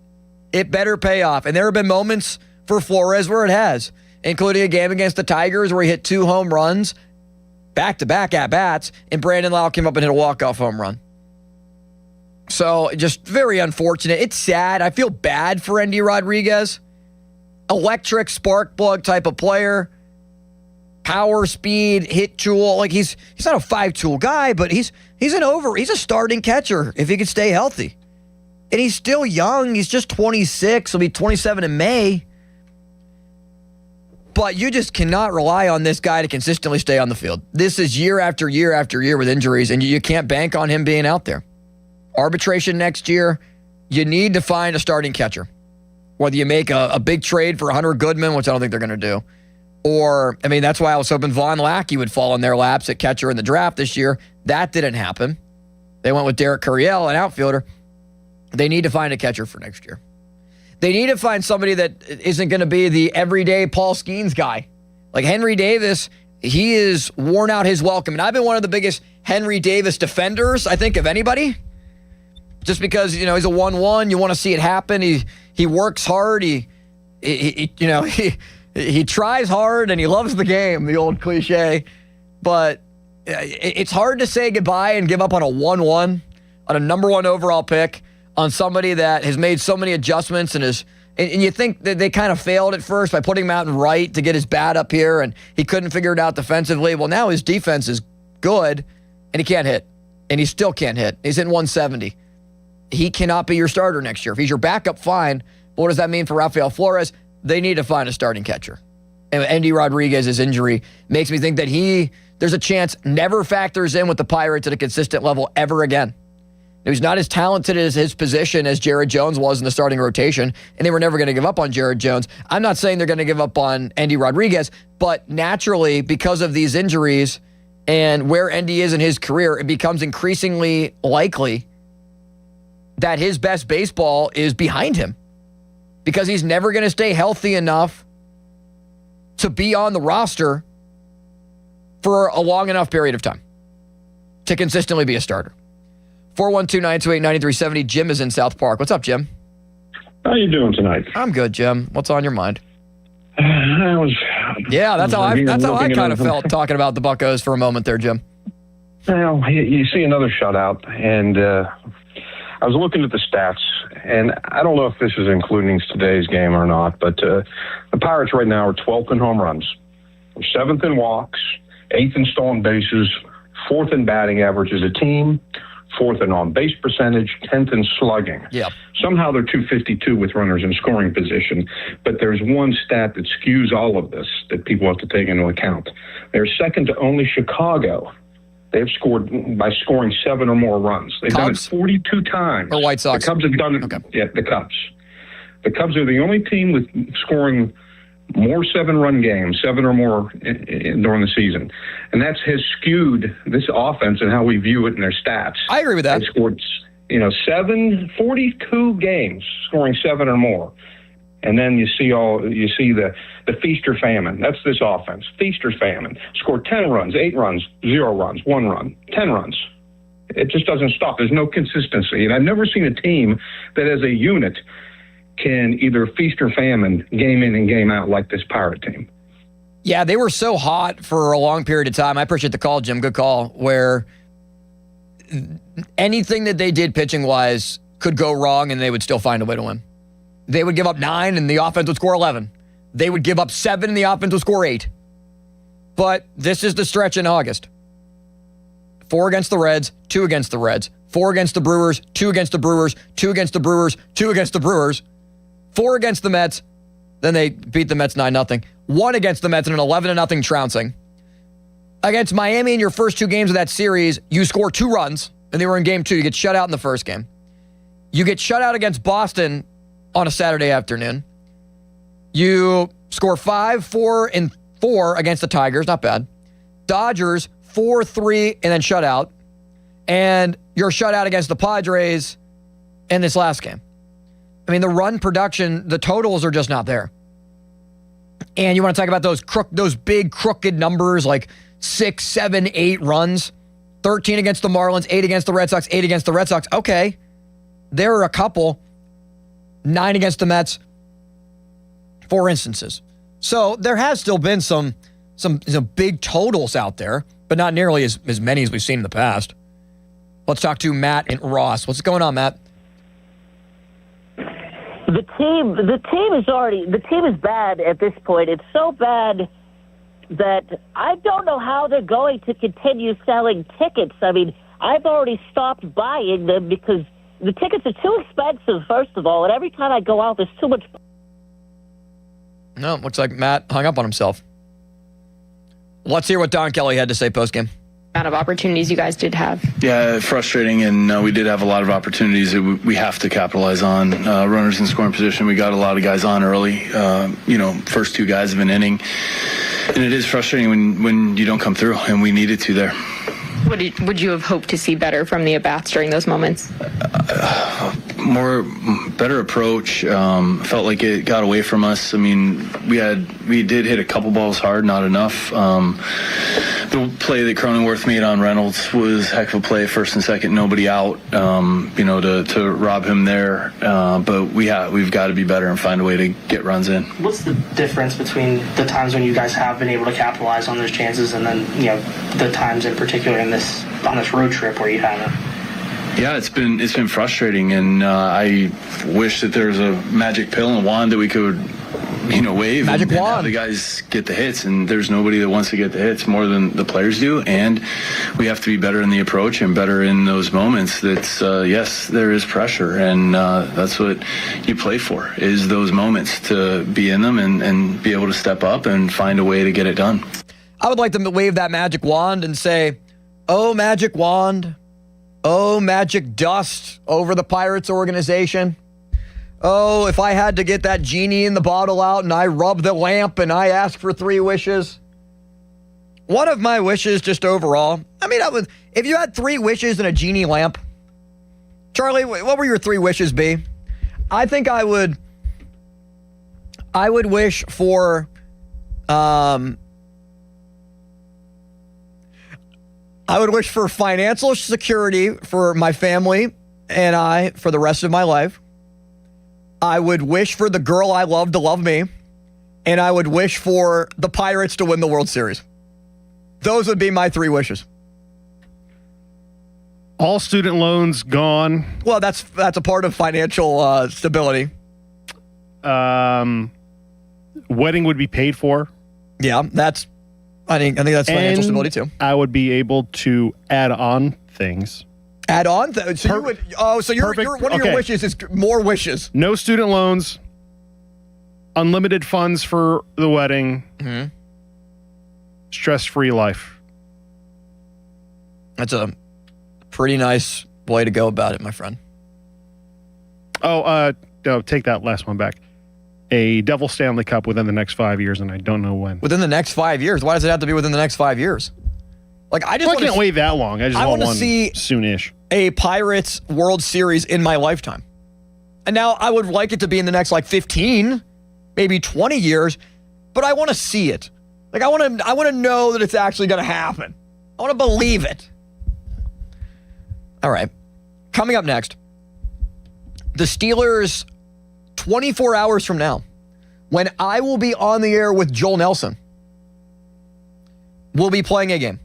[SPEAKER 1] It better pay off. And there have been moments for Flores where it has, including a game against the Tigers where he hit 2 home runs, back-to-back at-bats, and Brandon Lau came up and hit a walk-off home run. So just very unfortunate. It's sad. I feel bad for Endy Rodriguez. Electric, spark plug type of player. Power, speed, hit tool. Like he's not a 5-tool guy, but he's a starting catcher if he could stay healthy. And he's still young. He's just 26. He'll be 27 in May. But you just cannot rely on this guy to consistently stay on the field. This is year after year after year with injuries, and you can't bank on him being out there. Arbitration next year, you need to find a starting catcher. Whether you make a big trade for Hunter Goodman, which I don't think they're going to do, or, I mean, that's why I was hoping Vaughn Lackey would fall in their laps at catcher in the draft this year. That didn't happen. They went with Derek Curiel, an outfielder. They need to find a catcher for next year. They need to find somebody that isn't going to be the everyday Paul Skeens guy. Like Henry Davis, he is worn out his welcome. And I've been one of the biggest Henry Davis defenders, I think, of anybody. Just because, he's a 1-1. You want to see it happen. He works hard. He tries hard and he loves the game, the old cliche. But it's hard to say goodbye and give up on a 1-1, on a number 1 overall pick, on somebody that has made so many adjustments and you think that they kind of failed at first by putting him out in right to get his bat up here and he couldn't figure it out defensively. Well, now his defense is good and he can't hit. And he still can't hit. He's in 170. He cannot be your starter next year. If he's your backup, fine. But what does that mean for Rafael Flores? They need to find a starting catcher. And Endy Rodriguez's injury makes me think that there's a chance, never factors in with the Pirates at a consistent level ever again. He's not as talented as his position as Jared Jones was in the starting rotation, and they were never going to give up on Jared Jones. I'm not saying they're going to give up on Endy Rodriguez, but naturally, because of these injuries and where Endy is in his career, it becomes increasingly likely that his best baseball is behind him because he's never going to stay healthy enough to be on the roster for a long enough period of time to consistently be a starter. 412-928-9370. Jim is in South Park. What's up, Jim?
[SPEAKER 6] How you doing tonight?
[SPEAKER 1] I'm good, Jim. What's on your mind?
[SPEAKER 6] That's
[SPEAKER 1] how I kind of felt talking about the Buccos for a moment there, Jim.
[SPEAKER 6] Well, you see another shutout, and I was looking at the stats, and I don't know if this is including today's game or not, but the Pirates right now are 12th in home runs, 7th in walks, 8th in stolen bases, 4th in batting average as a team, 4th in on-base percentage, 10th in slugging.
[SPEAKER 1] Yep.
[SPEAKER 6] Somehow they're 252 with runners in scoring position, but there's one stat that skews all of this that people have to take into account. They're second to only Chicago. They've scored by scoring 7 or more runs. They've done it 42 times.
[SPEAKER 1] Or White Sox.
[SPEAKER 6] The Cubs have done it. Okay. Yeah, the Cubs. The Cubs are the only team with scoring more 7-run games, 7 or more during the season. And that has skewed this offense and how we view it in their stats.
[SPEAKER 1] I agree with that.
[SPEAKER 6] They scored, 42 games scoring 7 or more. And then you see the feast or famine. That's this offense. Feast or famine. Scored 10 runs, 8 runs, 0 runs, 1 run, 10 runs. It just doesn't stop. There's no consistency. And I've never seen a team that as a unit can either feast or famine game in and game out like this Pirate team.
[SPEAKER 1] Yeah, they were so hot for a long period of time. I appreciate the call, Jim. Good call. Where anything that they did pitching-wise could go wrong and they would still find a way to win. They would give up 9 and the offense would score 11. They would give up 7 and the offense would score 8. But this is the stretch in August. 4 against the Reds, 2 against the Reds. 4 against the Brewers, 2 against the Brewers, 2 against the Brewers, 2 against the Brewers. 4 against the Mets. Then they beat the Mets 9-0. 1 against the Mets in an 11-0 trouncing. Against Miami in your first 2 games of that series, you score 2 runs, and they were in game 2. You get shut out in the first game. You get shut out against Boston on a Saturday afternoon. You score 5, 4, and 4 against the Tigers. Not bad. Dodgers, 4-3, and then shut out. And you're shut out against the Padres in this last game. I mean, the run production, the totals are just not there. And you want to talk about those big crooked numbers like 6, 7, 8 runs. 13 against the Marlins, 8 against the Red Sox, 8 against the Red Sox. Okay. There are a couple. 9 against the Mets, 4 instances. So there has still been some big totals out there, but not nearly as many as we've seen in the past. Let's talk to Matt and Ross. What's going on, Matt?
[SPEAKER 10] The team is bad at this point. It's so bad that I don't know how they're going to continue selling tickets. I mean, I've already stopped buying them because the tickets are too expensive, first of all, and every time I go out, there's too much.
[SPEAKER 1] No, looks like Matt hung up on himself. Let's hear what Don Kelly had to say postgame.
[SPEAKER 11] Amount of opportunities you guys did have.
[SPEAKER 12] Yeah, frustrating, and we did have a lot of opportunities that we have to capitalize on. Runners in scoring position, we got a lot of guys on early. First 2 guys of an inning, and it is frustrating when you don't come through, and we needed to there.
[SPEAKER 11] Would you have hoped to see better from the at-bats during those moments?
[SPEAKER 12] Better approach. Felt like it got away from us. I mean, we did hit a couple balls hard, not enough. The play that Cronenworth made on Reynolds was a heck of a play, first and second, nobody out. To rob him there. But we've got to be better and find a way to get runs in.
[SPEAKER 13] What's the difference between the times when you guys have been able to capitalize on those chances and then the times in particular on this road trip where you haven't?
[SPEAKER 12] Yeah, it's been frustrating, and I wish that there was a magic pill and wand that we could, wave and have the guys get the hits. And there's nobody that wants to get the hits more than the players do. And we have to be better in the approach and better in those moments. That's yes, there is pressure, and that's what you play for, is those moments, to be in them and be able to step up and find a way to get it done.
[SPEAKER 1] I would like them to wave that magic wand and say, "Oh, magic wand. Oh, magic dust over the Pirates organization. Oh, if I had to get that genie in the bottle out and I rub the lamp and I ask for 3 wishes." One of my wishes, just overall, if you had 3 wishes and a genie lamp, Charlie, what would your 3 wishes be? I think I would wish for, I would wish for financial security for my family and I for the rest of my life. I would wish for the girl I love to love me. And I would wish for the Pirates to win the World Series. Those would be my 3 wishes.
[SPEAKER 26] All student loans gone.
[SPEAKER 1] Well, that's a part of financial stability.
[SPEAKER 26] Wedding would be paid for.
[SPEAKER 1] Yeah, I think that's financial stability too.
[SPEAKER 26] I would be able to add on things.
[SPEAKER 1] Add on? So one of your wishes is more wishes.
[SPEAKER 26] No student loans. Unlimited funds for the wedding.
[SPEAKER 1] Mm-hmm.
[SPEAKER 26] Stress-free life.
[SPEAKER 1] That's a pretty nice way to go about it, my friend.
[SPEAKER 26] No, take that last one back. a Devil Stanley Cup within the next 5 years, and I don't know when.
[SPEAKER 1] Within the next 5 years? Why does it have to be within the next 5 years? Like, I
[SPEAKER 26] can't wait that long. I just want one
[SPEAKER 1] see
[SPEAKER 26] soonish.
[SPEAKER 1] A Pirates World Series in my lifetime. And now I would like it to be in the next 15, maybe 20 years, but I want to see it. Like, I want to know that it's actually going to happen. I want to believe it. All right. Coming up next, the Steelers 24 hours from now, when I will be on the air with Joel Nelson, will be playing a game.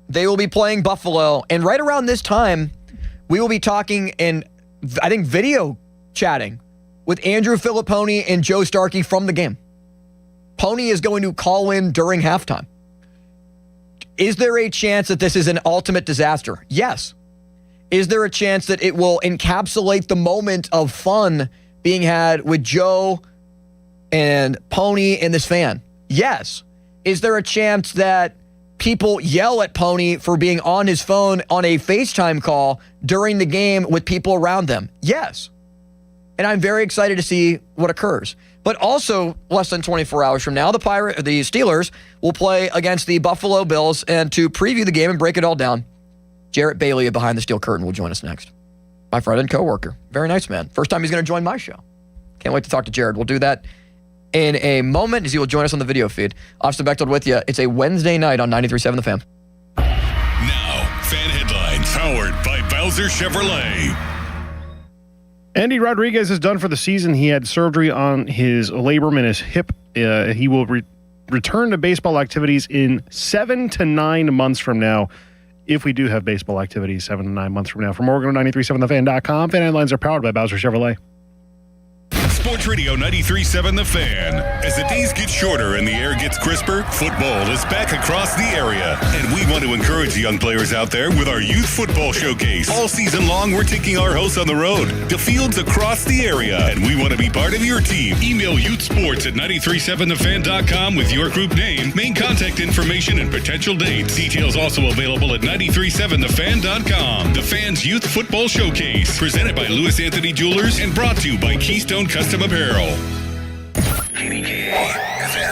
[SPEAKER 1] They will be playing Buffalo, and right around this time, we will be talking and I think video chatting with Andrew Filipponi and Joe Starkey from the game. Pony is going to call in during halftime. Is there a chance that this is an ultimate disaster? Yes. Is there a chance that it will encapsulate the moment of fun being had with Joe and Pony and this fan? Yes. Is there a chance that people yell at Pony for being on his phone on a FaceTime call during the game with people around them? Yes. And I'm very excited to see what occurs. But also, less than 24 hours from now, the Steelers will play against the Buffalo Bills. And to preview the game and break it all down, Jarrett Bailey of Behind the Steel Curtain will join us next. My friend and coworker. Very nice man. First time he's going to join my show. Can't wait to talk to Jared. We'll do that in a moment as he will join us on the video feed. Austin Bechtold with you. It's a Wednesday night on 93.7 The Fan.
[SPEAKER 2] Now, fan headlines powered by Bowser Chevrolet.
[SPEAKER 26] Andy Rodriguez is done for the season. He had surgery on his labrum in his hip. He will return to baseball activities in 7 to 9 months from now. If we do have baseball activities 7 to 9 months from now. From Oregon 93.7thefan.com, fan headlines are powered by Bowser Chevrolet.
[SPEAKER 2] Sports Radio 93.7 The Fan. As the days get shorter and the air gets crisper, football is back across the area. And we want to encourage the young players out there with our Youth Football Showcase. All season long, we're taking our hosts on the road to fields across the area. And we want to be part of your team. Email youthsports at 937thefan.com with your group name, main contact information, and potential dates. Details also available at 937thefan.com. The Fan's Youth Football Showcase. Presented by Louis Anthony Jewelers and brought to you by Keystone Custom Apparel.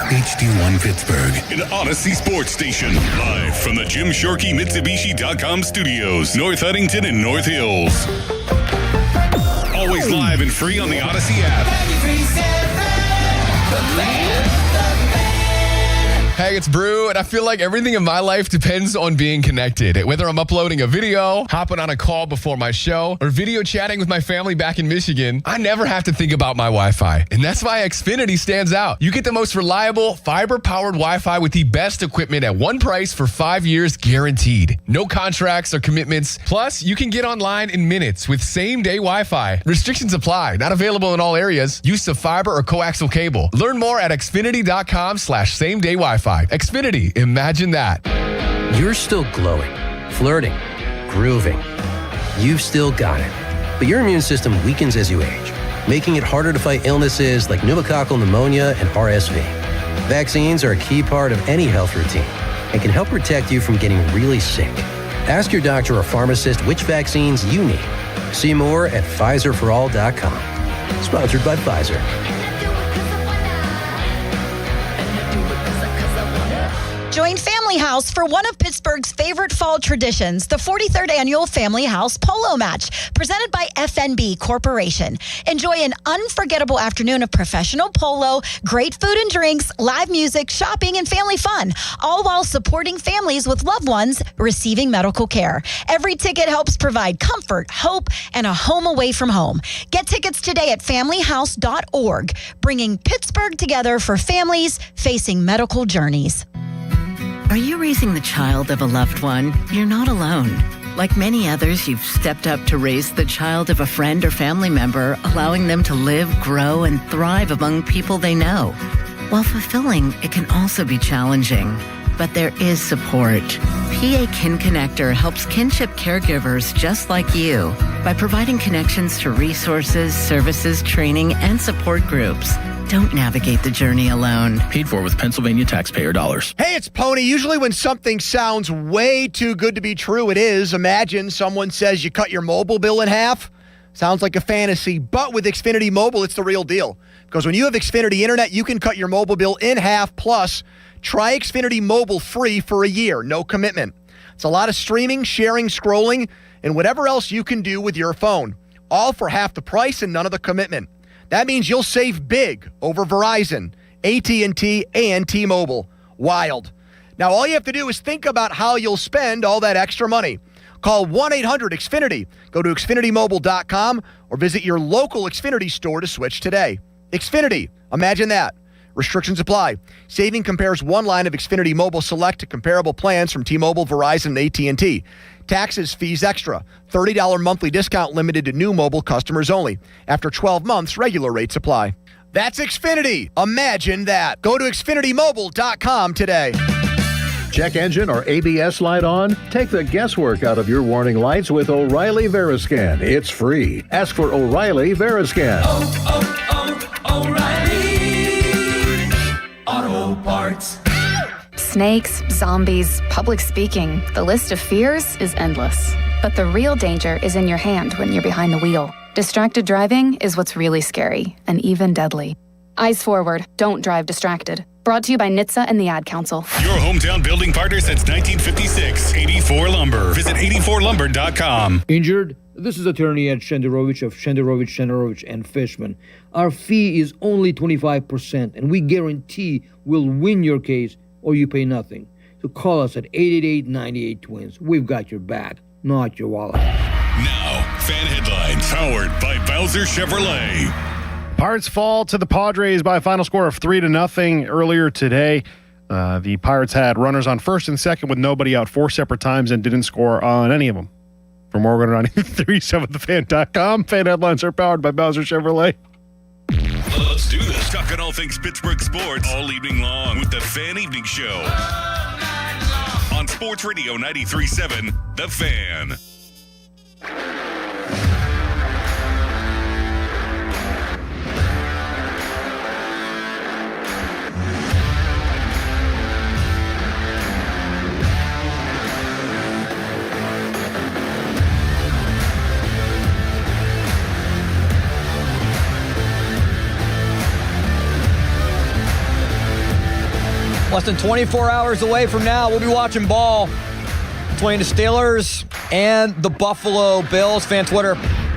[SPEAKER 2] HD1 Pittsburgh, an Odyssey Sports Station, live from the Jim Shorkey Mitsubishi.com studios, North Huntington and North Hills. Always live and free on the Odyssey app.
[SPEAKER 14] Hey, it's Brew, and I feel like everything in my life depends on being connected. Whether I'm uploading a video, hopping on a call before my show, or video chatting with my family back in Michigan, I never have to think about my Wi-Fi. And that's why Xfinity stands out. You get the most reliable, fiber-powered Wi-Fi with the best equipment at one price for 5 years guaranteed. No contracts or commitments. Plus, you can get online in minutes with same-day Wi-Fi. Restrictions apply. Not available in all areas. Use of fiber or coaxial cable. Learn more at xfinity.com/same-day Wi-Fi. Xfinity, imagine that.
[SPEAKER 15] You're still glowing, flirting, grooving. You've still got it. But your immune system weakens as you age, making it harder to fight illnesses like pneumococcal pneumonia and RSV. Vaccines are a key part of any health routine and can help protect you from getting really sick. Ask your doctor or pharmacist which vaccines you need. See more at PfizerForAll.com. Sponsored by Pfizer.
[SPEAKER 16] Join Family House for one of Pittsburgh's favorite fall traditions, the 43rd Annual Family House Polo Match, presented by FNB Corporation. Enjoy an unforgettable afternoon of professional polo, great food and drinks, live music, shopping, and family fun, all while supporting families with loved ones receiving medical care. Every ticket helps provide comfort, hope, and a home away from home. Get tickets today at familyhouse.org, bringing Pittsburgh together for families facing medical journeys.
[SPEAKER 18] Are you raising the child of a loved one? You're not alone. Like many others, you've stepped up to raise the child of a friend or family member, allowing them to live, grow, and thrive among people they know. While fulfilling, it can also be challenging. But there is support. PA Kin Connector helps kinship caregivers just like you by providing connections to resources, services, training, and support groups. Don't navigate the journey alone.
[SPEAKER 19] Paid for with Pennsylvania taxpayer dollars.
[SPEAKER 20] Hey, it's Pony. Usually when something sounds way too good to be true, it is. Imagine someone says you cut your mobile bill in half. Sounds like a fantasy, but with Xfinity Mobile, it's the real deal. Because when you have Xfinity Internet, you can cut your mobile bill in half. Plus, try Xfinity Mobile free for a year, no commitment. It's a lot of streaming, sharing, scrolling, and whatever else you can do with your phone. All for half the price and none of the commitment. That means you'll save big over Verizon, AT&T, and T-Mobile. Wild. Now, all you have to do is think about how you'll spend all that extra money. Call 1-800-XFINITY. Go to XfinityMobile.com or visit your local Xfinity store to switch today. Xfinity. Imagine that. Restrictions apply. Saving compares one line of Xfinity Mobile Select to comparable plans from T-Mobile, Verizon, and AT&T. Taxes, fees extra. $30 monthly discount limited to new mobile customers only. After 12 months, regular rates apply. That's Xfinity. Imagine that. Go to XfinityMobile.com today.
[SPEAKER 4] Check engine or ABS light on? Take the guesswork out of your warning lights with O'Reilly Veriscan. It's free. Ask for O'Reilly Veriscan.
[SPEAKER 21] O'Reilly Auto Parts.
[SPEAKER 22] Snakes, zombies, public speaking. The list of fears is endless. But the real danger is in your hand when you're behind the wheel. Distracted driving is what's really scary and even deadly. Eyes forward. Don't drive distracted. Brought to you by NHTSA and the Ad Council.
[SPEAKER 2] Your hometown building partner since 1956, 84 Lumber. Visit 84lumber.com.
[SPEAKER 23] Injured? This is attorney Ed Shenderovich of Shenderovich and Fishman. Our fee is only 25%, and we guarantee we'll win your case or you pay nothing. So call us at 888-98-TWINS. We've got your back, not your wallet.
[SPEAKER 2] Now, fan headlines powered by Bowser Chevrolet.
[SPEAKER 26] Pirates fall to the Padres by a final score of 3-0 earlier today. The Pirates had runners on first and second with nobody out 4 separate times and didn't score on any of them. For more, go to 937thefan.com. Fan headlines are powered by Bowser Chevrolet.
[SPEAKER 2] Let's do this. Talking all things Pittsburgh sports all evening long with the Fan Evening Show. On Sports Radio 93.7, The Fan.
[SPEAKER 1] Less than 24 hours away from now, we'll be watching ball between the Steelers and the Buffalo Bills. Fan Twitter,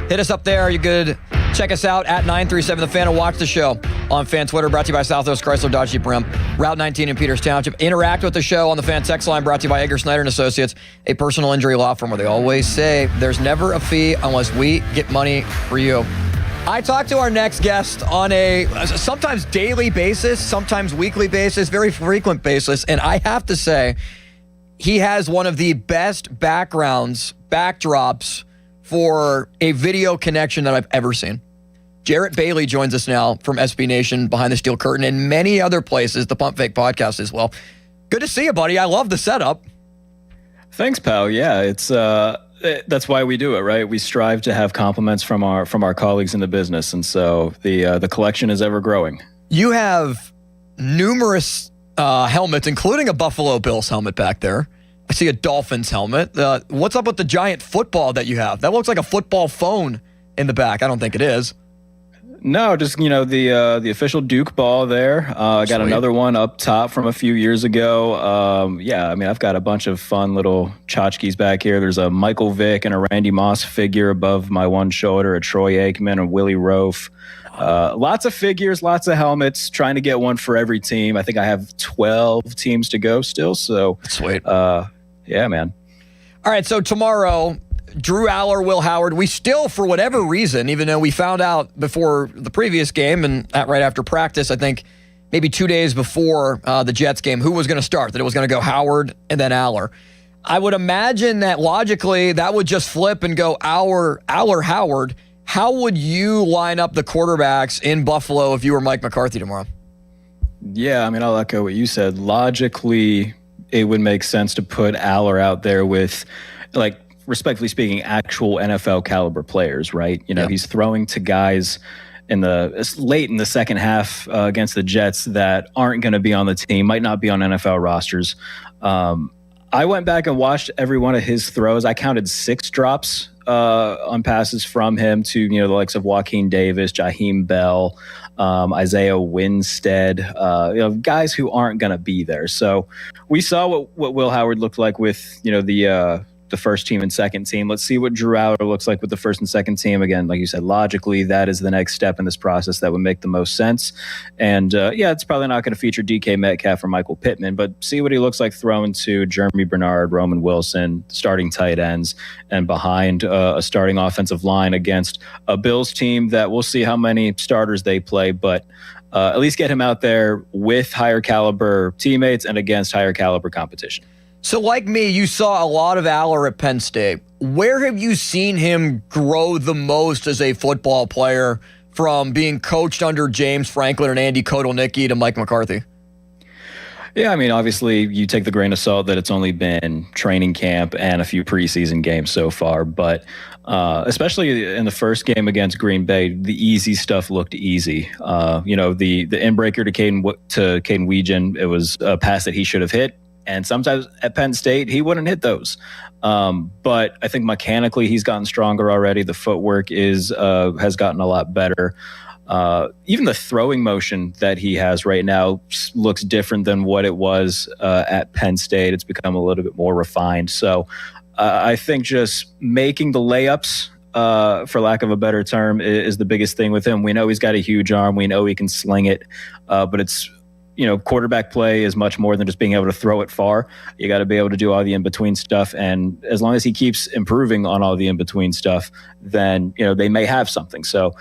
[SPEAKER 1] hit us up there. You could check us out at 937 The Fan and watch the show on Fan Twitter, brought to you by Southwest Chrysler Dodge Jeep Ram, Route 19 in Peters Township. Interact with the show on the Fan text line, brought to you by Edgar Snyder & Associates, a personal injury law firm where they always say there's never a fee unless we get money for you. I talked to our next guest on a sometimes daily basis, sometimes weekly basis, very frequent basis, and I have to say, he has one of the best backdrops for a video connection that I've ever seen. Jarrett Bailey joins us now from SB Nation, Behind the Steel Curtain, and many other places, the Pump Fake podcast as well. Good to see you, buddy. I love the setup.
[SPEAKER 24] Thanks, pal. Yeah, it's that's why we do it, right? We strive to have compliments from our colleagues in the business, and so the collection is ever growing.
[SPEAKER 1] You have numerous helmets, including a Buffalo Bills helmet back there. I see a Dolphins helmet. What's up with the giant football that you have? That looks like a football phone in the back. I don't think it is.
[SPEAKER 24] No, just, the official Duke ball there. I got another one up top from a few years ago. I've got a bunch of fun little tchotchkes back here. There's a Michael Vick and a Randy Moss figure above my one shoulder, a Troy Aikman, a Willie Roaf. Lots of figures, lots of helmets, trying to get one for every team. I think I have 12 teams to go still. So
[SPEAKER 1] sweet.
[SPEAKER 24] Yeah, man.
[SPEAKER 1] All right, so tomorrow, Drew Aller, Will Howard, we still, for whatever reason, even though we found out before the previous game and right after practice, I think maybe 2 days before the Jets game, who was going to start, that it was going to go Howard and then Aller. I would imagine that logically that would just flip and go Aller, Howard. How would you line up the quarterbacks in Buffalo if you were Mike McCarthy tomorrow?
[SPEAKER 24] Yeah, I'll echo what you said. Logically, it would make sense to put Aller out there with, respectfully speaking, actual NFL caliber players, right? He's throwing to guys late in the second half against the Jets that aren't going to be on the team, might not be on NFL rosters. I went back and watched every one of his throws. I counted 6 drops on passes from him to, the likes of Joaquin Davis, Jaheim Bell, Isaiah Winstead, guys who aren't going to be there. So we saw what Will Howard looked like with, the first team and second team. Let's see what Drew Aller looks like with the first and second team. Again, like you said, logically, that is the next step in this process that would make the most sense. And it's probably not going to feature DK Metcalf or Michael Pittman, but see what he looks like throwing to Jeremy Bernard, Roman Wilson, starting tight ends, and behind a starting offensive line against a Bills team that we'll see how many starters they play, but at least get him out there with higher caliber teammates and against higher caliber competition.
[SPEAKER 1] So like me, you saw a lot of Aller at Penn State. Where have you seen him grow the most as a football player from being coached under James Franklin and Andy Kotelnicki to Mike McCarthy?
[SPEAKER 24] Yeah, I mean, obviously, you take the grain of salt that it's only been training camp and a few preseason games so far. But especially in the first game against Green Bay, the easy stuff looked easy. The in-breaker to Caden Weegan, it was a pass that he should have hit. And sometimes at Penn State, he wouldn't hit those. But I think mechanically, he's gotten stronger already. The footwork has gotten a lot better. Even the throwing motion that he has right now looks different than what it was at Penn State. It's become a little bit more refined. So I think just making the layups, for lack of a better term, is the biggest thing with him. We know he's got a huge arm. We know he can sling it, but it's, quarterback play is much more than just being able to throw it far. You got to be able to do all the in-between stuff. And as long as he keeps improving on all the in-between stuff, then, they may have something. So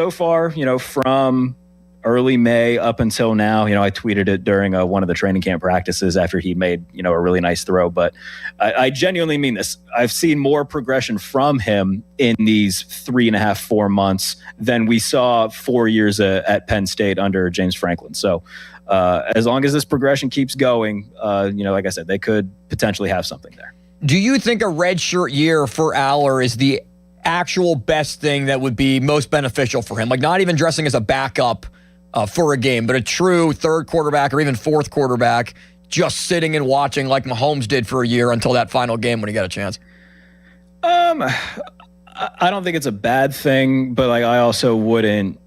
[SPEAKER 24] far, from early May up until now, I tweeted it during one of the training camp practices after he made, a really nice throw. But I genuinely mean this. I've seen more progression from him in these 3.5, 4 months than we saw 4 years at Penn State under James Franklin. So as long as this progression keeps going, like I said, they could potentially have something there.
[SPEAKER 1] Do you think a redshirt year for Aller is the actual best thing that would be most beneficial for him? Like not even dressing as a backup for a game, but a true third quarterback or even fourth quarterback just sitting and watching like Mahomes did for a year until that final game when he got a chance?
[SPEAKER 24] I don't think it's a bad thing, but I also wouldn't,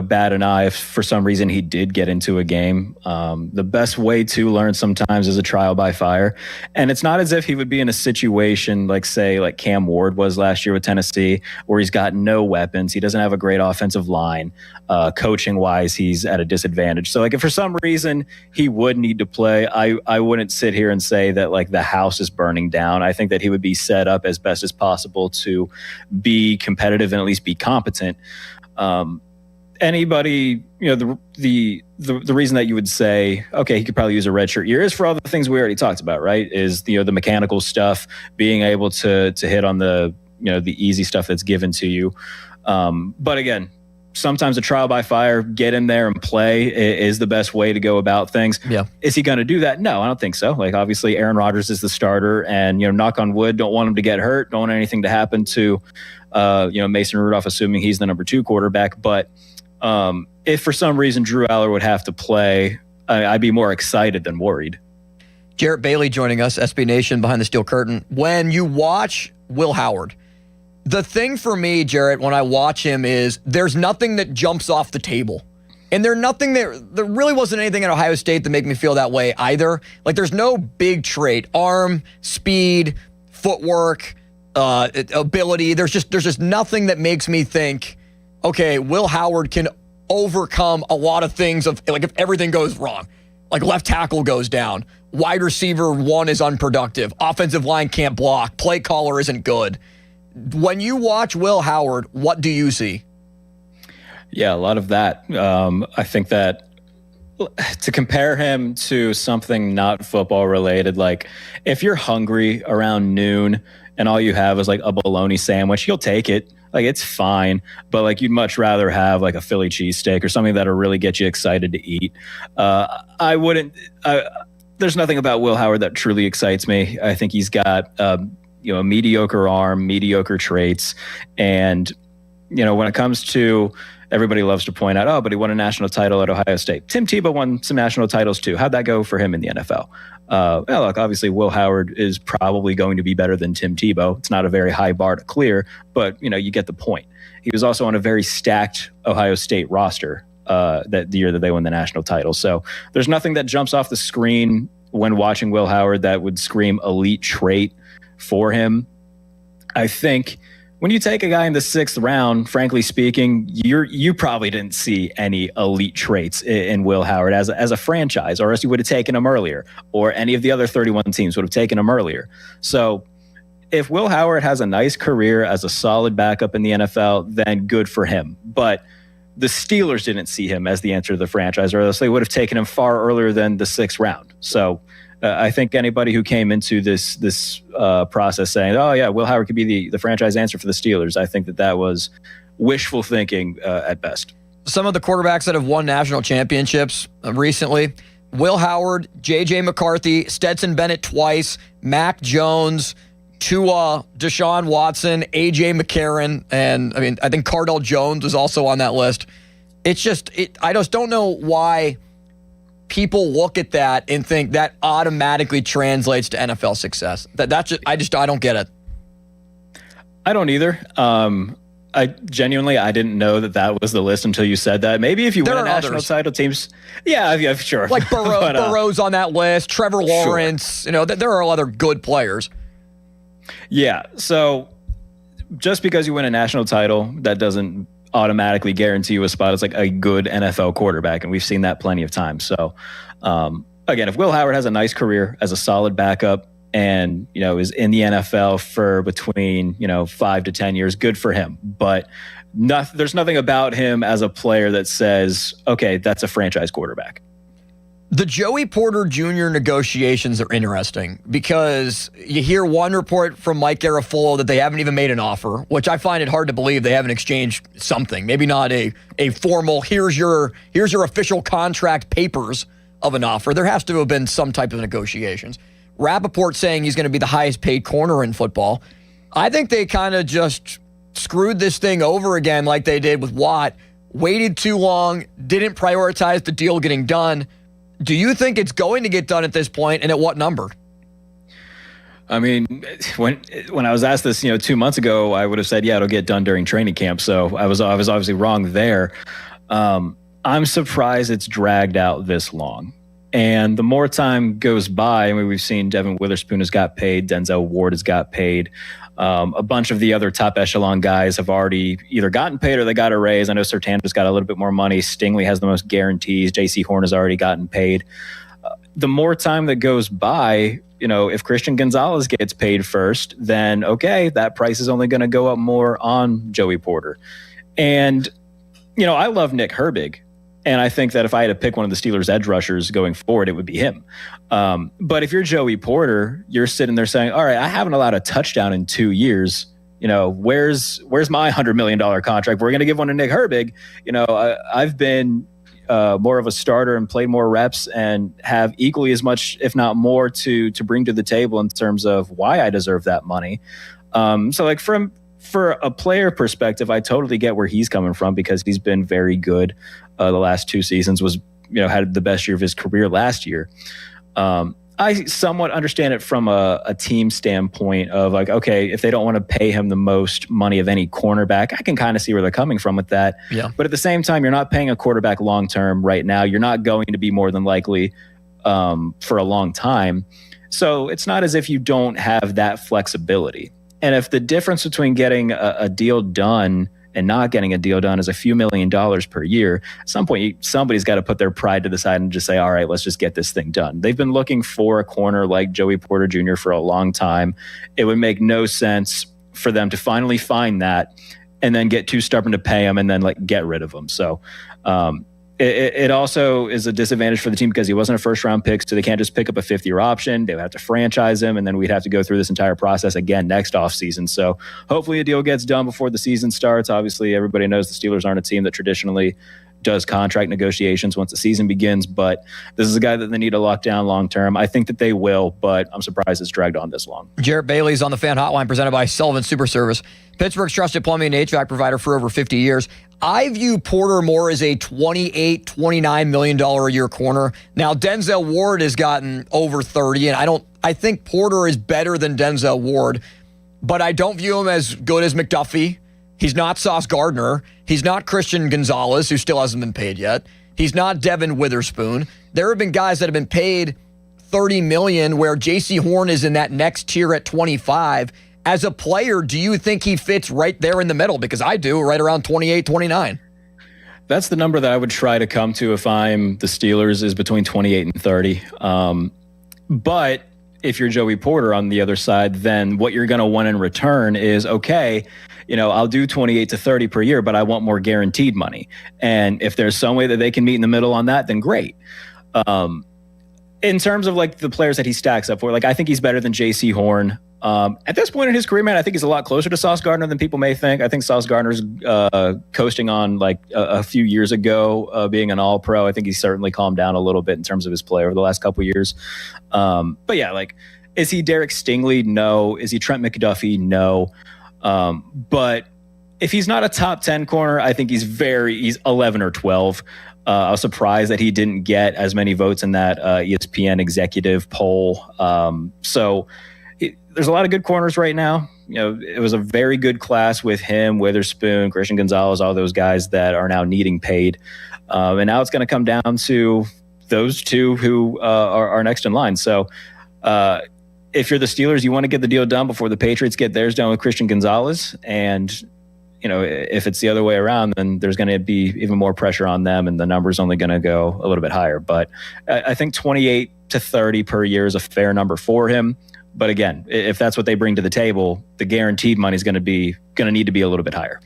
[SPEAKER 24] bat an eye if for some reason he did get into a game. The best way to learn sometimes is a trial by fire. And it's not as if he would be in a situation like Cam Ward was last year with Tennessee, where he's got no weapons. He doesn't have a great offensive line. Coaching wise, he's at a disadvantage. So if for some reason he would need to play, I wouldn't sit here and say that the house is burning down. I think that he would be set up as best as possible to be competitive and at least be competent. Anybody, the reason that you would say, okay, he could probably use a redshirt year is for all the things we already talked about, right? Is the mechanical stuff, being able to hit on the easy stuff that's given to you. But again, sometimes a trial by fire, get in there and play is the best way to go about things.
[SPEAKER 1] Yeah.
[SPEAKER 24] Is he going to do that? No, I don't think so. Obviously Aaron Rodgers is the starter, and knock on wood, don't want him to get hurt, don't want anything to happen to Mason Rudolph, assuming he's the number 2 quarterback. But if for some reason Drew Aller would have to play, I'd be more excited than worried.
[SPEAKER 1] Jarrett Bailey joining us, SB Nation Behind the Steel Curtain. When you watch Will Howard, the thing for me, Jarrett, when I watch him is there's nothing that jumps off the table. And there really wasn't anything at Ohio State that made me feel that way either. There's no big trait, arm, speed, footwork, ability. There's just nothing that makes me think, okay, Will Howard can overcome a lot of things if everything goes wrong. Left tackle goes down, wide receiver 1 is unproductive, offensive line can't block, play caller isn't good. When you watch Will Howard, what do you see?
[SPEAKER 24] Yeah, a lot of that. I think that to compare him to something not football related, if you're hungry around noon and all you have is a bologna sandwich, you'll take it. It's fine, but you'd much rather have a Philly cheesesteak or something that'll really get you excited to eat. There's nothing about Will Howard that truly excites me. I think he's got, a mediocre arm, mediocre traits. And, when it comes to everybody loves to point out, but he won a national title at Ohio State. Tim Tebow won some national titles too. How'd that go for him in the NFL? Look, obviously Will Howard is probably going to be better than Tim Tebow. It's not a very high bar to clear, but you get the point. He was also on a very stacked Ohio State roster that the year that they won the national title. So there's nothing that jumps off the screen when watching Will Howard that would scream elite trait for him. I think when you take a guy in the 6th round, frankly speaking, you probably didn't see any elite traits in Will Howard as a franchise, or else you would have taken him earlier, or any of the other 31 teams would have taken him earlier. So if Will Howard has a nice career as a solid backup in the NFL, then good for him. But the Steelers didn't see him as the answer to the franchise, or else they would have taken him far earlier than the 6th round. So I think anybody who came into this process saying, oh, yeah, Will Howard could be the franchise answer for the Steelers, I think that was wishful thinking at best.
[SPEAKER 1] Some of the quarterbacks that have won national championships recently, Will Howard, J.J. McCarthy, Stetson Bennett twice, Mac Jones, Tua, Deshaun Watson, A.J. McCarron, and I think Cardell Jones is also on that list. It's just, I just don't know why people look at that and think that automatically translates to NFL success. I don't get it.
[SPEAKER 24] I don't either. I didn't know that was the list until you said that. Maybe if you win a national title, teams, yeah, sure.
[SPEAKER 1] Like Burrow's on that list, Trevor Lawrence. Sure. There are other good players.
[SPEAKER 24] Yeah. So just because you win a national title, that doesn't automatically guarantee you a spot as like a good NFL quarterback, and we've seen that plenty of times. So again, if Will Howard has a nice career as a solid backup and is in the NFL for between 5 to 10 years, good for him. But there's nothing about him as a player that says, okay, that's a franchise quarterback.
[SPEAKER 1] The Joey Porter Jr. negotiations are interesting because you hear one report from Mike Garafolo that they haven't even made an offer, which I find it hard to believe they haven't exchanged something. Maybe not a formal, here's your official contract papers of an offer. There has to have been some type of negotiations. Rappaport saying he's going to be the highest paid corner in football. I think they kind of just screwed this thing over again like they did with Watt. Waited too long, didn't prioritize the deal getting done. Do you think it's going to get done at this point, and at what number?
[SPEAKER 24] I mean, when I was asked this, 2 months ago, I would have said, yeah, it'll get done during training camp. So I was obviously wrong there. I'm surprised it's dragged out this long. And the more time goes by, we've seen Devin Witherspoon has got paid, Denzel Ward has got paid. A bunch of the other top echelon guys have already either gotten paid or they got a raise. I know Surtain just got a little bit more money. Stingley has the most guarantees. J.C. Horn has already gotten paid. The more time that goes by, if Christian Gonzalez gets paid first, then okay, that price is only going to go up more on Joey Porter. And, I love Nick Herbig. And I think that if I had to pick one of the Steelers' edge rushers going forward, it would be him. But if you're Joey Porter, you're sitting there saying, all right, I haven't allowed a touchdown in 2 years. Where's my $100 million contract? We're going to give one to Nick Herbig. I've been more of a starter and played more reps and have equally as much, if not more, to bring to the table in terms of why I deserve that money. For a player perspective, I totally get where he's coming from because he's been very good. The last 2 seasons had the best year of his career last year. I somewhat understand it from a team standpoint of like, okay, if they don't want to pay him the most money of any cornerback, I can kind of see where they're coming from with that.
[SPEAKER 1] Yeah.
[SPEAKER 24] But at the same time, you're not paying a quarterback long-term right now. You're not going to be more than likely for a long time. So it's not as if you don't have that flexibility. And if the difference between getting a deal done and not getting a deal done is a few $1 million per year, at some point, somebody's got to put their pride to the side and just say, all right, let's just get this thing done. They've been looking for a corner like Joey Porter Jr. for a long time. It would make no sense for them to finally find that and then get too stubborn to pay him and then get rid of him. So it also is a disadvantage for the team because he wasn't a first-round pick, so they can't just pick up a fifth-year option. They would have to franchise him, and then we'd have to go through this entire process again next offseason. So hopefully a deal gets done before the season starts. Obviously, everybody knows the Steelers aren't a team that traditionally does contract negotiations once the season begins. But this is a guy that they need to lock down long term. I think that they will, but I'm surprised it's dragged on this long.
[SPEAKER 1] Jarrett Bailey's on the Fan Hotline, presented by Sullivan Super Service, Pittsburgh's trusted plumbing and HVAC provider for over 50 years. I view Porter more as a $28-29 million a year corner. Now, Denzel Ward has gotten over 30, and I think Porter is better than Denzel Ward, but I don't view him as good as McDuffie. He's not Sauce Gardner. He's not Christian Gonzalez, who still hasn't been paid yet. He's not Devin Witherspoon. There have been guys that have been paid $30 million, where J.C. Horn is in that next tier at 25. As a player, do you think he fits right there in the middle? Because I do, right around 28, 29.
[SPEAKER 24] That's the number that I would try to come to if I'm the Steelers, is between 28 and 30. But if you're Joey Porter on the other side, then what you're going to want in return is, okay, I'll do 28 to 30 per year, but I want more guaranteed money. And if there's some way that they can meet in the middle on that, then great. In terms of like the players that he stacks up for, like I think he's better than J.C. Horn. At this point in his career, man, I think he's a lot closer to Sauce Gardner than people may think. I think Sauce Gardner's coasting on like a few years ago, being an All-Pro. I think he's certainly calmed down a little bit in terms of his play over the last couple of years. But yeah, like, is he Derek Stingley? No. Is he Trent McDuffie? No. But if he's not a top 10 corner, I think he's 11 or 12. I was surprised that he didn't get as many votes in that ESPN executive poll. There's a lot of good corners right now. It was a very good class with him, Witherspoon, Christian Gonzalez, all those guys that are now needing paid. And now it's going to come down to those two who are next in line. So if you're the Steelers, you want to get the deal done before the Patriots get theirs done with Christian Gonzalez. And, if it's the other way around, then there's going to be even more pressure on them, and the number's only going to go a little bit higher. But I think 28 to 30 per year is a fair number for him. But again, if that's what they bring to the table, the guaranteed money is going to need to be a little bit higher.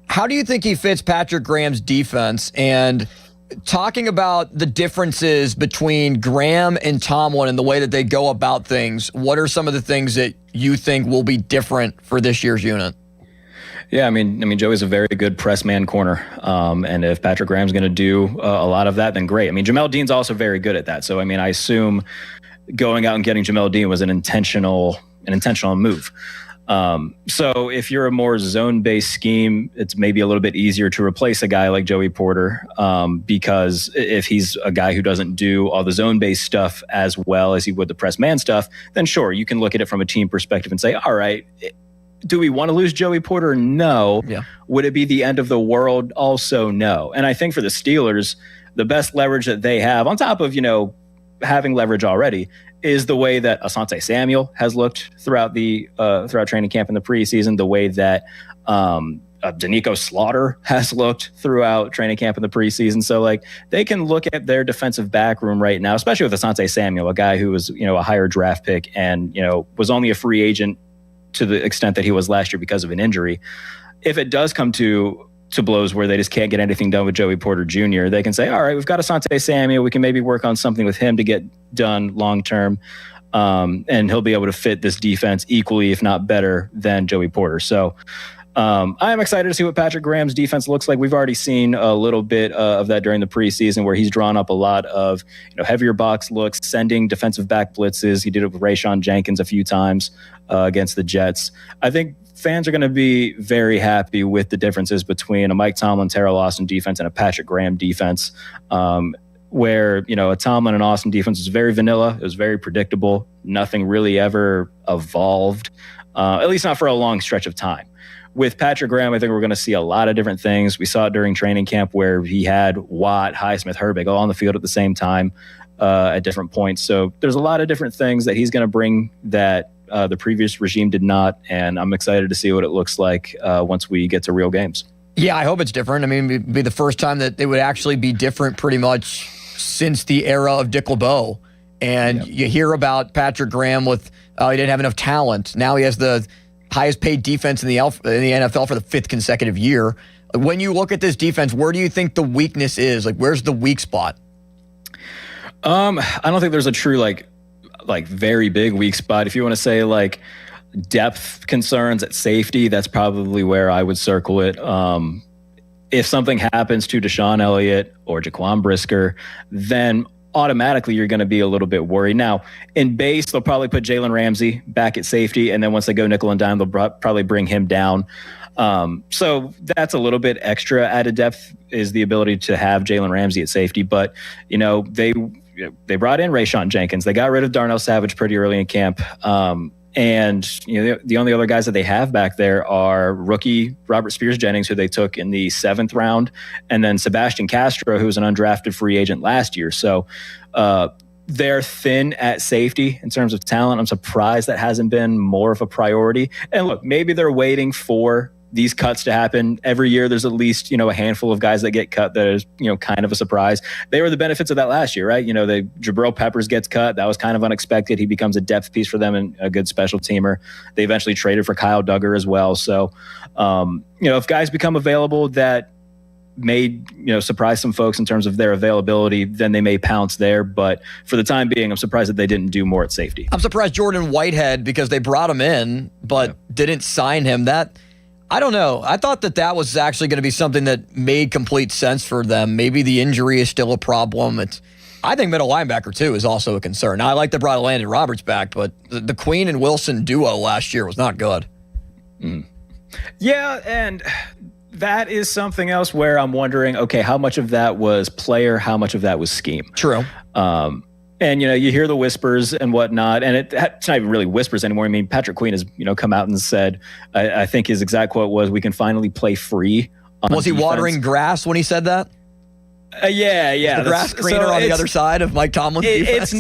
[SPEAKER 1] How do you think he fits Patrick Graham's defense? And talking about the differences between Graham and Tomlin and the way that they go about things, what are some of the things that you think will be different for this year's unit?
[SPEAKER 24] Yeah, I mean, Joey's a very good press man corner, and if Patrick Graham's going to do a lot of that, then great. I mean, Jamel Dean's also very good at that. So, I assume going out and getting Jamel Dean was an intentional move. So if you're a more zone-based scheme, it's maybe a little bit easier to replace a guy like Joey Porter, because if he's a guy who doesn't do all the zone-based stuff as well as he would the press man stuff, then sure, you can look at it from a team perspective and say, all right, do we want to lose Joey Porter? No. Yeah. Would it be the end of the world? Also, no. And I think for the Steelers, the best leverage that they have, on top of, having leverage already, is the way that Asante Samuel has looked throughout training camp in the preseason, the way that Danico Slaughter has looked throughout training camp in the preseason. So like they can look at their defensive back room right now, especially with Asante Samuel, a guy who was, a higher draft pick and, was only a free agent to the extent that he was last year because of an injury. If it does come to blows where they just can't get anything done with Joey Porter Jr., they can say, all right, we've got Asante Samuel. We can maybe work on something with him to get done long-term. And he'll be able to fit this defense equally, if not better, than Joey Porter. So I'm excited to see what Patrick Graham's defense looks like. We've already seen a little bit of that during the preseason, where he's drawn up a lot of heavier box looks, sending defensive back blitzes. He did it with Rayshawn Jenkins a few times against the Jets. I think fans are going to be very happy with the differences between a Mike Tomlin, Terrell Austin defense and a Patrick Graham defense, where, a Tomlin and Austin defense was very vanilla. It was very predictable. Nothing really ever evolved, at least not for a long stretch of time. With Patrick Graham, I think we're going to see a lot of different things. We saw it during training camp where he had Watt, Highsmith, Herbig all on the field at the same time at different points. So there's a lot of different things that he's going to bring that the previous regime did not, and I'm excited to see what it looks like once we get to real games.
[SPEAKER 1] Yeah, I hope it's different. It'd be the first time that it would actually be different pretty much since the era of Dick LeBeau. And you hear about Patrick Graham with, he didn't have enough talent. Now he has the highest paid defense in the NFL for the 5th consecutive year. When you look at this defense, where do you think the weakness is? Like, where's the weak spot?
[SPEAKER 24] I don't think there's a true very big weak spot. If you want to say like depth concerns at safety, that's probably where I would circle it. if something happens to Deshaun Elliott or Jaquan Brisker, then automatically you're going to be a little bit worried. Now, in base, they'll probably put Jalen Ramsey back at safety, and then once they go nickel and dime, they'll probably bring him down. So that's a little bit extra added depth, is the ability to have Jalen Ramsey at safety. But, they brought in Rayshon Jenkins. They got rid of Darnell Savage pretty early in camp. And the only other guys that they have back there are rookie Robert Spears-Jennings, who they took in the 7th round, and then Sebastian Castro, who was an undrafted free agent last year. So they're thin at safety in terms of talent. I'm surprised that hasn't been more of a priority. And look, maybe they're waiting for these cuts to happen. Every year there's at least, a handful of guys that get cut that is, kind of a surprise. They were the benefits of that last year, right? Jabril Peppers gets cut. That was kind of unexpected. He becomes a depth piece for them and a good special teamer. They eventually traded for Kyle Duggar as well. So, if guys become available that may, surprise some folks in terms of their availability, then they may pounce there. But for the time being, I'm surprised that they didn't do more at safety.
[SPEAKER 1] I'm surprised Jordan Whitehead, because they brought him in, but didn't sign him. I don't know. I thought that was actually going to be something that made complete sense for them. Maybe the injury is still a problem. I think middle linebacker, too, is also a concern. Now, I like they brought Landon Roberts back, but the Queen and Wilson duo last year was not good.
[SPEAKER 24] Yeah, and that is something else where I'm wondering, okay, how much of that was player, how much of that was scheme?
[SPEAKER 1] True.
[SPEAKER 24] And, you hear the whispers and whatnot, and it's not even really whispers anymore. I mean, Patrick Queen has, come out and said, I think his exact quote was, "We can finally play free."
[SPEAKER 1] Was he watering grass when he said that?
[SPEAKER 24] Yeah.
[SPEAKER 1] The grass greener on the other side of Mike Tomlin's defense?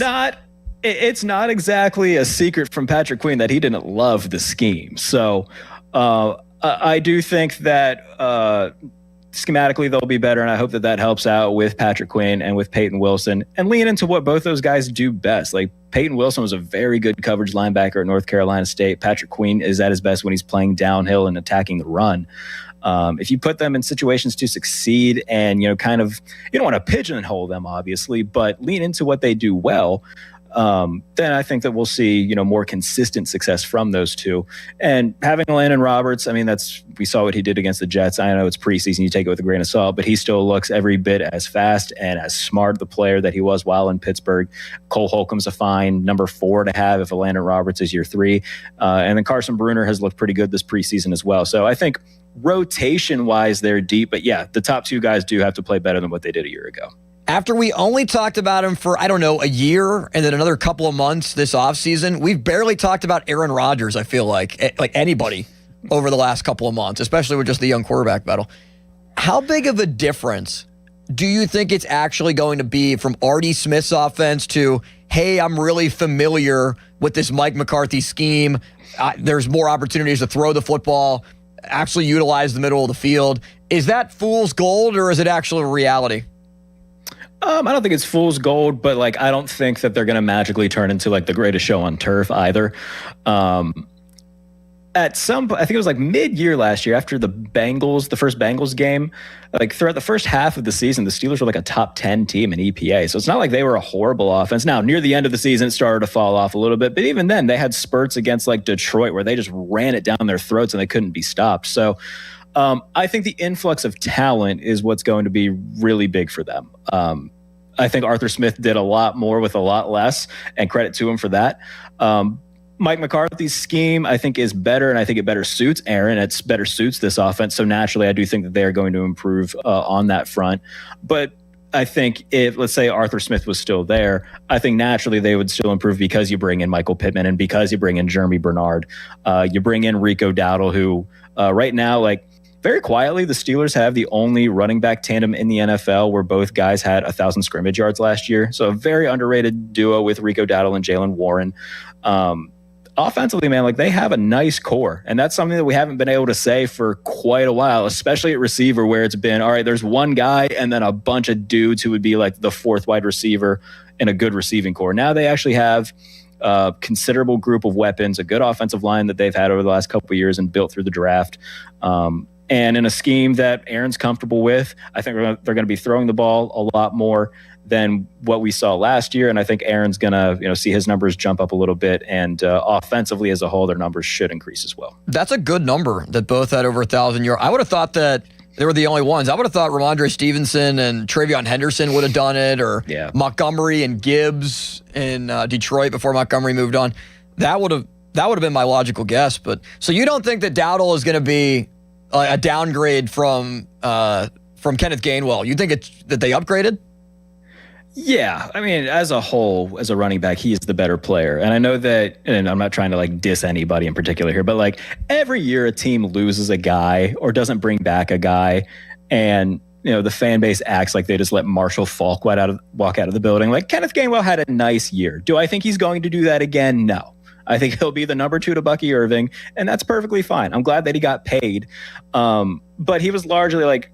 [SPEAKER 24] It's not exactly a secret from Patrick Queen that he didn't love the scheme. So I do think that schematically they'll be better, and I hope that helps out with Patrick Queen and with Peyton Wilson, and lean into what both those guys do best. Like, Peyton Wilson was a very good coverage linebacker at North Carolina State. Patrick Queen is at his best when he's playing downhill and attacking the run. If you put them in situations to succeed and, you don't want to pigeonhole them, obviously, but lean into what they do well, then I think that we'll see, more consistent success from those two. And having Landon Roberts, I mean, we saw what he did against the Jets. I know it's preseason, you take it with a grain of salt, but he still looks every bit as fast and as smart the player that he was while in Pittsburgh. Cole Holcomb's a fine number 4 to have if Landon Roberts is year 3. And then Carson Bruner has looked pretty good this preseason as well. So I think rotation-wise, they're deep. But yeah, the top 2 guys do have to play better than what they did a year ago.
[SPEAKER 1] After we only talked about him for, a year and then another couple of months this offseason, we've barely talked about Aaron Rodgers, I feel like anybody over the last couple of months, especially with just the young quarterback battle. How big of a difference do you think it's actually going to be from Artie Smith's offense to, hey, I'm really familiar with this Mike McCarthy scheme. There's more opportunities to throw the football, actually utilize the middle of the field. Is that fool's gold, or is it actually a reality?
[SPEAKER 24] I don't think it's fool's gold, but I don't think that they're going to magically turn into the greatest show on turf either. I think it was mid-year last year after the first Bengals game, throughout the first half of the season, the Steelers were a top 10 team in EPA. So it's not like they were a horrible offense. Now, near the end of the season, it started to fall off a little bit, but even then they had spurts against Detroit where they just ran it down their throats and they couldn't be stopped. So I think the influx of talent is what's going to be really big for them. I think Arthur Smith did a lot more with a lot less, and credit to him for that. Mike McCarthy's scheme, I think, is better, and I think it better suits Aaron. It better suits this offense. So naturally, I do think that they are going to improve on that front. But I think if, let's say, Arthur Smith was still there, I think naturally they would still improve because you bring in Michael Pittman and because you bring in Jeremy Bernard. You bring in Rico Dowdle, who right now, very quietly, the Steelers have the only running back tandem in the NFL where both guys had 1,000 scrimmage yards last year. So a very underrated duo with Rico Dowdle and Jalen Warren. Offensively, man, they have a nice core. And that's something that we haven't been able to say for quite a while, especially at receiver, where it's been, all right, there's one guy and then a bunch of dudes who would be the 4th wide receiver in a good receiving core. Now they actually have a considerable group of weapons, a good offensive line that they've had over the last couple of years and built through the draft. And in a scheme that Aaron's comfortable with, I think they're going to be throwing the ball a lot more than what we saw last year. And I think Aaron's going to see his numbers jump up a little bit. And offensively as a whole, their numbers should increase as well.
[SPEAKER 1] That's a good number that both had over 1,000 yards. I would have thought that They were the only ones. I would have thought Ramondre Stevenson and Travion Henderson would have done it, or Montgomery and Gibbs in Detroit before Montgomery moved on. That would have been my logical guess. But so you don't think that Dowdle is going to be a downgrade from Kenneth Gainwell? You think that they upgraded?
[SPEAKER 24] Yeah, I mean, as a whole, as a running back, he is the better player. And I know that, and I'm not trying to like diss anybody in particular here, but like every year a team loses a guy or doesn't bring back a guy, and the fan base acts like they just let Marshall Faulk walk out of the building. Like Kenneth Gainwell had a nice year. Do I think he's going to do that again? No. I think he'll be the number 2 to Bucky Irving, and that's perfectly fine. I'm glad that he got paid. But he was largely like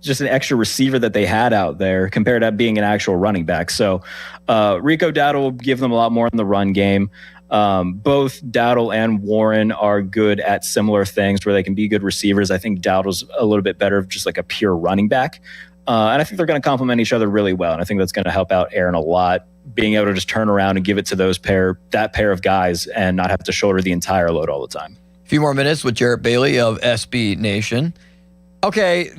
[SPEAKER 24] just an extra receiver that they had out there compared to being an actual running back. So Rico Dowdle will give them a lot more in the run game. Both Dowdle and Warren are good at similar things where they can be good receivers. I think Dowdle's a little bit better of just like a pure running back. And I think they're going to complement each other really well. And I think that's going to help out Aaron a lot, being able to just turn around and give it to that pair of guys and not have to shoulder the entire load all the time.
[SPEAKER 1] A few more minutes with Jarrett Bailey of SB Nation. Okay,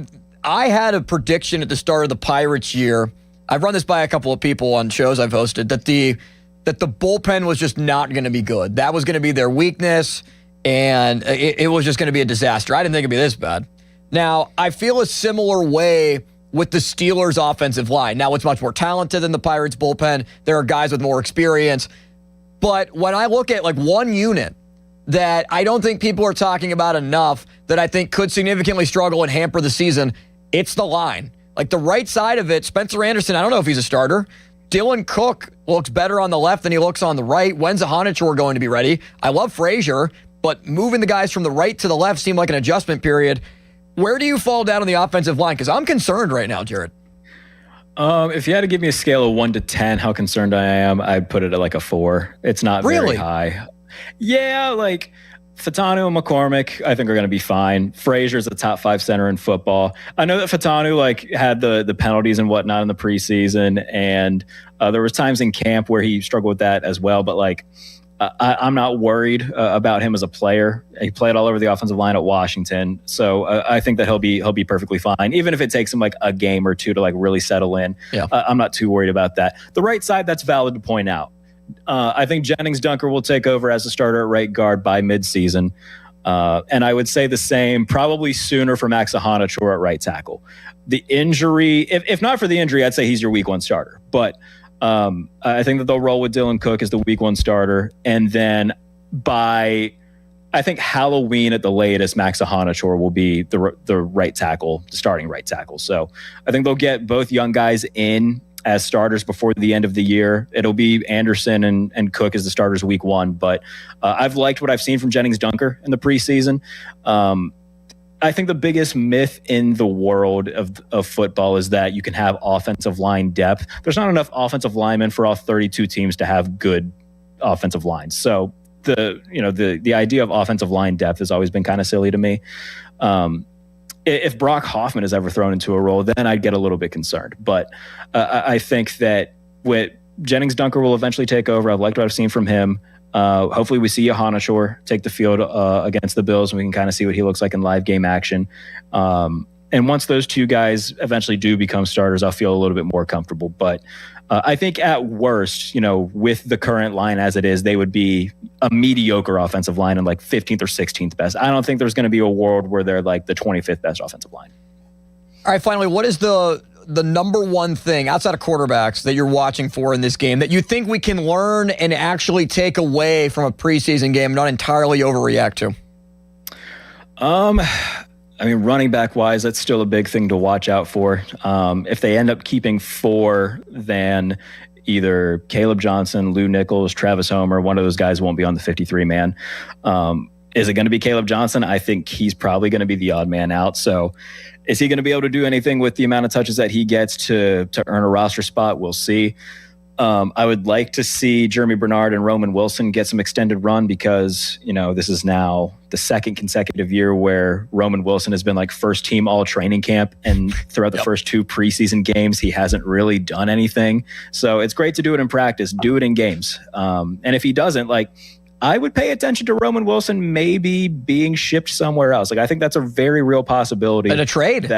[SPEAKER 1] I had a prediction at the start of the Pirates year. I've run this by a couple of people on shows I've hosted, that the bullpen was just not going to be good. That was going to be their weakness, and it was just going to be a disaster. I didn't think it'd be this bad. Now, I feel a similar way with the Steelers' offensive line. Now, it's much more talented than the Pirates' bullpen. There are guys with more experience. But when I look at like one unit that I don't think people are talking about enough that I think could significantly struggle and hamper the season, it's the line. Like the right side of it, Spencer Anderson, I don't know if he's a starter. Dylan Cook looks better on the left than he looks on the right. When's Honachor going to be ready? I love Frazier, but moving the guys from the right to the left seemed like an adjustment period. Where do you fall down on the offensive line? Because I'm concerned right now, Jared.
[SPEAKER 24] If you had to give me a scale of 1 to 10, how concerned I am, I'd put it at like a 4. It's not very high. Yeah, like Fatanu and McCormick, I think are going to be fine. Frazier's a top 5 center in football. I know that Fatanu like had the penalties and whatnot in the preseason, and there was times in camp where he struggled with that as well. But like, I'm not worried about him as a player. He played all over the offensive line at Washington, so I think that he'll be perfectly fine, even if it takes him like a game or two to like really settle in. Yeah. I'm not too worried about that. The right side, that's valid to point out. I think Jennings Dunker will take over as a starter at right guard by midseason. And I would say the same, probably sooner for Max Honachor at right tackle. The injury, if not for the injury, I'd say he's your week 1 starter. But I think that they'll roll with Dylan Cook as the week 1 starter. And then by, I think, Halloween at the latest, Max Honachor will be the right tackle, the starting right tackle. So I think they'll get both young guys in as starters before the end of the year. It'll be Anderson and Cook as the starters week 1. But I've liked what I've seen from Jennings Dunker in the preseason. I think the biggest myth in the world of football is that you can have offensive line depth. There's not enough offensive linemen for all 32 teams to have good offensive lines. So the idea of offensive line depth has always been kind of silly to me. If Brock Hoffman is ever thrown into a role, then I'd get a little bit concerned. But I think that with Jennings Dunker will eventually take over. I've liked what I've seen from him. Hopefully we see Honachor take the field against the Bills, and we can kind of see what he looks like in live game action. And once those two guys eventually do become starters, I'll feel a little bit more comfortable. But I think at worst, with the current line as it is, they would be a mediocre offensive line and like 15th or 16th best. I don't think there's going to be a world where they're like the 25th best offensive line.
[SPEAKER 1] All right, finally, what is the number one thing outside of quarterbacks that you're watching for in this game that you think we can learn and actually take away from a preseason game, not entirely overreact to?
[SPEAKER 24] I mean, running back wise, that's still a big thing to watch out for. If they end up keeping 4, then either Caleb Johnson, Lou Nichols, Travis Homer, one of those guys won't be on the 53 man. Is it going to be Caleb Johnson? I think he's probably going to be the odd man out. So is he going to be able to do anything with the amount of touches that he gets to earn a roster spot? We'll see. I would like to see Jeremy Bernard and Roman Wilson get some extended run because, this is now the second consecutive year where Roman Wilson has been like first team all training camp. And throughout the first 2 preseason games, he hasn't really done anything. So it's great to do it in practice, do it in games. And if he doesn't, I would pay attention to Roman Wilson maybe being shipped somewhere else. Like, I think that's a very real possibility.
[SPEAKER 1] In a trade.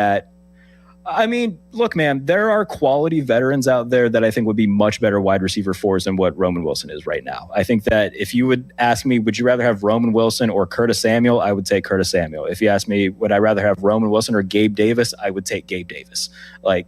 [SPEAKER 24] I mean, look, man, there are quality veterans out there that I think would be much better wide receiver fours than what Roman Wilson is right now. I think that if you would ask me, would you rather have Roman Wilson or Curtis Samuel? I would take Curtis Samuel. If you ask me, would I rather have Roman Wilson or Gabe Davis? I would take Gabe Davis. Like,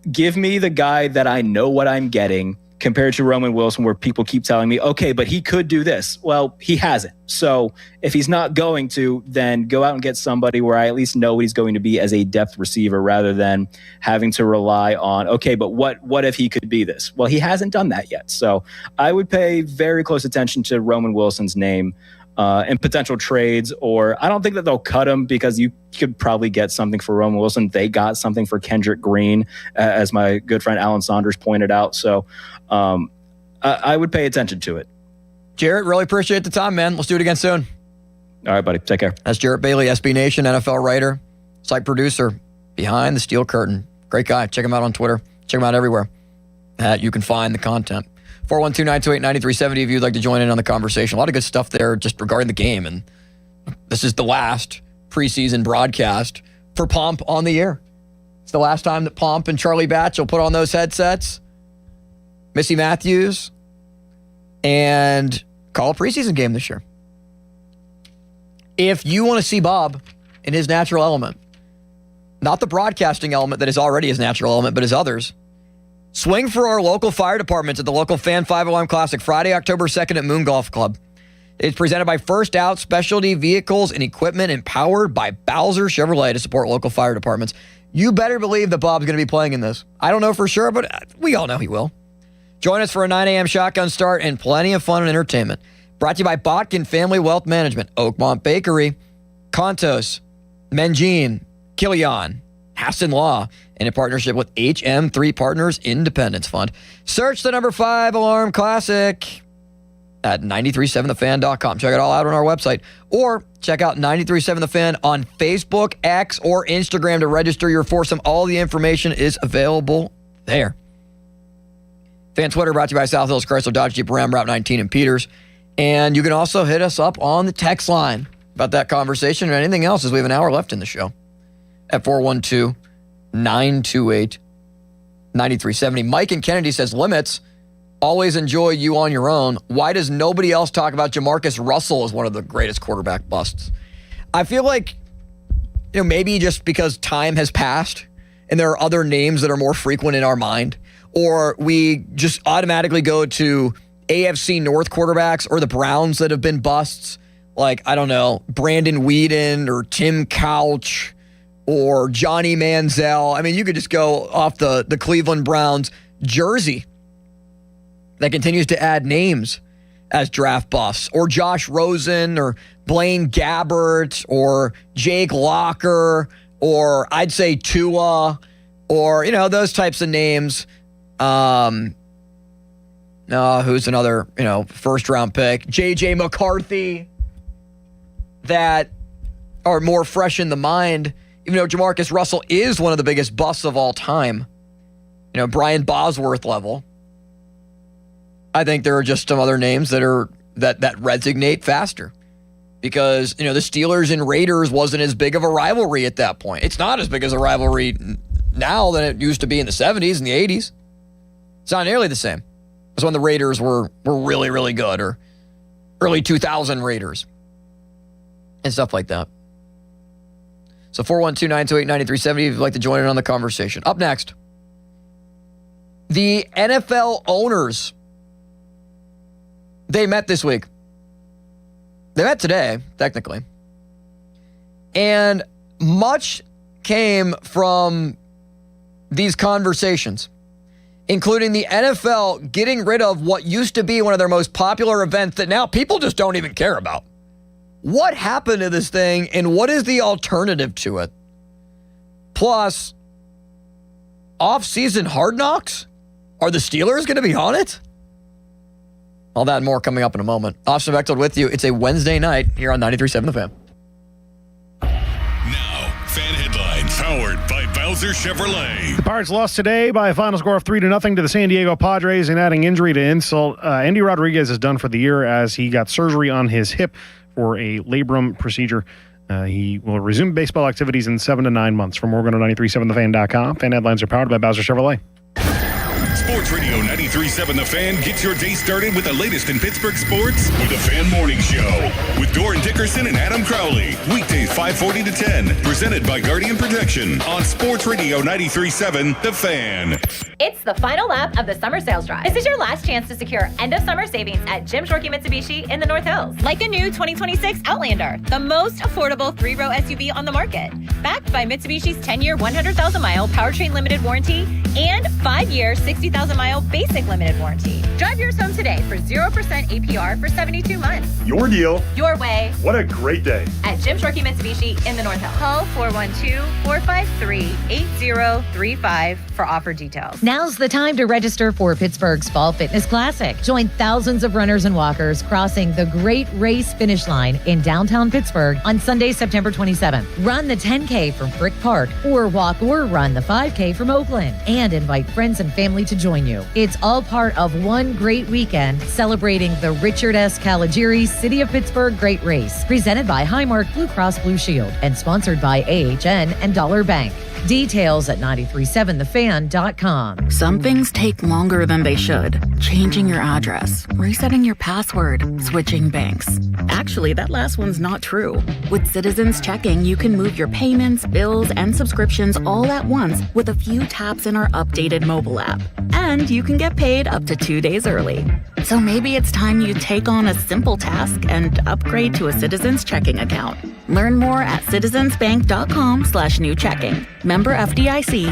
[SPEAKER 24] give me the guy that I know what I'm getting compared to Roman Wilson, where people keep telling me, okay, but he could do this. Well, he hasn't. So if he's not going to, then go out and get somebody where I at least know what he's going to be as a depth receiver, rather than having to rely on, okay, but what if he could be this? Well, he hasn't done that yet. So I would pay very close attention to Roman Wilson's name and potential trades, or I don't think that they'll cut him, because you could probably get something for Roman Wilson. They got something for Kendrick Green, as my good friend Alan Saunders pointed out. So I would pay attention to it.
[SPEAKER 1] Jarrett, really appreciate the time, man. Let's do it again soon.
[SPEAKER 24] All right, buddy. Take care.
[SPEAKER 1] That's Jarrett Bailey, SB Nation, NFL writer, site producer, behind the steel curtain. Great guy. Check him out on Twitter. Check him out everywhere that you can find the content. 412-928-9370 if you'd like to join in on the conversation. A lot of good stuff there just regarding the game. And this is the last preseason broadcast for Pomp on the air. It's the last time that Pomp and Charlie Batch will put on those headsets, Missy Matthews, and call a preseason game this year. If you want to see Bob in his natural element, not the broadcasting element that is already his natural element, but his others, swing for our local fire departments at the local Fan 5 Alarm Classic, Friday, October 2nd at Moon Golf Club. It's presented by First Out Specialty Vehicles and Equipment and powered by Bowser Chevrolet to support local fire departments. You better believe that Bob's going to be playing in this. I don't know for sure, but we all know he will. Join us for a 9 a.m. shotgun start and plenty of fun and entertainment. Brought to you by Botkin Family Wealth Management, Oakmont Bakery, Contos, Mengine, Killian, Hassan Law, and in partnership with HM3 Partners Independence Fund. Search the number 5 Alarm Classic at 937thefan.com. Check it all out on our website. Or check out 937 The Fan on Facebook, X, or Instagram to register your foursome. All the information is available there. Fan Twitter brought to you by South Hills Chrysler Dodge Jeep Ram Route 19 in Peters. And you can also hit us up on the text line about that conversation or anything else, as we have an hour left in the show at 412-928-9370. Mike in Kennedy says, limits, always enjoy you on your own. Why does nobody else talk about Jamarcus Russell as one of the greatest quarterback busts? I feel like, maybe just because time has passed and there are other names that are more frequent in our mind, or we just automatically go to AFC North quarterbacks or the Browns that have been busts, like, I don't know, Brandon Weeden or Tim Couch or Johnny Manziel. I mean, you could just go off the Cleveland Browns jersey that continues to add names as draft buffs, or Josh Rosen or Blaine Gabbert or Jake Locker, or I'd say Tua, or, those types of names. Who's another, first round pick? JJ McCarthy, that are more fresh in the mind, even though Jamarcus Russell is one of the biggest busts of all time. Brian Bosworth level. I think there are just some other names that resonate faster, because, the Steelers and Raiders wasn't as big of a rivalry at that point. It's not as big as a rivalry now than it used to be in the 70s and the 80s. It's not nearly the same as when the Raiders were really, really good, or early 2000 Raiders and stuff like that. So 412-928-9370 if you'd like to join in on the conversation. Up next, the NFL owners, they met this week. They met today, technically. And much came from these conversations, including the NFL getting rid of what used to be one of their most popular events that now people just don't even care about. What happened to this thing, and what is the alternative to it? Plus, off-season Hard Knocks? Are the Steelers going to be on it? All that and more coming up in a moment. Austin Bechtold with you. It's a Wednesday night here on 93.7 The Fan.
[SPEAKER 2] Fan headlines powered by Bowser Chevrolet.
[SPEAKER 26] The Pirates lost today by a final score of 3-0 to the San Diego Padres, and adding injury to insult, Andy Rodriguez is done for the year as he got surgery on his hip for a labrum procedure. He will resume baseball activities in 7 to 9 months. From Morgan on 93.7thefan.com. Fan headlines are powered by Bowser Chevrolet.
[SPEAKER 2] Sports Radio 93.7 The Fan gets your day started with the latest in Pittsburgh sports with the Fan Morning Show with Doran Dickerson and Adam Crowley. Weekdays 5:40 to 10. Presented by Guardian Protection on Sports Radio 93.7 The Fan.
[SPEAKER 3] It's the final lap of the summer sales drive. This is your last chance to secure end-of-summer savings at Jim Shorkey Mitsubishi in the North Hills. Like the new 2026 Outlander, the most affordable 3-row SUV on the market. Backed by Mitsubishi's 10-year, 100,000-mile powertrain limited warranty and 5-year, 60,000-mile basic limited warranty. Drive yours home today for 0% APR for 72 months.
[SPEAKER 5] Your deal.
[SPEAKER 3] Your way.
[SPEAKER 5] What a great day.
[SPEAKER 3] At Jim Shorkey Mitsubishi in the North Hills. Call 412-453-8035 for offer details.
[SPEAKER 7] Now's the time to register for Pittsburgh's Fall Fitness Classic. Join thousands of runners and walkers crossing the Great Race finish line in downtown Pittsburgh on Sunday, September 27th. Run the 10K from Frick Park or walk or run the 5K from Oakland and invite friends and family to join you. It's all part of one great weekend celebrating the Richard S. Caligiuri City of Pittsburgh Great Race, presented by Highmark Blue Cross Blue Shield and sponsored by AHN and Dollar Bank. Details at 937thefan.com.
[SPEAKER 8] Some things take longer than they should. Changing your address, resetting your password, switching banks. Actually, that last one's not true. With Citizens Checking, you can move your payments, bills, and subscriptions all at once with a few taps in our updated mobile app. And you can get paid up to 2 days early. So maybe it's time you take on a simple task and upgrade to a Citizens Checking account. Learn more at citizensbank.com/new checking. Member FDIC.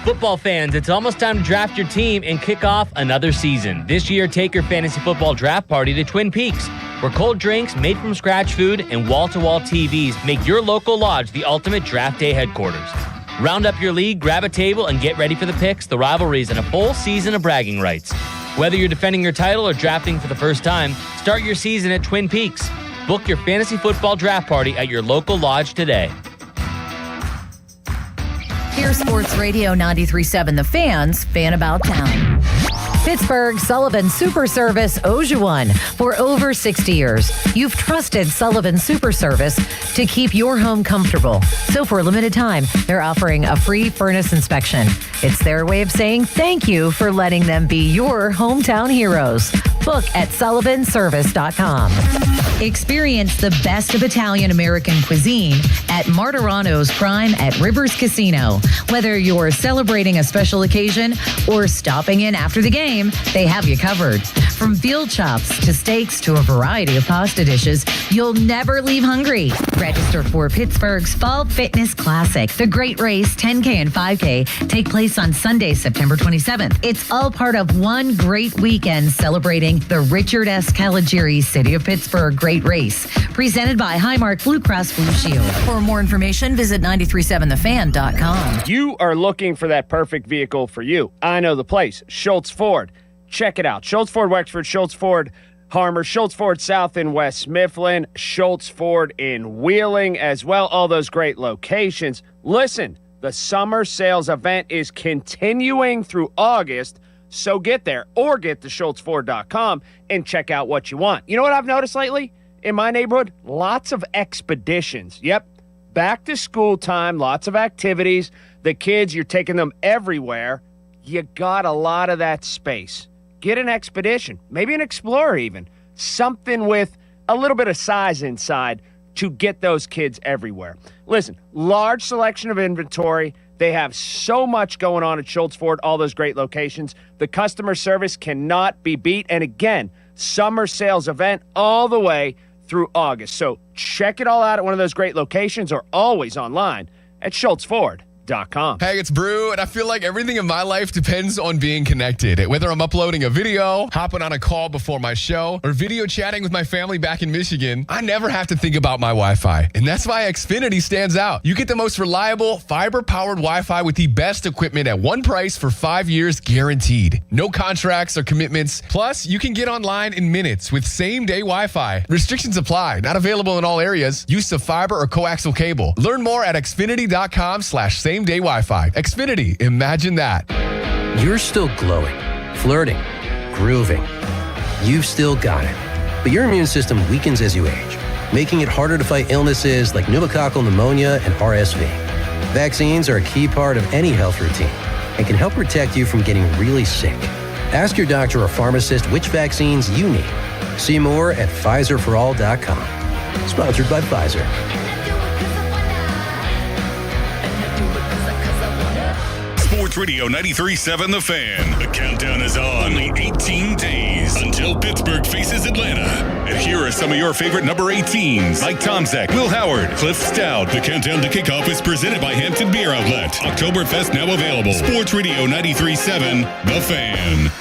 [SPEAKER 17] Football fans, it's almost time to draft your team and kick off another season. This year, take your fantasy football draft party to Twin Peaks, where cold drinks, made from scratch food, and wall-to-wall TVs make your local lodge the ultimate draft day headquarters. Round up your league, grab a table, and get ready for the picks, the rivalries, and a full season of bragging rights. Whether you're defending your title or drafting for the first time, start your season at Twin Peaks. Book your fantasy football draft party at your local lodge today.
[SPEAKER 7] Here's Sports Radio 93.7 The Fan's Fan About Town. Pittsburgh Sullivan Super Service owes you one. For over 60 years, you've trusted Sullivan Super Service to keep your home comfortable. So for a limited time, they're offering a free furnace inspection. It's their way of saying thank you for letting them be your hometown heroes. Book at sullivanservice.com. Experience the best of Italian American cuisine at Martirano's Prime at Rivers Casino. Whether you're celebrating a special occasion or stopping in after the game, they have you covered. From veal chops to steaks to a variety of pasta dishes, you'll never leave hungry. Register for Pittsburgh's Fall Fitness Classic. The Great Race 10K and 5K take place on Sunday, September 27th. It's all part of one great weekend celebrating the Richard S. Caligiuri City of Pittsburgh Great Race, presented by Highmark Blue Cross Blue Shield. For more information, visit 937thefan.com.
[SPEAKER 25] You are looking for that perfect vehicle for you. I know the place, Schultz Ford. Check it out. Schultz Ford Wexford, Schultz Ford Harmer, Schultz Ford South in West Mifflin, Schultz Ford in Wheeling as well. All those great locations. Listen, the summer sales event is continuing through August, so get there or get to schultzford.com and check out what you want. You know what I've noticed lately? In my neighborhood, lots of expeditions. Yep, back to school time, lots of activities. The kids, you're taking them everywhere. You got a lot of that space. Get an Expedition, maybe an Explorer even. Something with a little bit of size inside to get those kids everywhere. Listen, large selection of inventory. They have so much going on at Schultz Ford, all those great locations. The customer service cannot be beat. And again, summer sales event all the way through August. So check it all out at one of those great locations or always online at schultzford.com. PittsburghPirates.com.
[SPEAKER 14] Hey, it's Brew, and I feel like everything in my life depends on being connected. Whether I'm uploading a video, hopping on a call before my show, or video chatting with my family back in Michigan, I never have to think about my Wi-Fi. And that's why Xfinity stands out. You get the most reliable, fiber-powered Wi-Fi with the best equipment at one price for 5 years guaranteed. No contracts or commitments. Plus, you can get online in minutes with same-day Wi-Fi. Restrictions apply. Not available in all areas. Use of fiber or coaxial cable. Learn more at xfinity.com/same-day Wi-Fi. Xfinity. Imagine that.
[SPEAKER 15] You're still glowing, flirting, grooving. You've still got it. But your immune system weakens as you age, making it harder to fight illnesses like pneumococcal pneumonia and RSV. Vaccines are a key part of any health routine and can help protect you from getting really sick. Ask your doctor or pharmacist which vaccines you need. See more at PfizerForAll.com. Sponsored by Pfizer.
[SPEAKER 2] Sports Radio 93.7 The Fan. The countdown is on. Only 18 days until Pittsburgh faces Atlanta. And here are some of your favorite number 18s. Mike Tomczak, Will Howard, Cliff Stout. The countdown to kickoff is presented by Hampton Beer Outlet. Oktoberfest now available. Sports Radio 93.7 The Fan.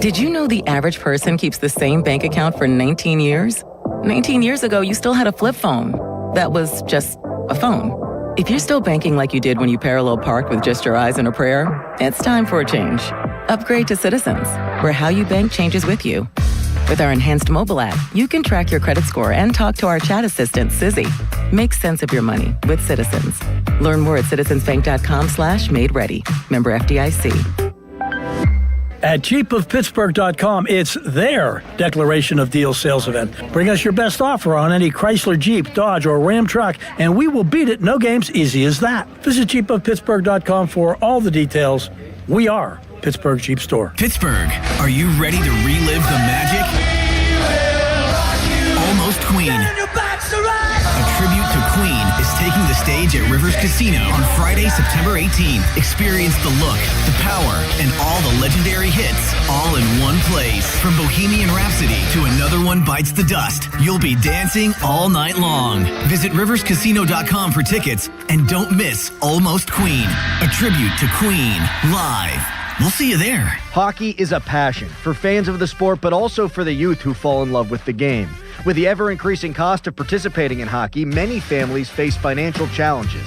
[SPEAKER 5] Did you know the average person keeps the same bank account for 19 years? 19 years ago, you still had a flip phone. That was just a phone. If you're still banking like you did when you parallel parked with just your eyes and a prayer, it's time for a change. Upgrade to Citizens, where how you bank changes with you. With our enhanced mobile app, you can track your credit score and talk to our chat assistant, Sizzy. Make sense of your money with Citizens. Learn more at citizensbank.com/made-ready. Member FDIC.
[SPEAKER 6] At JeepofPittsburgh.com, it's their declaration of deal sales event. Bring us your best offer on any Chrysler, Jeep, Dodge, or Ram truck, and we will beat it. No games, easy as that. Visit JeepofPittsburgh.com for all the details. We are Pittsburgh Jeep Store.
[SPEAKER 9] Pittsburgh, are you ready to relive the magic? Almost Queen. A tribute to Queen is taking the stage at Rivers Casino on Friday, September 18th. Experience the look, the power, and all the legendary hits all in one place. From Bohemian Rhapsody to Another One Bites the Dust, you'll be dancing all night long. Visit riverscasino.com for tickets and don't miss Almost Queen, a tribute to Queen, live. We'll see you there.
[SPEAKER 20] Hockey is a passion for fans of the sport, but also for the youth who fall in love with the game. With the ever-increasing cost of participating in hockey, many families face financial challenges.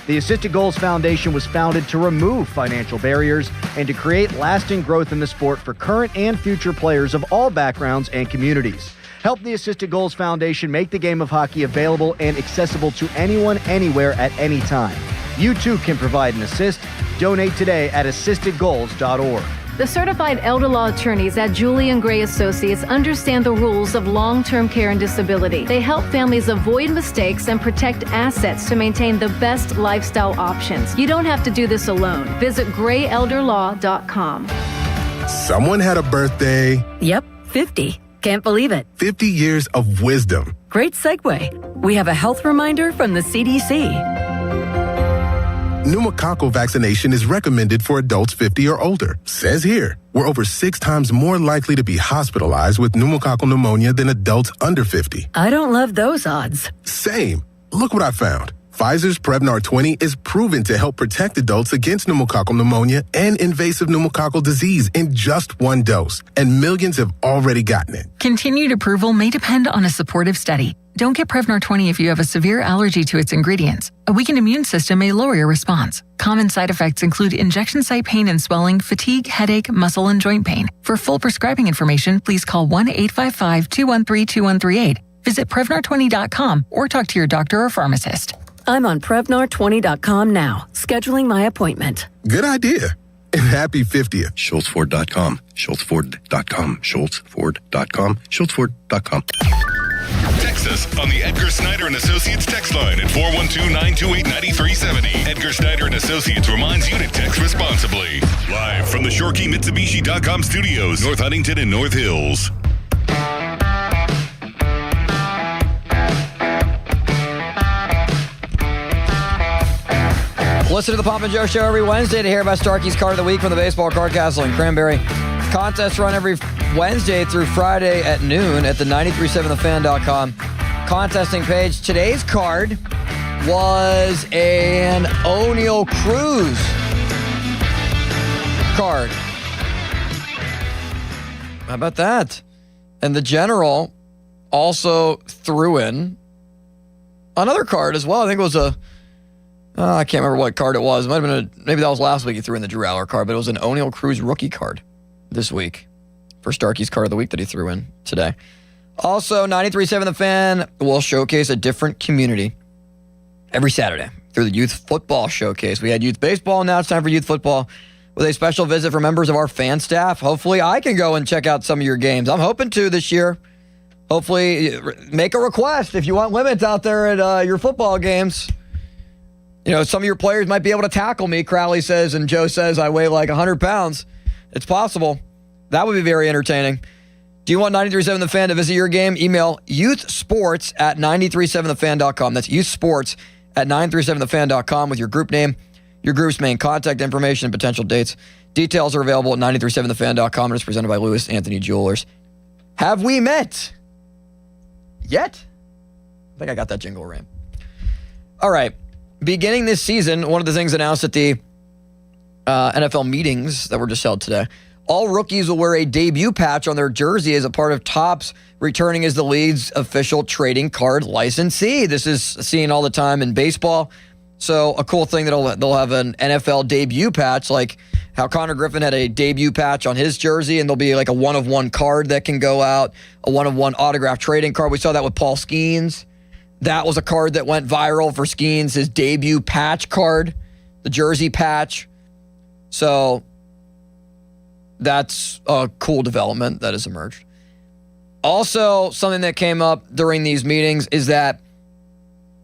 [SPEAKER 20] The Assisted Goals Foundation was founded to remove financial barriers and to create lasting growth in the sport for current and future players of all backgrounds and communities. Help the Assisted Goals Foundation make the game of hockey available and accessible to anyone, anywhere, at any time. You too can provide an assist. Donate today at assistedgoals.org.
[SPEAKER 10] The certified elder law attorneys at Julian Gray Associates understand the rules of long-term care and disability. They help families avoid mistakes and protect assets to maintain the best lifestyle options. You don't have to do this alone. Visit grayelderlaw.com.
[SPEAKER 11] Someone had a birthday.
[SPEAKER 13] Yep, 50. Can't believe it.
[SPEAKER 11] 50 years of wisdom.
[SPEAKER 13] Great segue. We have a health reminder from the CDC.
[SPEAKER 11] Pneumococcal vaccination is recommended for adults 50 or older. Says here, we're over 6 times more likely to be hospitalized with pneumococcal pneumonia than adults under 50.
[SPEAKER 13] I don't love those odds.
[SPEAKER 11] Same. Look what I found. Pfizer's Prevnar 20 is proven to help protect adults against pneumococcal pneumonia and invasive pneumococcal disease in just 1 dose, and millions have already gotten it.
[SPEAKER 27] Continued approval may depend on a supportive study. Don't get Prevnar 20 if you have a severe allergy to its ingredients. A weakened immune system may lower your response. Common side effects include injection site pain and swelling, fatigue, headache, muscle and joint pain. For full prescribing information, please call 1-855-213-2138. Visit Prevnar20.com or talk to your doctor or pharmacist.
[SPEAKER 13] I'm on Prevnar20.com now, scheduling my appointment.
[SPEAKER 11] Good idea. And happy 50th.
[SPEAKER 28] SchultzFord.com. SchultzFord.com. SchultzFord.com. SchultzFord.com.
[SPEAKER 2] Text us on the Edgar Snyder and Associates text line at 412-928-9370. Edgar Snyder and Associates reminds you to text responsibly. Live from the ShoreKeyMitsubishi.com studios, North Huntington and North Hills.
[SPEAKER 1] Listen to the Pop and Joe Show every Wednesday to hear about Starkey's Card of the Week from the Baseball Card Castle in Cranberry. Contests run every Wednesday through Friday at noon at the 937thefan.com contesting page. Today's card was an O'Neal Cruz card. How about that? And the General also threw in another card as well. I think it was I can't remember what card it was. It might have been maybe that was last week he threw in the Drew Aller card, but it was an O'Neal Cruz rookie card this week. For Starkey's card of the week that he threw in today. Also, 93.7 The Fan will showcase a different community every Saturday through the Youth Football Showcase. We had youth baseball, now it's time for youth football with a special visit for members of our fan staff. Hopefully, I can go and check out some of your games. I'm hoping to this year. Hopefully, make a request if you want limits out there at your football games. You know, some of your players might be able to tackle me, Crowley says, and Joe says I weigh like 100 pounds. It's possible. That would be very entertaining. Do you want 93.7 The Fan to visit your game? Email youthsports@937thefan.com. That's youthsports@937thefan.com with your group name, your group's main contact information, and potential dates. Details are available at 937thefan.com and it's presented by Lewis Anthony Jewelers. Have we met yet? I think I got that jingle right. All right. Beginning this season, one of the things announced at the NFL meetings that were just held today, all rookies will wear a debut patch on their jersey as a part of Topps returning as the league's official trading card licensee. This is seen all the time in baseball. So a cool thing that they'll have an NFL debut patch, like how Connor Griffin had a debut patch on his jersey, and there'll be like a one-of-one card that can go out, a one-of-one autograph trading card. We saw that with Paul Skeens. That was a card that went viral for Skeens, his debut patch card, the jersey patch. So that's a cool development that has emerged. Also, something that came up during these meetings is that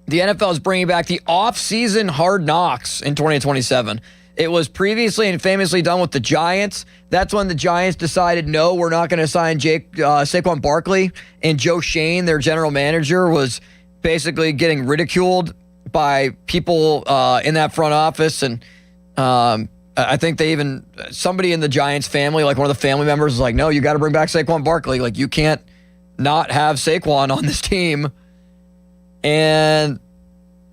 [SPEAKER 1] the NFL is bringing back the off-season Hard Knocks in 2027. It was previously and famously done with the Giants. That's when the Giants decided, no, we're not going to sign Saquon Barkley. And Joe Shane, their general manager, was basically getting ridiculed by people in that front office. And I think somebody in the Giants family, like one of the family members, was like, no, you got to bring back Saquon Barkley. Like, you can't not have Saquon on this team. And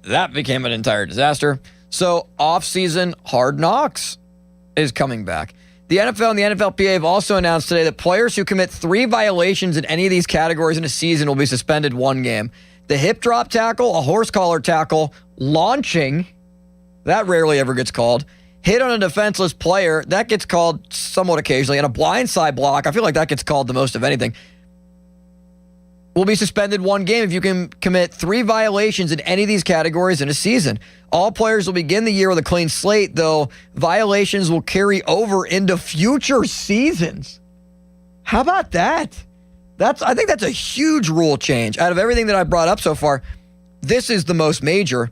[SPEAKER 1] that became an entire disaster. So off-season Hard Knocks is coming back. The NFL and the NFLPA have also announced today that players who commit 3 violations in any of these categories in a season will be suspended 1 game. The hip drop tackle, a horse collar tackle, launching, that rarely ever gets called. Hit on a defenseless player, that gets called somewhat occasionally. And a blindside block, I feel like that gets called the most of anything. Will be suspended 1 game if you can commit 3 violations in any of these categories in a season. All players will begin the year with a clean slate, though violations will carry over into future seasons. How about that? I think that's a huge rule change. Out of everything that I brought up so far, this is the most major,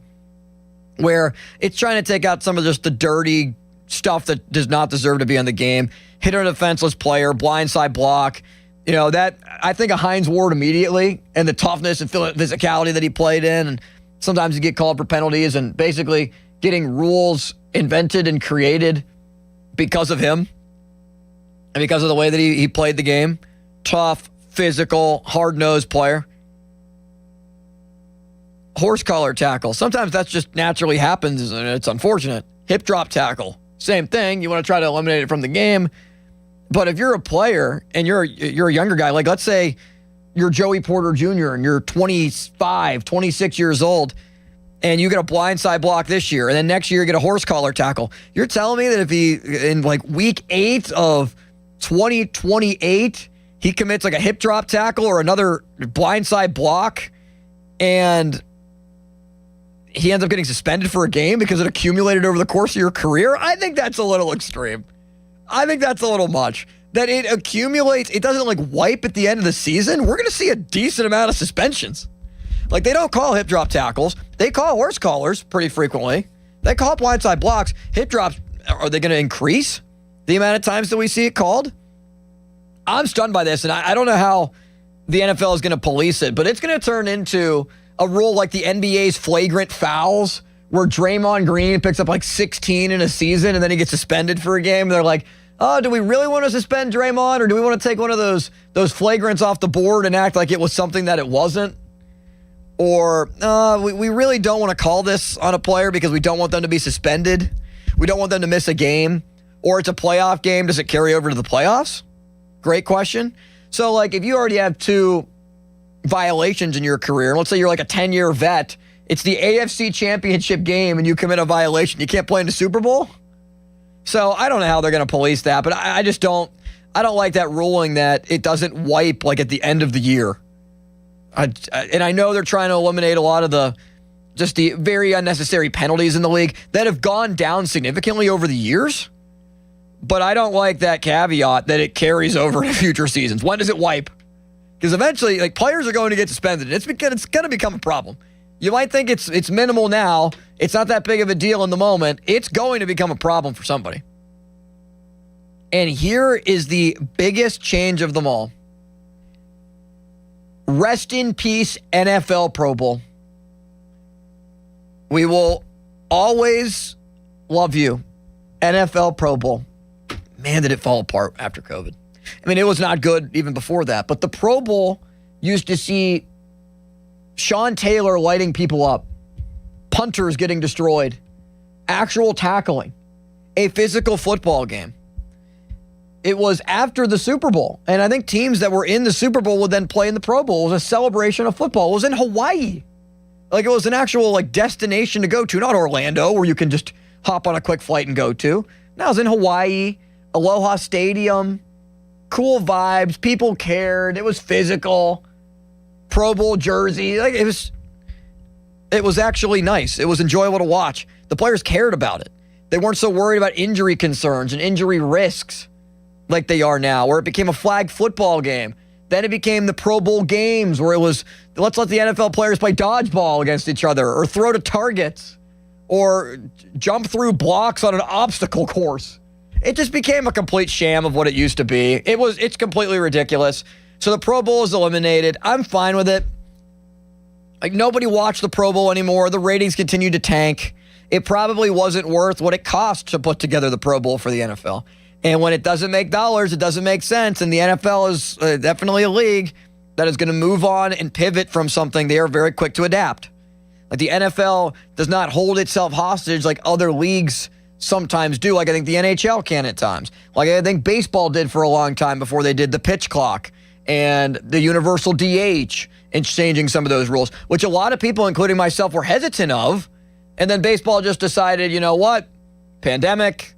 [SPEAKER 1] where it's trying to take out some of just the dirty stuff that does not deserve to be on the game. Hit on a defenseless player, blindside block. You know, that I think of Hines Ward immediately and the toughness and physicality that he played in. And sometimes you get called for penalties and basically getting rules invented and created because of him and because of the way that he played the game. Tough, physical, hard-nosed player. Horse collar tackle. Sometimes that just naturally happens and it's unfortunate. Hip drop tackle. Same thing. You want to try to eliminate it from the game. But if you're a player and you're a younger guy, like let's say you're Joey Porter Jr. and you're 25, 26 years old and you get a blindside block this year and then next year you get a horse collar tackle. You're telling me that if he, in like week 8 of 2028, he commits like a hip drop tackle or another blindside block and he ends up getting suspended for a game because it accumulated over the course of your career? I think that's a little extreme. I think that's a little much. That it accumulates, it doesn't like wipe at the end of the season. We're going to see a decent amount of suspensions. Like they don't call hip drop tackles. They call horse collars pretty frequently. They call blindside blocks. Hip drops, are they going to increase the amount of times that we see it called? I'm stunned by this, and I don't know how the NFL is going to police it, but it's going to turn into a rule like the NBA's flagrant fouls, where Draymond Green picks up like 16 in a season and then he gets suspended for a game. And they're like, oh, do we really want to suspend Draymond, or do we want to take one of those flagrants off the board and act like it was something that it wasn't? or we really don't want to call this on a player because we don't want them to be suspended. We don't want them to miss a game. Or it's a playoff game. Does it carry over to the playoffs? Great question. So, like, if you already have 2 violations in your career, let's say you're like a 10-year vet, it's the AFC Championship game and you commit a violation, you can't play in the Super Bowl? So I don't know how they're going to police that, but I just don't like that ruling that it doesn't wipe like at the end of the year. And I know they're trying to eliminate a lot of the very unnecessary penalties in the league that have gone down significantly over the years. But I don't like that caveat that it carries over to future seasons. When does it wipe? Because eventually, like, players are going to get suspended. It's going to become a problem. You might think it's minimal now. It's not that big of a deal in the moment. It's going to become a problem for somebody. And here is the biggest change of them all. Rest in peace, NFL Pro Bowl. We will always love you, NFL Pro Bowl. Man, did it fall apart after COVID. I mean, it was not good even before that. But the Pro Bowl used to see Sean Taylor lighting people up, punters getting destroyed, actual tackling, a physical football game. It was after the Super Bowl. And I think teams that were in the Super Bowl would then play in the Pro Bowl. It was a celebration of football. It was in Hawaii. Like, it was an actual, like, destination to go to, not Orlando, where you can just hop on a quick flight and go to. No, it was in Hawaii, Aloha Stadium, cool vibes, people cared, it was physical, Pro Bowl jersey, like, it was actually nice. It was enjoyable to watch. The players cared about it. They weren't so worried about injury concerns and injury risks like they are now, where it became a flag football game. Then it became the Pro Bowl games where it was, let's let the NFL players play dodgeball against each other or throw to targets or jump through blocks on an obstacle course. It just became a complete sham of what it used to be. It's completely ridiculous. So the Pro Bowl is eliminated. I'm fine with it. Like, nobody watched the Pro Bowl anymore. The ratings continue to tank. It probably wasn't worth what it cost to put together the Pro Bowl for the NFL. And when it doesn't make dollars, it doesn't make sense. And the NFL is definitely a league that is going to move on and pivot from something. They are very quick to adapt. Like, the NFL does not hold itself hostage like other leagues sometimes do, like I think the NHL can at times. Like I think baseball did for a long time before they did the pitch clock and the universal DH and changing some of those rules, which a lot of people, including myself, were hesitant of. And then baseball just decided, you know what? Pandemic,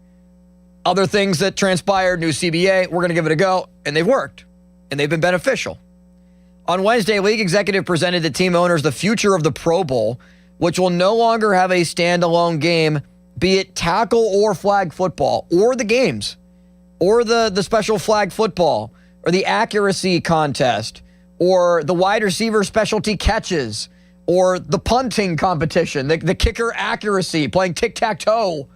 [SPEAKER 1] other things that transpired, new CBA, we're going to give it a go. And they've worked. And they've been beneficial. On Wednesday, league executive presented to team owners the future of the Pro Bowl, which will no longer have a standalone game, be it tackle or flag football, or the games, or the special flag football, or the accuracy contest, or the wide receiver specialty catches, or the punting competition, the kicker accuracy, playing tic-tac-toe.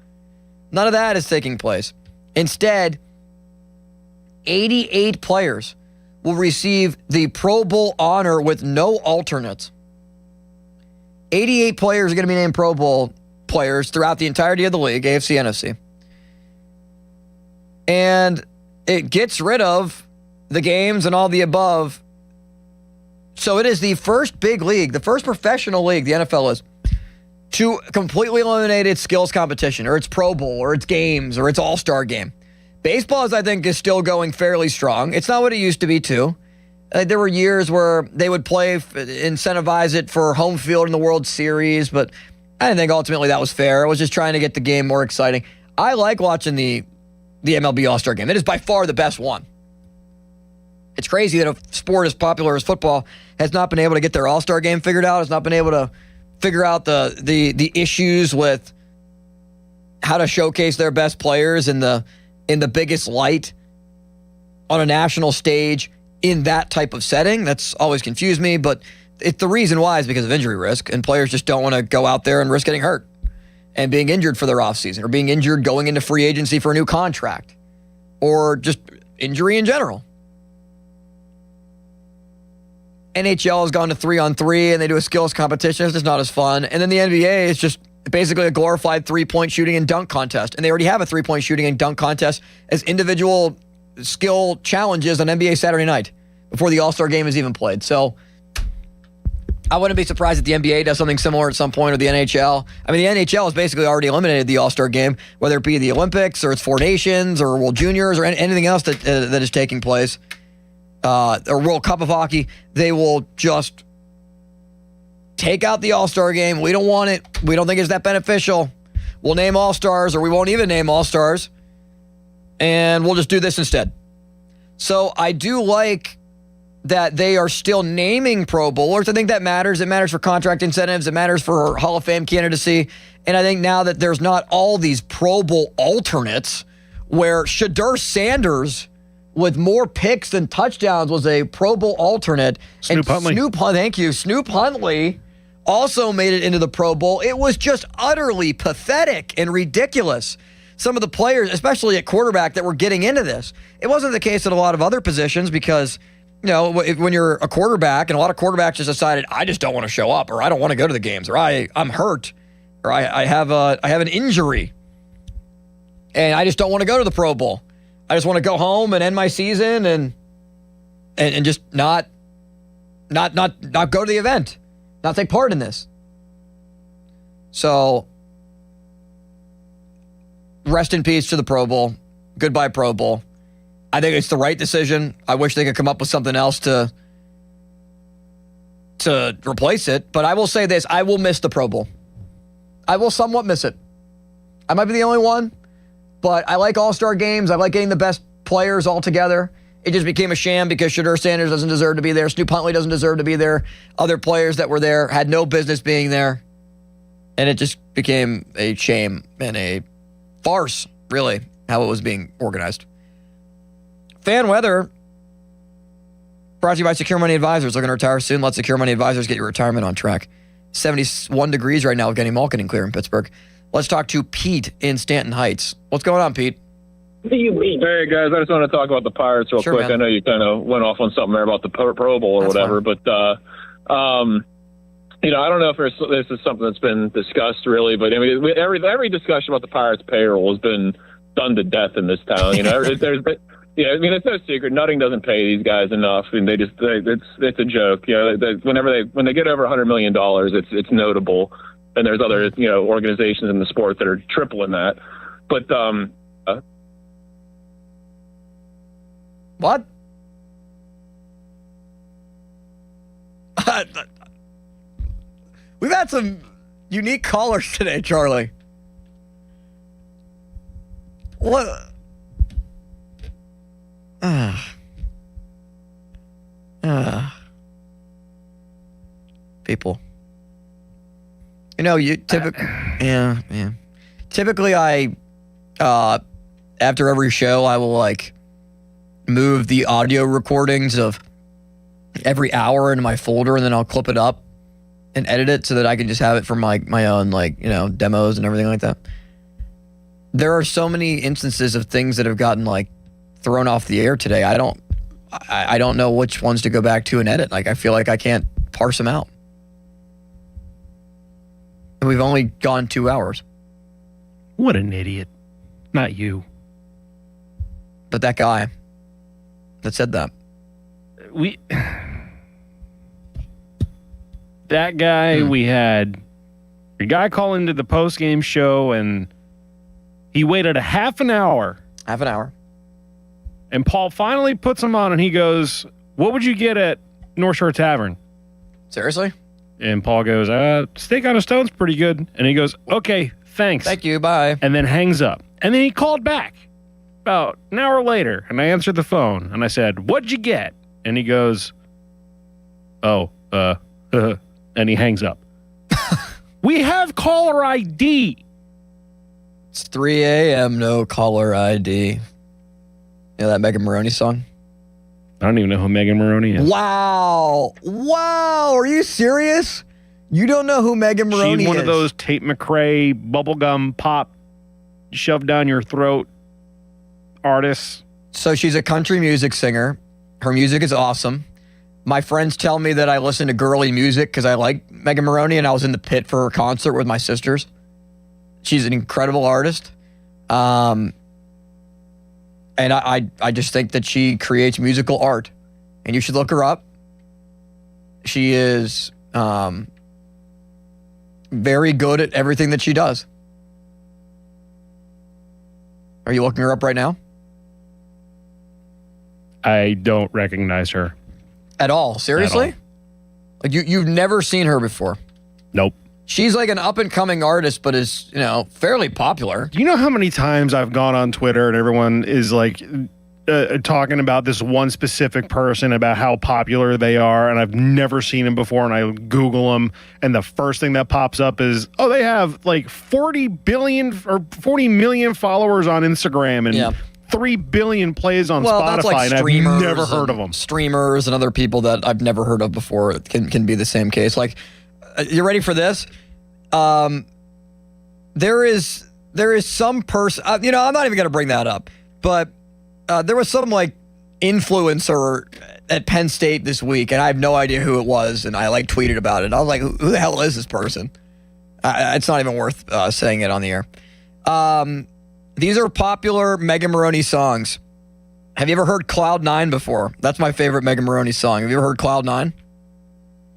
[SPEAKER 1] None of that is taking place. Instead, 88 players will receive the Pro Bowl honor with no alternates. 88 players are going to be named Pro Bowl players throughout the entirety of the league, AFC, NFC. And it gets rid of the games and all the above. So it is the first big league, the first professional league, the NFL is, to completely eliminate its skills competition, or its Pro Bowl, or its games, or its All-Star game. Baseball, I think, is still going fairly strong. It's not what it used to be, too. There were years where they would incentivize it for home field in the World Series, but I didn't think ultimately that was fair. I was just trying to get the game more exciting. I like watching the MLB All-Star game. It is by far the best one. It's crazy that a sport as popular as football has not been able to get their All-Star game figured out, has not been able to figure out the issues with how to showcase their best players in the biggest light on a national stage in that type of setting. That's always confused me, but the reason why is because of injury risk, and players just don't want to go out there and risk getting hurt and being injured for their offseason, or being injured going into free agency for a new contract, or just injury in general. NHL has gone to 3-on-3 and they do a skills competition. It's just not as fun. And then the NBA is just basically a glorified three-point shooting and dunk contest. And they already have a three-point shooting and dunk contest as individual skill challenges on NBA Saturday night before the All-Star game is even played. So I wouldn't be surprised if the NBA does something similar at some point, or the NHL. I mean, the NHL has basically already eliminated the All-Star game, whether it be the Olympics or it's Four Nations or World Juniors or anything else that is taking place, or World Cup of Hockey. They will just take out the All-Star game. We don't want it. We don't think it's that beneficial. We'll name All-Stars, or we won't even name All-Stars, and we'll just do this instead. So I do like that they are still naming Pro Bowlers. I think that matters. It matters for contract incentives. It matters for Hall of Fame candidacy. And I think now that there's not all these Pro Bowl alternates, where Shedeur Sanders, with more picks than touchdowns, was a Pro Bowl alternate.
[SPEAKER 26] Snoop Huntley.
[SPEAKER 1] Thank you. Snoop Huntley also made it into the Pro Bowl. It was just utterly pathetic and ridiculous. Some of the players, especially at quarterback, that were getting into this. It wasn't the case at a lot of other positions because, you know, when you're a quarterback, and a lot of quarterbacks just decided, I just don't want to show up, or I don't want to go to the games, or I'm hurt, or I have an injury, and I just don't want to go to the Pro Bowl. I just want to go home and end my season and just not go to the event, not take part in this. So, rest in peace to the Pro Bowl. Goodbye, Pro Bowl. I think it's the right decision. I wish they could come up with something else to replace it. But I will say this, I will miss the Pro Bowl. I will somewhat miss it. I might be the only one, but I like All-Star games. I like getting the best players all together. It just became a sham because Shedeur Sanders doesn't deserve to be there. Snoop Huntley doesn't deserve to be there. Other players that were there had no business being there. And it just became a shame and a farce, really, how it was being organized. Fan weather brought to you by Secure Money Advisors. Looking to retire soon? Let Secure Money Advisors get your retirement on track. 71 degrees right now with Kenny Malkin and clear in Pittsburgh. Let's talk to Pete in Stanton Heights. What's going on, Pete?
[SPEAKER 4] Hey, guys. I just want to talk about the Pirates real quick. Man. I know you kind of went off on something there about the Pro Bowl or whatever, but, you know, I don't know if this is something that's been discussed really, but I mean, every discussion about the Pirates payroll has been done to death in this town. You know, yeah, I mean, it's no secret. Nutting doesn't pay these guys enough, and it's a joke. You know, when they get over $100 million, it's notable. And there's other, you know, organizations in the sport that are tripling that. But
[SPEAKER 1] what? We've had some unique callers today, Charlie. What? People. You know, Typically, I, after every show, I will like move the audio recordings of every hour into my folder, and then I'll clip it up and edit it so that I can just have it for my own, like, you know, demos and everything like that. There are so many instances of things that have gotten like thrown off the air today. I don't know which ones to go back to and edit. Like, I feel like I can't parse them out. And we've only gone 2 hours.
[SPEAKER 26] What an idiot. Not you.
[SPEAKER 1] But that guy that said that.
[SPEAKER 26] That guy, we had a guy call into the post-game show, and he waited a half an hour.
[SPEAKER 1] Half an hour.
[SPEAKER 26] And Paul finally puts him on, and he goes, "What would you get at North Shore Tavern?"
[SPEAKER 1] Seriously?
[SPEAKER 26] And Paul goes, "Steak on a stone's pretty good." And he goes, "Okay, thanks.
[SPEAKER 1] Thank you, bye."
[SPEAKER 26] And then hangs up. And then he called back about an hour later, and I answered the phone, and I said, "What'd you get?" And he goes, and he hangs up. We have caller ID.
[SPEAKER 1] It's 3 a.m., no caller ID. You know that Megan Maroney song?
[SPEAKER 26] I don't even know who Megan Maroney is.
[SPEAKER 1] Wow. Are you serious? You don't know who Megan Maroney is?
[SPEAKER 26] She's one of those Tate McRae bubblegum pop shoved down your throat artists.
[SPEAKER 1] So she's a country music singer. Her music is awesome. My friends tell me that I listen to girly music because I like Megan Maroney, and I was in the pit for her concert with my sisters. She's an incredible artist. And I just think that she creates musical art. And you should look her up. She is Very good at everything that she does. Are you looking her up right now?
[SPEAKER 26] I don't recognize her.
[SPEAKER 1] At all? Seriously?
[SPEAKER 26] At all.
[SPEAKER 1] Like you've never seen her before?
[SPEAKER 26] Nope.
[SPEAKER 1] She's like an up-and-coming artist, but is, fairly popular.
[SPEAKER 26] Do you know how many times I've gone on Twitter and everyone is like talking about this one specific person, about how popular they are, and I've never seen them before, and I Google them, and the first thing that pops up is, they have like 40 million followers on Instagram and 3 billion plays on Spotify,
[SPEAKER 1] that's like
[SPEAKER 26] and I've never heard of them.
[SPEAKER 1] Streamers and other people that I've never heard of before can be the same case. Like, you ready for this? There is some person, I'm not even going to bring that up, but there was some like influencer at Penn State this week, and I have no idea who it was, and I like tweeted about it. I was like, who the hell is this person? It's not even worth saying it on the air. These are popular Mega Maroney songs. Have you ever heard Cloud 9 before? That's my favorite Mega Maroney song. Have you ever heard Cloud 9?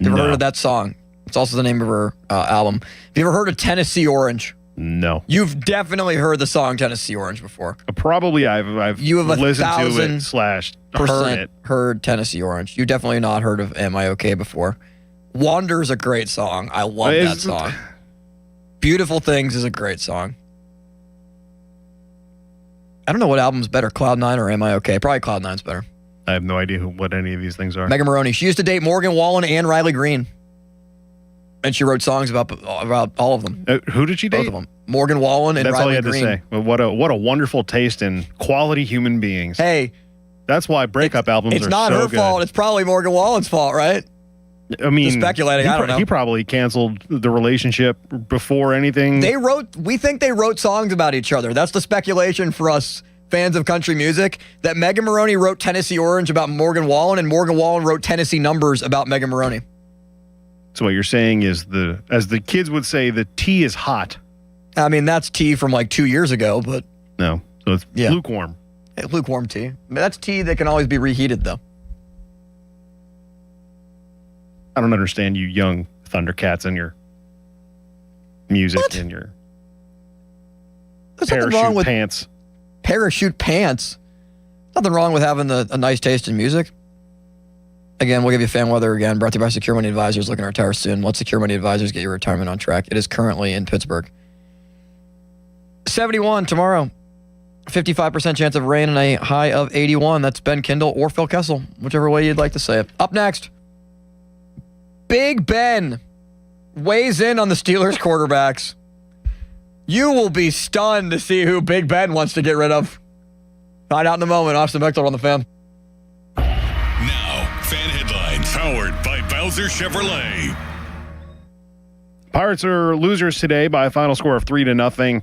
[SPEAKER 1] You ever heard of that song? It's also the name of her album. Have you ever heard of Tennessee Orange?
[SPEAKER 26] No.
[SPEAKER 1] You've definitely heard the song Tennessee Orange before.
[SPEAKER 26] Probably I've
[SPEAKER 1] you have
[SPEAKER 26] listened to it /
[SPEAKER 1] heard Tennessee Orange. You definitely not heard of Am I Okay before. Wander's a great song. I love that song. Beautiful Things is a great song. I don't know what album's better, Cloud 9 or Am I Okay? Probably Cloud 9's better.
[SPEAKER 26] I have no idea what any of these things are.
[SPEAKER 1] Mega Maroney. She used to date Morgan Wallen and Riley Green. And she wrote songs about all of them.
[SPEAKER 26] Who did she date?
[SPEAKER 1] Both of them. Morgan Wallen and Riley Green.
[SPEAKER 26] That's all you had to say. Well, what a wonderful taste in quality human beings.
[SPEAKER 1] Hey.
[SPEAKER 26] That's why breakup albums are so good.
[SPEAKER 1] It's not her fault. It's probably Morgan Wallen's fault, right?
[SPEAKER 26] I mean,
[SPEAKER 1] just speculating. I don't know.
[SPEAKER 26] He probably canceled the relationship before anything.
[SPEAKER 1] We think they wrote songs about each other. That's the speculation for us fans of country music, that Mega Maroney wrote Tennessee Orange about Morgan Wallen, and Morgan Wallen wrote Tennessee Numbers about Mega Maroney.
[SPEAKER 26] So what you're saying is as the kids would say, the tea is hot.
[SPEAKER 1] I mean, that's tea from like 2 years ago, but
[SPEAKER 26] no, so it's lukewarm.
[SPEAKER 1] Lukewarm tea. I mean, that's tea that can always be reheated, though.
[SPEAKER 26] I don't understand you young Thundercats and your music and your parachute pants.
[SPEAKER 1] Parachute pants. Nothing wrong with having a nice taste in music. Again, we'll give you fan weather again. Brought to you by Secure Money Advisors. Looking to retire soon. Let Secure Money Advisors get your retirement on track. It is currently in Pittsburgh. 71 tomorrow. 55% chance of rain and a high of 81. That's Ben Kindle or Phil Kessel, whichever way you'd like to say it. Up next, Big Ben weighs in on the Steelers quarterbacks. You will be stunned to see who Big Ben wants to get rid of. Find out in a moment. Austin Bechtel on the Fan.
[SPEAKER 2] Now, Fan Headlines, powered by Bowser Chevrolet.
[SPEAKER 26] Pirates are losers today by a final score of 3-0.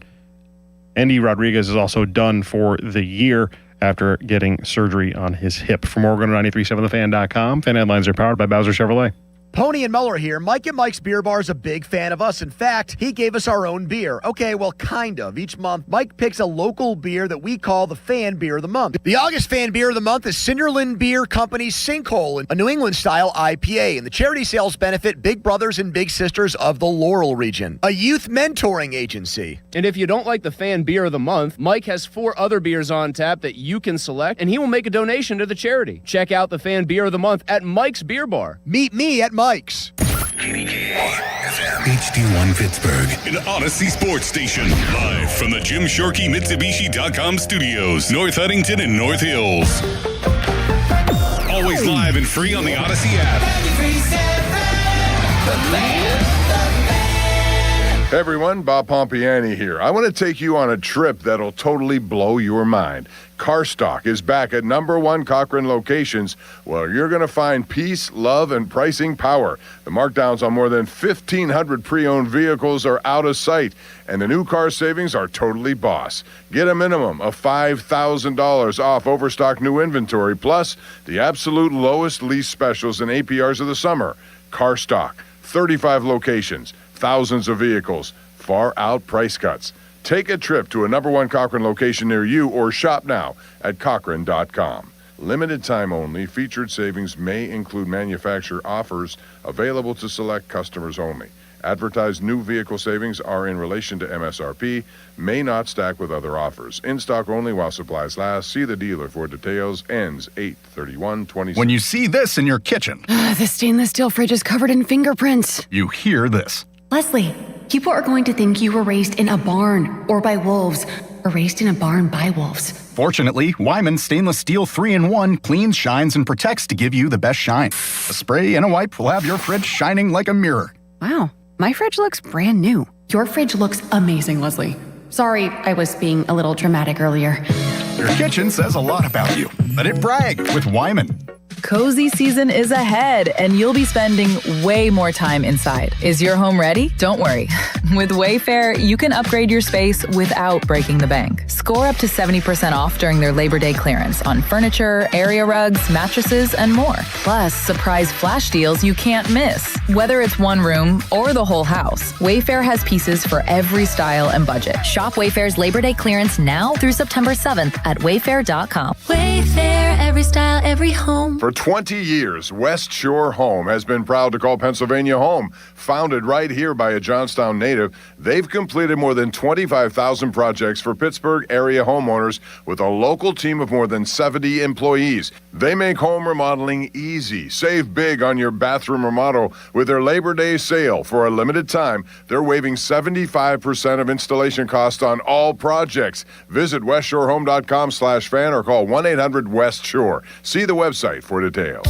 [SPEAKER 26] Andy Rodriguez is also done for the year after getting surgery on his hip. For more, go to 937thefan.com. Fan Headlines are powered by Bowser Chevrolet.
[SPEAKER 20] Pony and Muller here. Mike and Mike's Beer Bar is a big fan of us. In fact, he gave us our own beer. Okay, well, kind of. Each month, Mike picks a local beer that we call the Fan Beer of the Month. The August Fan Beer of the Month is Cinderland Beer Company's Sinkhole, a New England-style IPA. And the charity sales benefit Big Brothers and Big Sisters of the Laurel region, a youth mentoring agency.
[SPEAKER 12] And if you don't like the Fan Beer of the Month, Mike has 4 other beers on tap that you can select, and he will make a donation to the charity. Check out the Fan Beer of the Month at Mike's Beer Bar.
[SPEAKER 20] Meet me at Mike's.
[SPEAKER 2] HD1 Pittsburgh, an Odyssey Sports Station. Live from the Jim Shorkey Mitsubishi.com studios, North Huntington and North Hills. Always live and free on the Odyssey app.
[SPEAKER 16] Hey everyone, Bob Pompiani here. I want to take you on a trip that'll totally blow your mind. CarStock is back at #1 Cochrane locations, where you're going to find peace, love, and pricing power. The markdowns on more than 1,500 pre-owned vehicles are out of sight, and the new car savings are totally boss. Get a minimum of $5,000 off overstock new inventory, plus the absolute lowest lease specials and APRs of the summer. CarStock, 35 locations. Thousands of vehicles, far out price cuts. Take a trip to a #1 Cochrane location near you or shop now at Cochrane.com. Limited time only. Featured savings may include manufacturer offers available to select customers only. Advertised new vehicle savings are in relation to MSRP, may not stack with other offers. In stock only while supplies last. See the dealer for details. Ends 8/31/26.
[SPEAKER 3] When you see this in your kitchen,
[SPEAKER 8] The stainless steel fridge is covered in fingerprints.
[SPEAKER 3] you hear this.
[SPEAKER 8] Leslie, people are going to think you were raised in a barn or by wolves, or raised in a barn by wolves.
[SPEAKER 3] Fortunately, Wyman Stainless Steel 3-in-1 cleans, shines, and protects to give you the best shine. A spray and a wipe will have your fridge shining like a mirror.
[SPEAKER 8] Wow, my fridge looks brand new. Your fridge looks amazing, Leslie. Sorry, I was being a little dramatic earlier.
[SPEAKER 3] Your kitchen says a lot about you. Let it brag with Wyman.
[SPEAKER 18] Cozy season is ahead, and you'll be spending way more time inside. Is your home ready? Don't worry. With Wayfair, you can upgrade your space without breaking the bank. Score up to 70% off during their Labor Day clearance on furniture, area rugs, mattresses, and more. Plus, surprise flash deals you can't miss. Whether it's one room or the whole house, Wayfair has pieces for every style and budget.
[SPEAKER 7] Shop Wayfair's Labor Day clearance now through September 7th at wayfair.com.
[SPEAKER 19] Wayfair, every style, every home.
[SPEAKER 16] For 20 years, West Shore Home has been proud to call Pennsylvania home. Founded right here by a Johnstown native, they've completed more than 25,000 projects for Pittsburgh area homeowners with a local team of more than 70 employees. They make home remodeling easy. Save big on your bathroom remodel with their Labor Day sale. For a limited time, they're waiving 75% of installation costs on all projects. Visit westshorehome.com/fan or call 1-800-WEST-SHORE. See the website for details.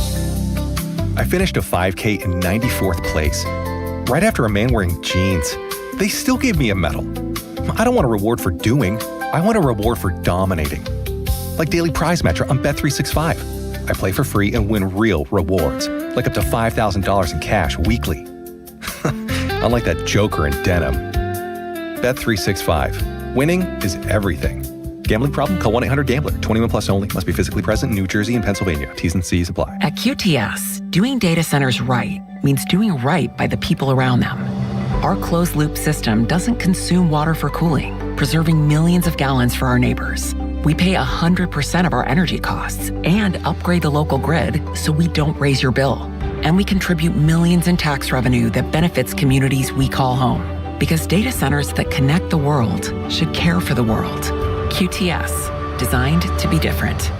[SPEAKER 21] I finished a 5K in 94th place, right after a man wearing jeans. They still gave me a medal. I don't want a reward for doing. I want a reward for dominating. Like Daily Prize Matcher on Bet365. I play for free and win real rewards, like up to $5,000 in cash weekly. Unlike that joker in denim. Bet365. Winning is everything. Gambling problem? Call 1-800-GAMBLER. 21 plus only. Must be physically present in New Jersey and Pennsylvania. T's and C's apply.
[SPEAKER 22] At QTS, doing data centers right means doing right by the people around them. Our closed-loop system doesn't consume water for cooling, preserving millions of gallons for our neighbors. We pay 100% of our energy costs and upgrade the local grid so we don't raise your bill. And we contribute millions in tax revenue that benefits communities we call home. Because data centers that connect the world should care for the world. QTS, designed to be different.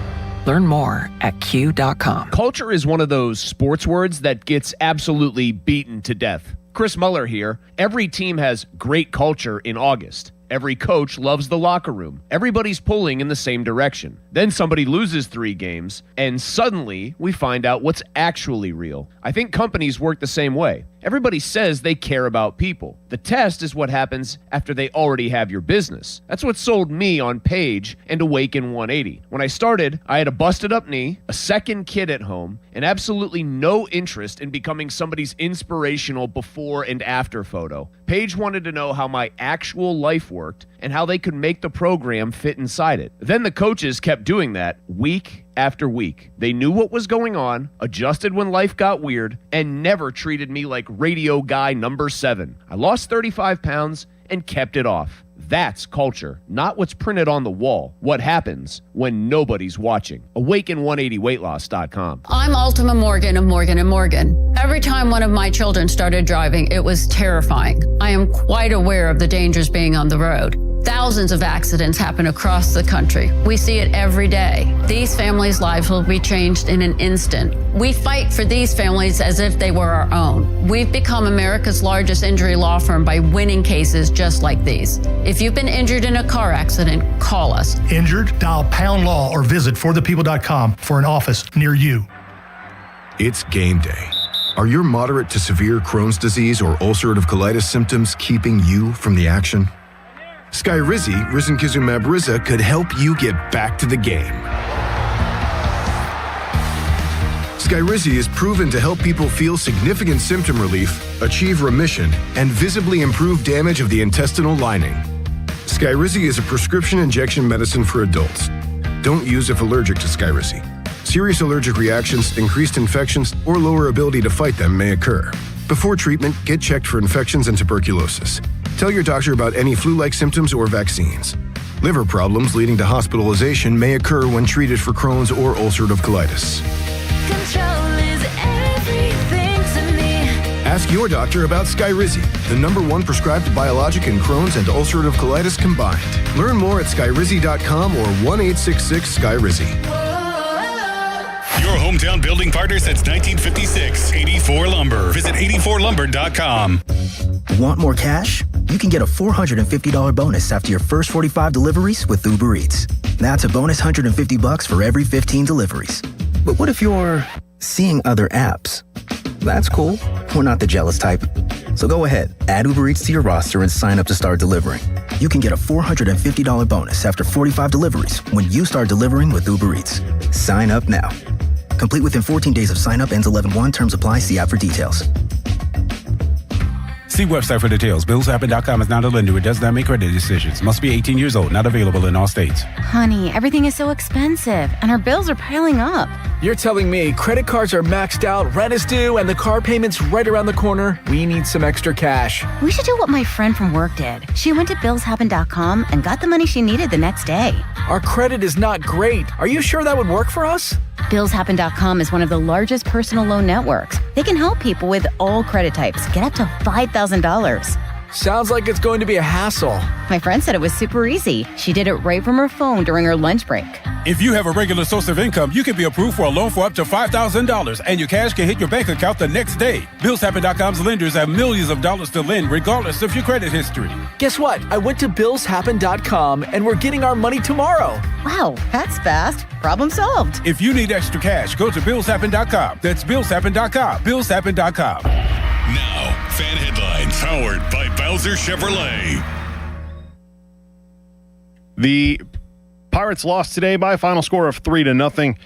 [SPEAKER 22] Learn more at Q.com.
[SPEAKER 12] Culture is one of those sports words that gets absolutely beaten to death. Chris Muller here. Every team has great culture in August. Every coach loves the locker room. Everybody's pulling in the same direction. Then somebody loses 3 games, and suddenly we find out what's actually real. I think companies work the same way. Everybody says they care about people. The test is what happens after they already have your business. That's what sold me on Page and Awaken 180. When I started, I had a busted up knee, a second kid at home, and absolutely no interest in becoming somebody's inspirational before and after photo. Page wanted to know how my actual life worked and how they could make the program fit inside it. Then the coaches kept doing that week after week. They knew what was going on, adjusted when life got weird, and never treated me like radio guy number 7. I lost 35 pounds and kept it off. That's culture, not what's printed on the wall. What happens when nobody's watching. Awaken180weightloss.com.
[SPEAKER 23] I'm Ultima Morgan of Morgan & Morgan. Every time one of my children started driving, it was terrifying. I am quite aware of the dangers being on the road. Thousands of accidents happen across the country. We see it every day. These families' lives will be changed in an instant. We fight for these families as if they were our own. We've become America's largest injury law firm by winning cases just like these. If you've been injured in a car accident, call us.
[SPEAKER 24] Injured? Dial Pound Law or visit forthepeople.com for an office near you.
[SPEAKER 29] It's game day. Are your moderate to severe Crohn's disease or ulcerative colitis symptoms keeping you from the action? Skyrizi, risankizumab Riza, could help you get back to the game. Skyrizi is proven to help people feel significant symptom relief, achieve remission, and visibly improve damage of the intestinal lining. Skyrizi is a prescription injection medicine for adults. Don't use if allergic to Skyrizi. Serious allergic reactions, increased infections, or lower ability to fight them may occur. Before treatment, get checked for infections and tuberculosis. Tell your doctor about any flu-like symptoms or vaccines. Liver problems leading to hospitalization may occur when treated for Crohn's or ulcerative colitis.
[SPEAKER 19] Control is everything to me.
[SPEAKER 29] Ask your doctor about Skyrizi, the #1 prescribed biologic in Crohn's and ulcerative colitis combined. Learn more at skyrizi.com or 1-866-SKYRIZI.
[SPEAKER 2] Your hometown building partner since 1956, 84 Lumber. Visit 84lumber.com.
[SPEAKER 5] Want more cash? You can get a $450 bonus after your first 45 deliveries with Uber Eats. That's a bonus $150 for every 15 deliveries. But what if you're seeing other apps? That's cool. We're not the jealous type. So go ahead, add Uber Eats to your roster and sign up to start delivering. You can get a $450 bonus after 45 deliveries when you start delivering with Uber Eats. Sign up now. Complete within 14 days of sign up, ends 11/1. Terms apply. See app for details.
[SPEAKER 6] See website for details. BillsHappen.com is not a lender. It does not make credit decisions. Must be 18 years old. Not available in all states.
[SPEAKER 9] Honey, everything is so expensive, and our bills are piling up.
[SPEAKER 10] You're telling me credit cards are maxed out, rent is due, and the car payment's right around the corner? We need some extra cash.
[SPEAKER 9] We should do what my friend from work did. She went to BillsHappen.com and got the money she needed the next day.
[SPEAKER 10] Our credit is not great. Are you sure that would work for us?
[SPEAKER 9] BillsHappen.com is one of the largest personal loan networks. They can help people with all credit types get up to $5,000.
[SPEAKER 10] Sounds like it's going to be a hassle.
[SPEAKER 9] My friend said it was super easy. She did it right from her phone during her lunch break.
[SPEAKER 6] If you have a regular source of income, you can be approved for a loan for up to $5,000, and your cash can hit your bank account the next day. BillsHappen.com's lenders have millions of dollars to lend, regardless of your credit history.
[SPEAKER 10] Guess what? I went to BillsHappen.com, and we're getting our money tomorrow.
[SPEAKER 9] Wow, that's fast. Problem solved.
[SPEAKER 6] If you need extra cash, go to BillsHappen.com. That's BillsHappen.com. BillsHappen.com.
[SPEAKER 2] Now, fan headlines powered by Bowser Chevrolet.
[SPEAKER 26] The Pirates lost today by a final score of 3-0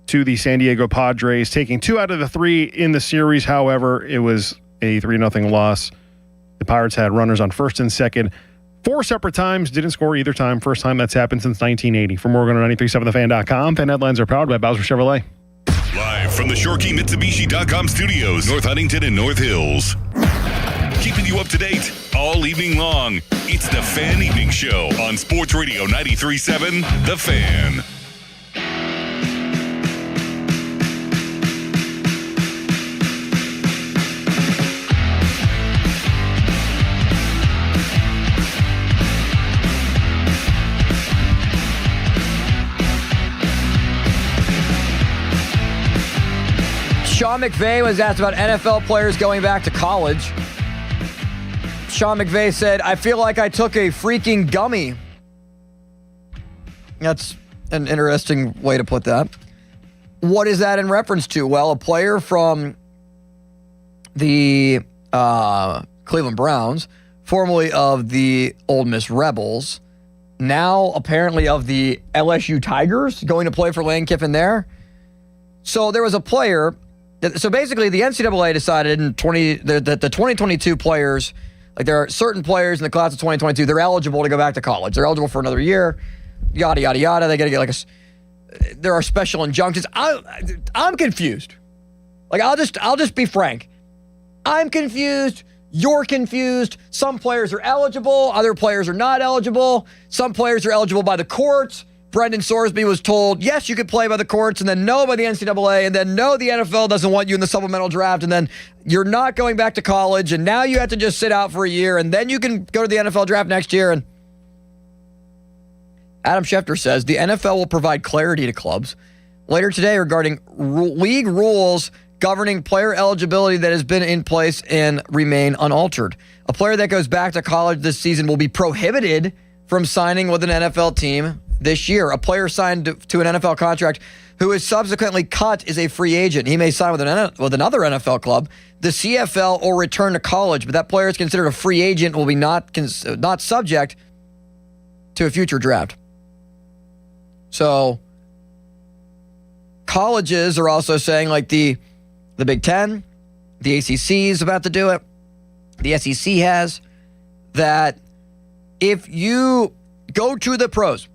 [SPEAKER 26] to the San Diego Padres, taking 2 out of the 3 in the series. However, it was a 3-0 loss. The Pirates had runners on first and second 4 separate times, didn't score either time. First time that's happened since 1980. For more, go to 937thefan.com. Fan headlines are powered by Bowser Chevrolet.
[SPEAKER 2] Live from the ShoreKeyMitsubishy.com studios, North Huntington and North Hills. Keeping you up to date all evening long. It's the Fan Evening Show on Sports Radio 93.7 The Fan.
[SPEAKER 1] Sean McVay was asked about NFL players going back to college. Sean McVay said, "I feel like I took a freaking gummy." That's an interesting way to put that. What is that in reference to? Well, a player from the Cleveland Browns, formerly of the Ole Miss Rebels, now apparently of the LSU Tigers, going to play for Lane Kiffin there. So there was a player. So basically, the NCAA decided in the 2022 players, like there are certain players in the class of 2022, they're eligible to go back to college. They're eligible for another year, yada, yada, yada. They got to get there are special injunctions. I'm confused. Like, I'll just be frank. I'm confused. You're confused. Some players are eligible. Other players are not eligible. Some players are eligible by the courts. Brendan Sorsby was told, yes, you could play by the courts, and then no by the NCAA, and then no, the NFL doesn't want you in the supplemental draft, and then you're not going back to college, and now you have to just sit out for a year, and then you can go to the NFL draft next year. And Adam Schefter says the NFL will provide clarity to clubs later today regarding league rules governing player eligibility that has been in place and remain unaltered. A player that goes back to college this season will be prohibited from signing with an NFL team this year. A player signed to an NFL contract who is subsequently cut is a free agent. He may sign with another NFL club, the CFL, or return to college, but that player is considered a free agent, will be not subject to a future draft. So colleges are also saying, like the Big Ten, the ACC is about to do it, the SEC has, that if you go to the pros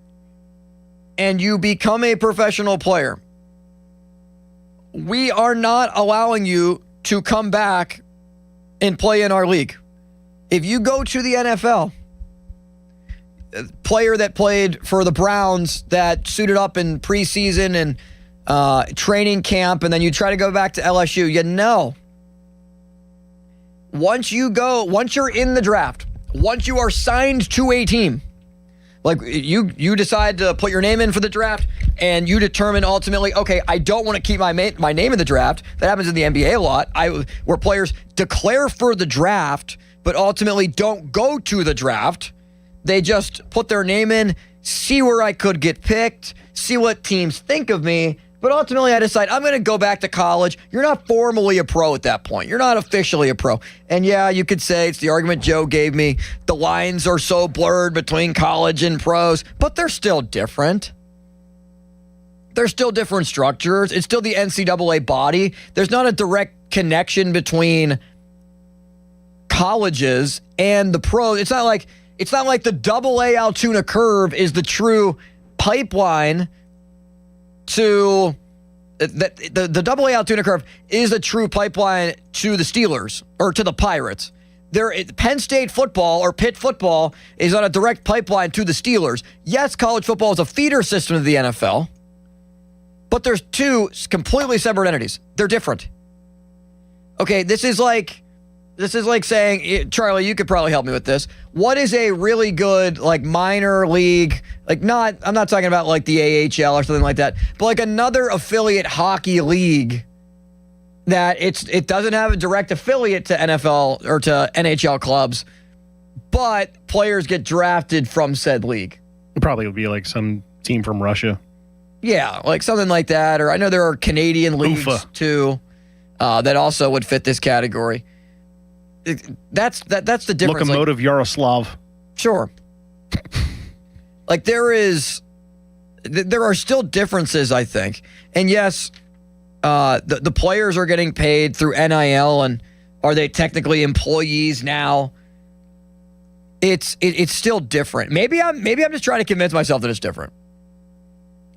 [SPEAKER 1] and you become a professional player, we are not allowing you to come back and play in our league. If you go to the NFL, player that played for the Browns that suited up in preseason and training camp, and then you try to go back to LSU. You know, once you're in the draft, once you are signed to a team, like you decide to put your name in for the draft, and you determine ultimately, okay, I don't want to keep my name in the draft. That happens in the NBA a lot, where players declare for the draft, but ultimately don't go to the draft. They just put their name in, see where I could get picked, see what teams think of me, but ultimately I decide I'm going to go back to college. You're not formally a pro at that point. You're not officially a pro. And yeah, you could say it's the argument Joe gave me. The lines are so blurred between college and pros, but they're still different. They're still different structures. It's still the NCAA body. There's not a direct connection between colleges and the pros. It's not like the AA Altoona curve is the true pipeline to the AA Altoona curve is a true pipeline to the Steelers or to the Pirates. Penn State football or Pitt football is on a direct pipeline to the Steelers. Yes, college football is a feeder system to the NFL, but there's two completely separate entities. They're different. Okay, this is like saying, Charlie, you could probably help me with this. What is a really good like minor league, I'm not talking about like the AHL or something like that, but like another affiliate hockey league that it doesn't have a direct affiliate to NFL or to NHL clubs, but players get drafted from said league.
[SPEAKER 26] It probably would be like some team from Russia.
[SPEAKER 1] Yeah, like something like that. Or I know there are Canadian leagues too that also would fit this category. That's the difference.
[SPEAKER 26] Lokomotiv Yaroslav.
[SPEAKER 1] Sure. Like there are still differences, I think. And yes, the players are getting paid through NIL, and are they technically employees now? It's still different. Maybe I'm just trying to convince myself that it's different.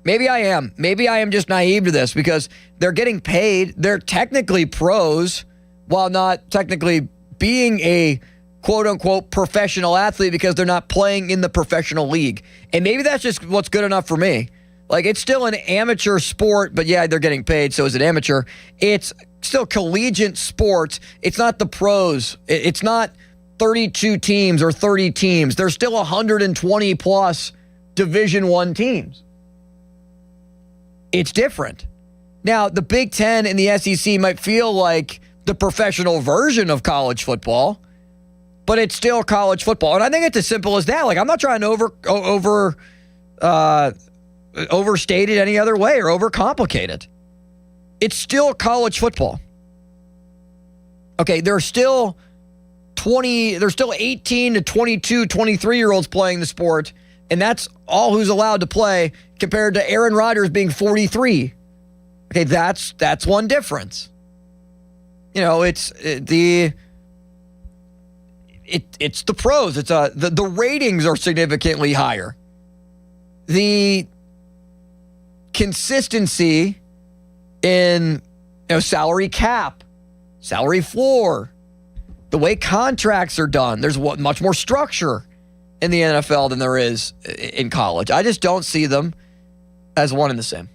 [SPEAKER 1] Maybe I am. Maybe I am just naive to this because they're getting paid. They're technically pros while not technically being a quote-unquote professional athlete because they're not playing in the professional league. And maybe that's just what's good enough for me. Like, it's still an amateur sport, but yeah, they're getting paid, so is it amateur. It's still collegiate sports. It's not the pros. It's not 32 teams or 30 teams. There's still 120-plus Division I teams. It's different. Now, the Big Ten and the SEC might feel like the professional version of college football, but it's still college football. And I think it's as simple as that. Like, I'm not trying to overstate it any other way or overcomplicate it. It's still college football. Okay, there's still 18 to 22, 23-year-olds playing the sport, and that's all who's allowed to play compared to Aaron Rodgers being 43. Okay, that's one difference. You know, it's the pros. It's the ratings are significantly higher. The consistency in salary cap, salary floor, the way contracts are done. There's much more structure in the NFL than there is in college. I just don't see them as one and the same.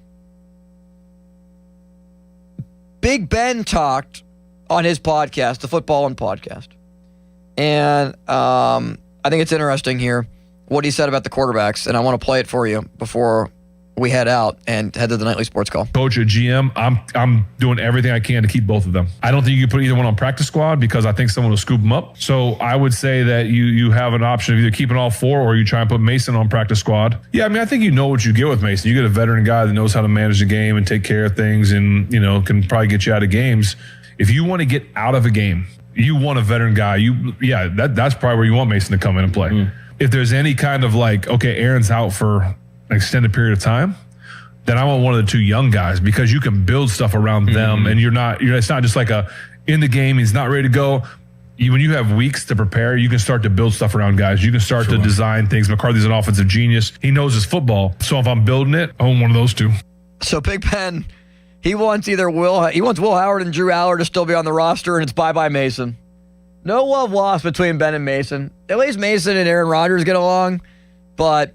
[SPEAKER 1] Big Ben talked on his podcast, the Football and Podcast. And I think it's interesting here what he said about the quarterbacks, and I want to play it for you before we head out and head to the Nightly Sports Call.
[SPEAKER 4] Coach or GM, I'm doing everything I can to keep both of them. I don't think you can put either one on practice squad because I think someone will scoop them up. So I would say that you have an option of either keeping all four or you try and put Mason on practice squad. Yeah, I mean, I think you know what you get with Mason. You get a veteran guy that knows how to manage the game and take care of things and, can probably get you out of games. If you want to get out of a game, you want a veteran guy. That's probably where you want Mason to come in and play. Mm. If there's any kind of Aaron's out for an extended period of time, then I want one of the two young guys because you can build stuff around them and it's not just like in the game, he's not ready to go. When you have weeks to prepare, you can start to build stuff around guys. You can start to design things. McCarthy's an offensive genius. He knows his football. So if I'm building it, I want one of those two.
[SPEAKER 1] So Big Ben, he wants Will Howard and Drew Aller to still be on the roster, and it's bye-bye Mason. No love lost between Ben and Mason. At least Mason and Aaron Rodgers get along. But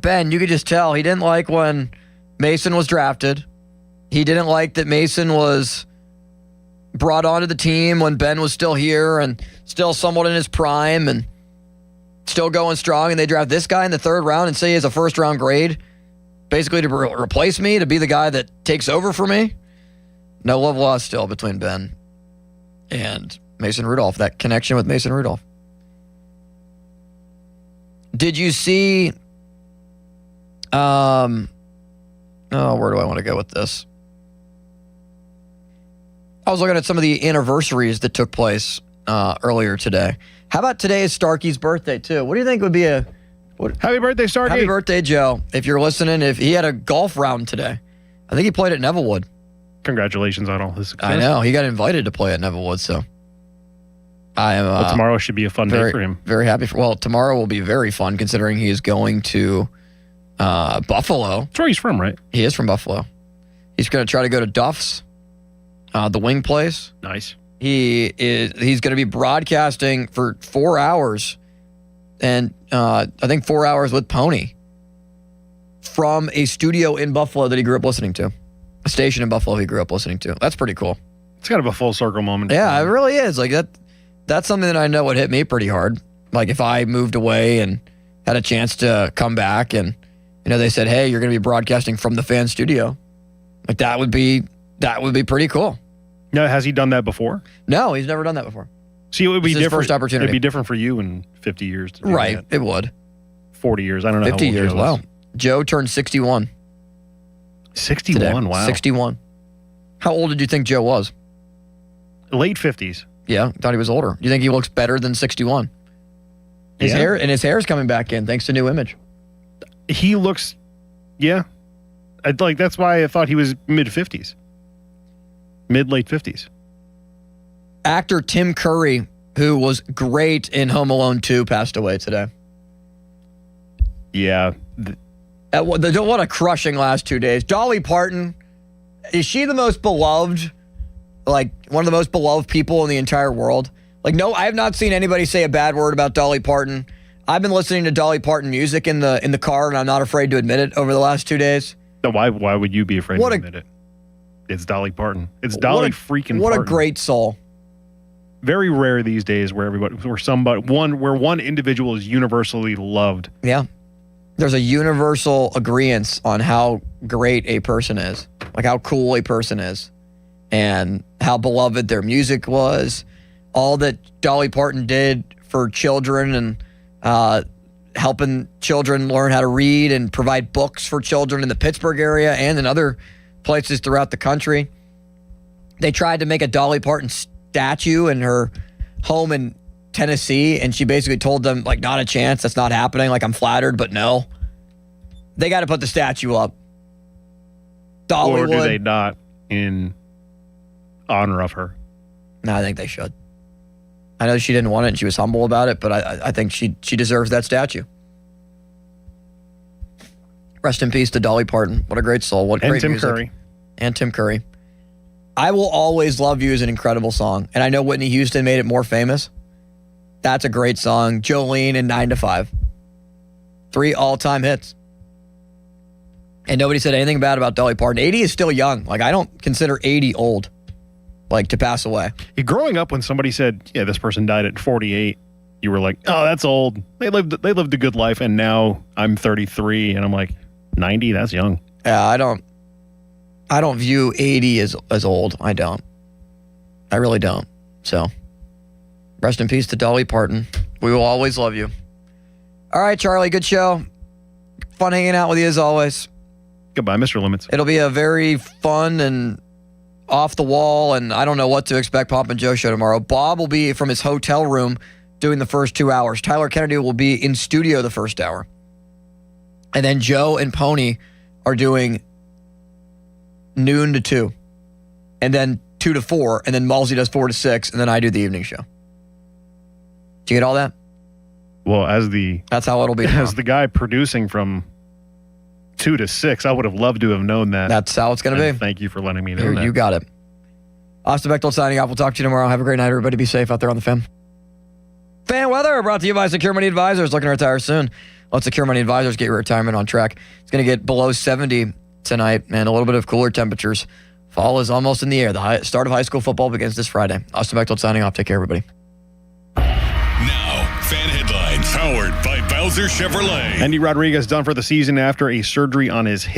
[SPEAKER 1] Ben, you could just tell he didn't like when Mason was drafted. He didn't like that Mason was brought onto the team when Ben was still here and still somewhat in his prime and still going strong. And they draft this guy in the 3rd round and say he has a first-round grade, basically to replace me, to be the guy that takes over for me. No love lost still between Ben and Mason Rudolph, that connection with Mason Rudolph. Did you see... where do I want to go with this? I was looking at some of the anniversaries that took place earlier today. How about today is Starkey's birthday, too? What do you think would be
[SPEAKER 26] Happy birthday, Starkey.
[SPEAKER 1] Happy birthday, Joe. If you're listening, if he had a golf round today. I think he played at Nevillewood.
[SPEAKER 26] Congratulations on all his success.
[SPEAKER 1] I know. He got invited to play at Nevillewood, so I am...
[SPEAKER 26] tomorrow should be a fun day for him.
[SPEAKER 1] Very happy. Tomorrow will be very fun, considering he is going to Buffalo.
[SPEAKER 26] That's where he's from, right?
[SPEAKER 1] He is from Buffalo. He's going to try to go to Duff's, the wing place.
[SPEAKER 26] Nice.
[SPEAKER 1] He's going to be broadcasting for 4 hours, and I think 4 hours with Pony from a studio in Buffalo that he grew up listening to, a station in Buffalo he grew up listening to. That's pretty cool.
[SPEAKER 26] It's kind of a full circle moment.
[SPEAKER 1] Yeah, it really is. Like that's something that I know would hit me pretty hard. Like if I moved away and had a chance to come back, and they said, "Hey, you're going to be broadcasting from the fan studio," like that would be pretty cool.
[SPEAKER 26] No, has he done that before?
[SPEAKER 1] No, he's never done that before.
[SPEAKER 26] See, it would be
[SPEAKER 1] This is his
[SPEAKER 26] different.
[SPEAKER 1] first opportunity.
[SPEAKER 26] It'd be different for you in 50 years. To do
[SPEAKER 1] Right,
[SPEAKER 26] that.
[SPEAKER 1] it would.
[SPEAKER 26] 40 years. I don't know.
[SPEAKER 1] 50
[SPEAKER 26] how old
[SPEAKER 1] years.
[SPEAKER 26] Joe
[SPEAKER 1] Wow.
[SPEAKER 26] is.
[SPEAKER 1] Joe turned 61.
[SPEAKER 26] 61.
[SPEAKER 1] today.
[SPEAKER 26] Wow.
[SPEAKER 1] 61. How old did you think Joe was?
[SPEAKER 26] Late 50s.
[SPEAKER 1] Yeah, thought he was older. Do you think he looks better than 61? His hair is coming back in thanks to new image.
[SPEAKER 26] He looks, yeah. That's why I thought he was mid 50s. Late 50s.
[SPEAKER 1] Actor Tim Curry, who was great in Home Alone 2, passed away today.
[SPEAKER 26] Yeah.
[SPEAKER 1] What a crushing last 2 days. Dolly Parton, is she the most beloved, like one of the most beloved people in the entire world? Like, no, I have not seen anybody say a bad word about Dolly Parton. I've been listening to Dolly Parton music in the car, and I'm not afraid to admit it over the last 2 days.
[SPEAKER 26] So why would you be afraid to admit it? It's Dolly Parton. It's Dolly freaking
[SPEAKER 1] What
[SPEAKER 26] Parton.
[SPEAKER 1] a great soul.
[SPEAKER 26] Very rare these days where one individual is universally loved.
[SPEAKER 1] Yeah. There's a universal agreement on how great a person is, like how cool a person is, and how beloved their music was. All that Dolly Parton did for children and helping children learn how to read and provide books for children in the Pittsburgh area and in other places throughout the country. They tried to make a Dolly Parton statue in her home in Tennessee, and she basically told them, like, not a chance. That's not happening. Like, I'm flattered, but no. They got to put the statue up. Dollywood.
[SPEAKER 26] Or do they not in honor of her?
[SPEAKER 1] No, I think they should. I know she didn't want it and she was humble about it, but I think she deserves that statue. Rest in peace to Dolly Parton. What a great soul. What great
[SPEAKER 26] Tim
[SPEAKER 1] music.
[SPEAKER 26] Curry.
[SPEAKER 1] And Tim Curry. I Will Always Love You is an incredible song. And I know Whitney Houston made it more famous. That's a great song. Jolene and 9 to 5. 3 all-time hits. And nobody said anything bad about Dolly Parton. 80 is still young. Like, I don't consider 80 old, like, to pass away.
[SPEAKER 26] Growing up, when somebody said, yeah, this person died at 48, you were like, oh, that's old. They lived a good life, and now I'm 33, and I'm like, 90? That's young.
[SPEAKER 1] Yeah, I don't view 80 as old. I don't. I really don't. So, rest in peace to Dolly Parton. We will always love you. All right, Charlie, good show. Fun hanging out with you as always.
[SPEAKER 26] Goodbye, Mr. Limits.
[SPEAKER 1] It'll be a very fun and off the wall, and I don't know what to expect Pomp and Joe show tomorrow. Bob will be from his hotel room doing the first 2 hours. Tyler Kennedy will be in studio the first hour. And then Joe and Pony are doing noon to 2. And then 2 to 4. And then Malsey does 4 to 6. And then I do the evening show. Did you get all that?
[SPEAKER 26] Well,
[SPEAKER 1] that's how it'll be tomorrow.
[SPEAKER 26] As the guy producing from 2 to 6, I would have loved to have known that.
[SPEAKER 1] That's how it's going to be.
[SPEAKER 26] Thank you for letting me know
[SPEAKER 1] Here,
[SPEAKER 26] that.
[SPEAKER 1] you got it. Austin Bechtold signing off. We'll talk to you tomorrow. Have a great night, everybody. Be safe out there on the fan. Fan weather brought to you by Secure Money Advisors. Looking to retire soon? Let Secure Money Advisors get your retirement on track. It's going to get below 70 tonight and a little bit of cooler temperatures. Fall is almost in the air. The start of high school football begins this Friday. Austin Bechtold signing off. Take care, everybody.
[SPEAKER 2] Now, fan headlines powered by Bowser Chevrolet.
[SPEAKER 26] Andy Rodriguez done for the season after a surgery on his hip.